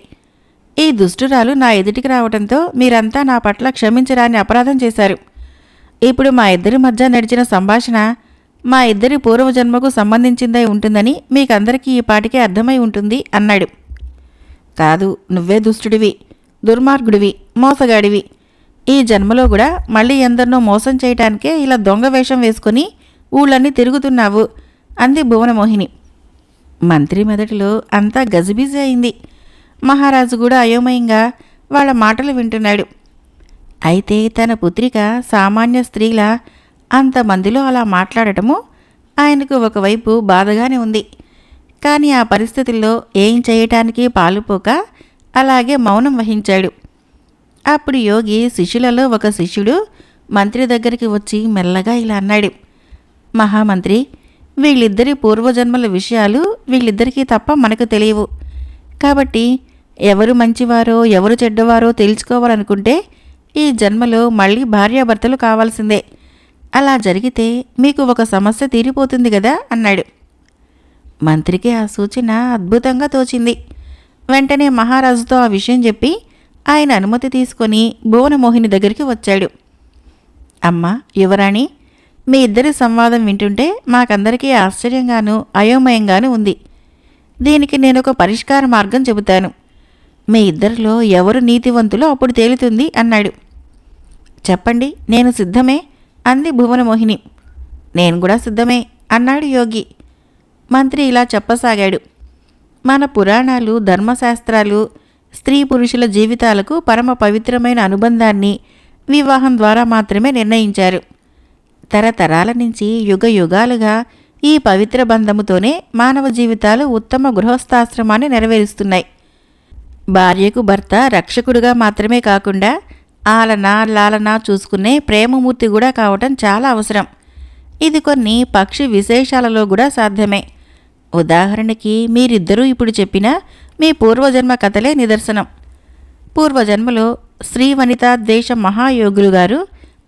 ఈ దుష్టురాలు నా ఎదుటికి రావడంతో మీరంతా నా పట్ల క్షమించరాని అపరాధం చేశారు. ఇప్పుడు మా ఇద్దరి మధ్య నడిచిన సంభాషణ మా ఇద్దరి పూర్వజన్మకు సంబంధించిందై ఉంటుందని మీకందరికీ ఈ పాటికే అర్థమై ఉంటుంది అన్నాడు. కాదు, నువ్వే దుష్టుడివి, దుర్మార్గుడివి, మోసగాడివి. ఈ జన్మలో కూడా మళ్ళీ ఎందరినో మోసం చేయటానికే ఇలా దొంగ వేషం వేసుకొని ఊళ్ళన్నీ తిరుగుతున్నావు అంది భువనమోహిని. మంత్రి మెదటిలో అంతా గజిబిజి అయింది. మహారాజు కూడా అయోమయంగా వాళ్ళ మాటలు వింటున్నాడు. అయితే తన పుత్రిక సామాన్య స్త్రీలా అంతమందిలో అలా మాట్లాడటము ఆయనకు ఒకవైపు బాధగానే ఉంది. కానీ ఆ పరిస్థితుల్లో ఏం చేయటానికి పాలుపోక అలాగే మౌనం వహించాడు. అప్పుడు యోగి శిష్యులలో ఒక శిష్యుడు మంత్రి దగ్గరికి వచ్చి మెల్లగా ఇలా అన్నాడు. మహామంత్రి, వీళ్ళిద్దరి పూర్వజన్మల విషయాలు వీళ్ళిద్దరికీ తప్ప మనకు తెలియవు. కాబట్టి ఎవరు మంచివారో ఎవరు చెడ్డవారో తెలుసుకోవాలనుకుంటే ఈ జన్మలో మళ్ళీ భార్యాభర్తలు కావాల్సిందే. అలా జరిగితే మీకు ఒక సమస్య తీరిపోతుంది కదా అన్నాడు. మంత్రికి ఆ సూచన అద్భుతంగా తోచింది. వెంటనే మహారాజుతో ఆ విషయం చెప్పి ఆయన అనుమతి తీసుకొని భువనమోహిని దగ్గరికి వచ్చాడు. అమ్మా, యువరాణి, మీ ఇద్దరి సంవాదం వింటుంటే మాకందరికీ ఆశ్చర్యంగానూ అయోమయంగానూ ఉంది. దీనికి నేనొక పరిష్కార మార్గం చెబుతాను. మీ ఇద్దరిలో ఎవరు నీతివంతులో అప్పుడు తేలుతుంది అన్నాడు. చెప్పండి, నేను సిద్ధమే అంది భువనమోహిని. నేను కూడా సిద్ధమే అన్నాడు యోగి. మంత్రి ఇలా చెప్పసాగాడు. మన పురాణాలు, ధర్మశాస్త్రాలు స్త్రీ పురుషుల జీవితాలకు పరమ పవిత్రమైన అనుబంధాన్ని వివాహం ద్వారా మాత్రమే నిర్ణయించారు. తరతరాల నుంచి యుగ యుగాలుగా ఈ పవిత్ర బంధముతోనే మానవ జీవితాలు ఉత్తమ గృహస్థాశ్రమాన్ని నెరవేరుస్తున్నాయి. భార్యకు భర్త రక్షకుడుగా మాత్రమే కాకుండా ఆలన లాలన చూసుకునే ప్రేమమూర్తి కూడా కావటం చాలా అవసరం. ఇది కొన్ని పక్షి విశేషాలలో కూడా సాధ్యమే. ఉదాహరణకి మీరిద్దరూ ఇప్పుడు చెప్పిన మీ పూర్వజన్మ కథలే నిదర్శనం. పూర్వజన్మలో శ్రీవనిత దేశ మహాయోగులు గారు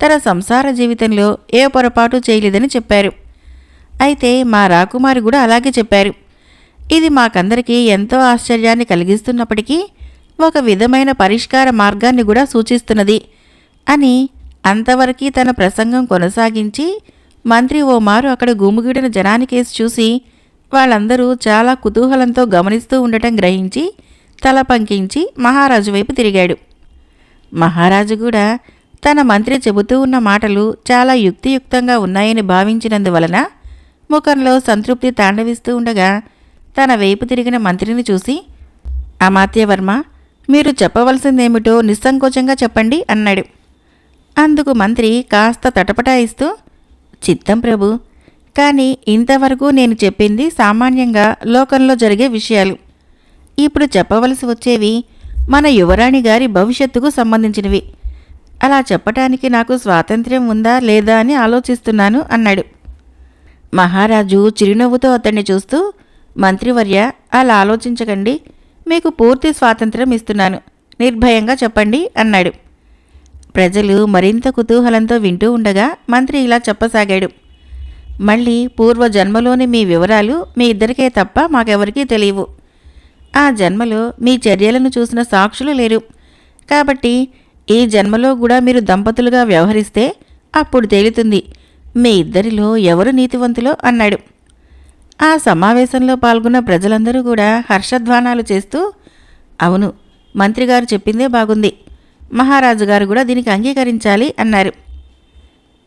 తన సంసార జీవితంలో ఏ పొరపాటు చేయలేదని చెప్పారు. అయితే మా రాకుమారి కూడా అలాగే చెప్పారు. ఇది మాకందరికీ ఎంతో ఆశ్చర్యాన్ని కలిగిస్తున్నప్పటికీ ఒక విధమైన పరిష్కార మార్గాన్ని కూడా సూచిస్తున్నది అని అంతవరకు తన ప్రసంగం కొనసాగించి మంత్రి ఓ మారు అక్కడ గుమిగూడిన జనానికేసి చూసి వాళ్ళందరూ చాలా కుతూహలంతో గమనిస్తూ ఉండటం గ్రహించి తల పంకించి మహారాజు వైపు తిరిగాడు. మహారాజు కూడా తన మంత్రి చెబుతూ ఉన్న మాటలు చాలా యుక్తియుక్తంగా ఉన్నాయని భావించినందువలన ముఖంలో సంతృప్తి తాండవిస్తూ ఉండగా తన వైపు తిరిగిన మంత్రిని చూసి, అమాత్యవర్మ, మీరు చెప్పవలసిందేమిటో నిస్సంకోచంగా చెప్పండి అన్నాడు. అందుకు మంత్రి కాస్త తటపటాయిస్తూ, చిత్తం ప్రభు, కానీ ఇంతవరకు నేను చెప్పింది సామాన్యంగా లోకంలో జరిగే విషయాలు. ఇప్పుడు చెప్పవలసి వచ్చేవి మన యువరాణి గారి భవిష్యత్తుకు సంబంధించినవి. అలా చెప్పటానికి నాకు స్వాతంత్ర్యం ఉందా లేదా అని ఆలోచిస్తున్నాను అన్నాడు. మహారాజు చిరునవ్వుతో అతన్ని చూస్తూ, మంత్రివర్య, అలా ఆలోచించకండి, మీకు పూర్తి స్వాతంత్ర్యం ఇస్తున్నాను, నిర్భయంగా చెప్పండి అన్నాడు. ప్రజలు మరింత కుతూహలంతో వింటూ ఉండగా మంత్రి ఇలా చెప్పసాగాడు. మళ్ళీ పూర్వజన్మలోని మీ వివరాలు మీ ఇద్దరికే తప్ప మాకెవరికీ తెలియవు. ఆ జన్మలో మీ చర్యలను చూసిన సాక్షులు లేరు. కాబట్టి ఈ జన్మలో కూడా మీరు దంపతులుగా వ్యవహరిస్తే అప్పుడు తేలుతుంది మీ ఇద్దరిలో ఎవరు నీతివంతులో అన్నాడు. ఆ సమావేశంలో పాల్గొన్న ప్రజలందరూ కూడా హర్షధ్వానాలు చేస్తూ, అవును, మంత్రిగారు చెప్పిందే బాగుంది, మహారాజు గారు కూడా దీనికి అంగీకరించాలి అన్నారు.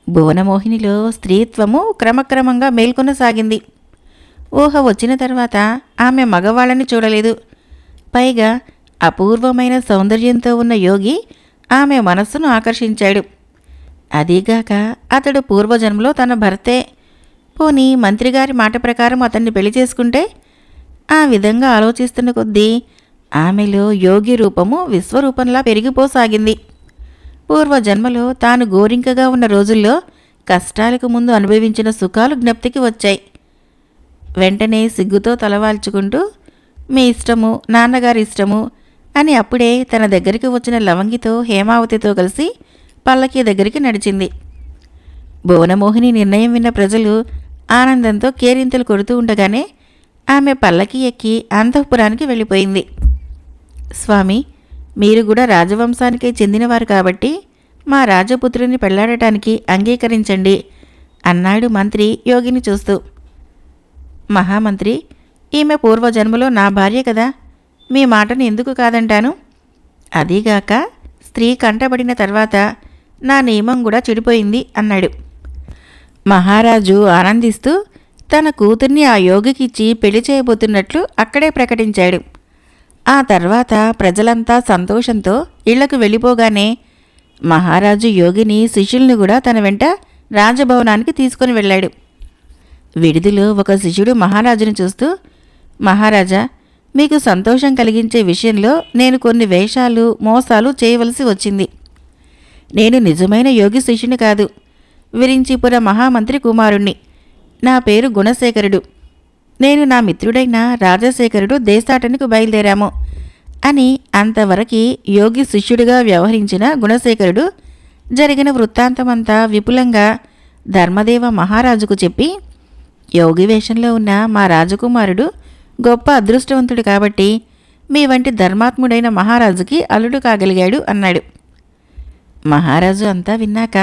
భువనమోహినిలో స్త్రీత్వము క్రమక్రమంగా మేల్కొనసాగింది. ఊహ వచ్చిన తర్వాత ఆమె మగవాళ్ళని చూడలేదు. పైగా అపూర్వమైన సౌందర్యంతో ఉన్న యోగి ఆమె మనస్సును ఆకర్షించాడు. అదీగాక అతడు పూర్వజన్మలో తన భర్తే. పోనీ మంత్రిగారి మాట ప్రకారం అతన్ని పెళ్లి చేసుకుంటే? ఆ విధంగా ఆలోచిస్తున్న కొద్దీ ఆమెలో యోగి రూపము విశ్వరూపంలా పెరిగిపోసాగింది. పూర్వజన్మలో తాను గోరింకగా ఉన్న రోజుల్లో కష్టాలకు ముందు అనుభవించిన సుఖాలు జ్ఞప్తికి వచ్చాయి. వెంటనే సిగ్గుతో తలవాల్చుకుంటూ, మీ ఇష్టము, నాన్నగారి ఇష్టము అని అప్పుడే తన దగ్గరికి వచ్చిన లవంగితో హేమావతితో కలిసి పల్లకి దగ్గరికి నడిచింది. భువనమోహిని నిర్ణయం విన్న ప్రజలు ఆనందంతో కేరింతలు కొడుతూ ఉండగానే ఆమె పల్లకి ఎక్కి అంతఃపురానికి వెళ్ళిపోయింది. స్వామి, మీరు కూడా రాజవంశానికే చెందినవారు కాబట్టి మా రాజపుత్రుని పెళ్లాడటానికి అంగీకరించండి అన్నాడు మంత్రి యోగిని చూస్తూ. మహామంత్రి, ఈమె పూర్వజన్మలో నా భార్య కదా, మీ మాటను ఎందుకు కాదంటాను? అదీగాక స్త్రీ కంటబడిన తర్వాత నా నియమం కూడా చెడిపోయింది అన్నాడు. మహారాజు ఆనందిస్తూ తన కూతుర్ని ఆ యోగికిచ్చి పెళ్లి చేయబోతున్నట్లు అక్కడే ప్రకటించాడు. ఆ తర్వాత ప్రజలంతా సంతోషంతో ఇళ్లకు వెళ్ళిపోగానే మహారాజు యోగిని శిష్యుల్ని కూడా తన వెంట రాజభవనానికి తీసుకుని వెళ్ళాడు. విడిదిలో ఒక శిష్యుడు మహారాజును చూస్తూ, మహారాజా, మీకు సంతోషం కలిగించే విషయంలో నేను కొన్ని వేషాలు, మోసాలు చేయవలసి వచ్చింది. నేను నిజమైన యోగి శిష్యుని కాదు, విరించిపుర మహామంత్రి కుమారుణ్ణి. నా పేరు గుణశేఖరుడు. నేను నా మిత్రుడైన రాజశేఖరుడు దేశాటనకు బయలుదేరాము అని అంతవరకు యోగి శిష్యుడిగా వ్యవహరించిన గుణశేఖరుడు జరిగిన వృత్తాంతమంతా విపులంగా ధర్మదేవ మహారాజుకు చెప్పి, యోగి వేషంలో ఉన్న మా రాజకుమారుడు గొప్ప అదృష్టవంతుడు కాబట్టి మీ వంటి ధర్మాత్ముడైన మహారాజుకి అల్లుడు కాగలిగాడు అన్నాడు. మహారాజు అంతా విన్నాక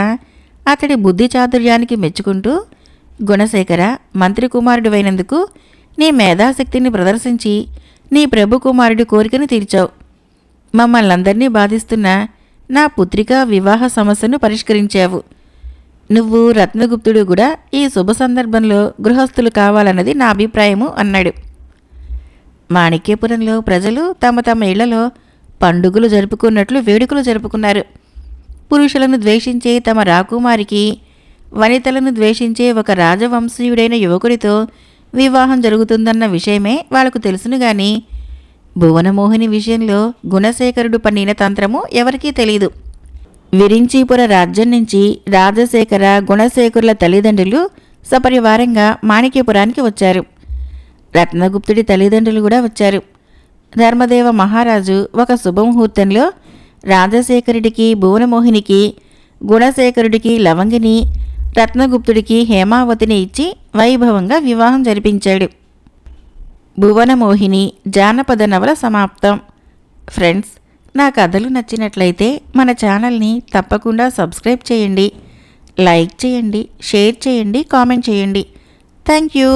అతడి బుద్ధి చాతుర్యానికి మెచ్చుకుంటూ, గుణశేఖర, మంత్రి కుమారుడివైనందుకు నీ మేధాశక్తిని ప్రదర్శించి నీ ప్రభు కుమారుడి కోరికను తీర్చావు. మమ్మల్నందరినీ బాధిస్తున్న నా పుత్రిక వివాహ సమస్యను పరిష్కరించావు. నువ్వు రత్నగుప్తుడు కూడా ఈ శుభ సందర్భంలో గృహస్థులు కావాలన్నది నా అభిప్రాయము అన్నాడు. మాణిక్యపురంలో ప్రజలు తమ తమ ఇళ్లలో పండుగలు జరుపుకున్నట్లు వేడుకలు జరుపుకున్నారు. పురుషులను ద్వేషించే తమ రాకుమారికి వనితలను ద్వేషించే ఒక రాజవంశీయుడైన యువకుడితో వివాహం జరుగుతుందన్న విషయమే వాళ్లకు తెలుసును గాని భువనమోహిని విషయంలో గుణశేఖరుడు పన్నిన తంత్రము ఎవరికీ తెలీదు. విరించీపుర రాజ్యం నుంచి రాజశేఖర గుణశేఖరుల తల్లిదండ్రులు సపరివారంగా మాణిక్యపురానికి వచ్చారు. రత్నగుప్తుడి తల్లిదండ్రులు కూడా వచ్చారు. ధర్మదేవ మహారాజు ఒక శుభముహూర్తంలో రాజశేఖరుడికి భువనమోహినికి, గుణశేఖరుడికి లవంగిని, రత్నగుప్తుడికి హేమావతిని ఇచ్చి వైభవంగా వివాహం జరిపించాడు. భువనమోహిని జానపద నవల సమాప్తం. ఫ్రెండ్స్, నా కథలు నచ్చినట్లయితే మన ఛానల్ని తప్పకుండా సబ్స్క్రైబ్ చేయండి, లైక్ చేయండి, షేర్ చేయండి, కామెంట్ చేయండి. Thank you.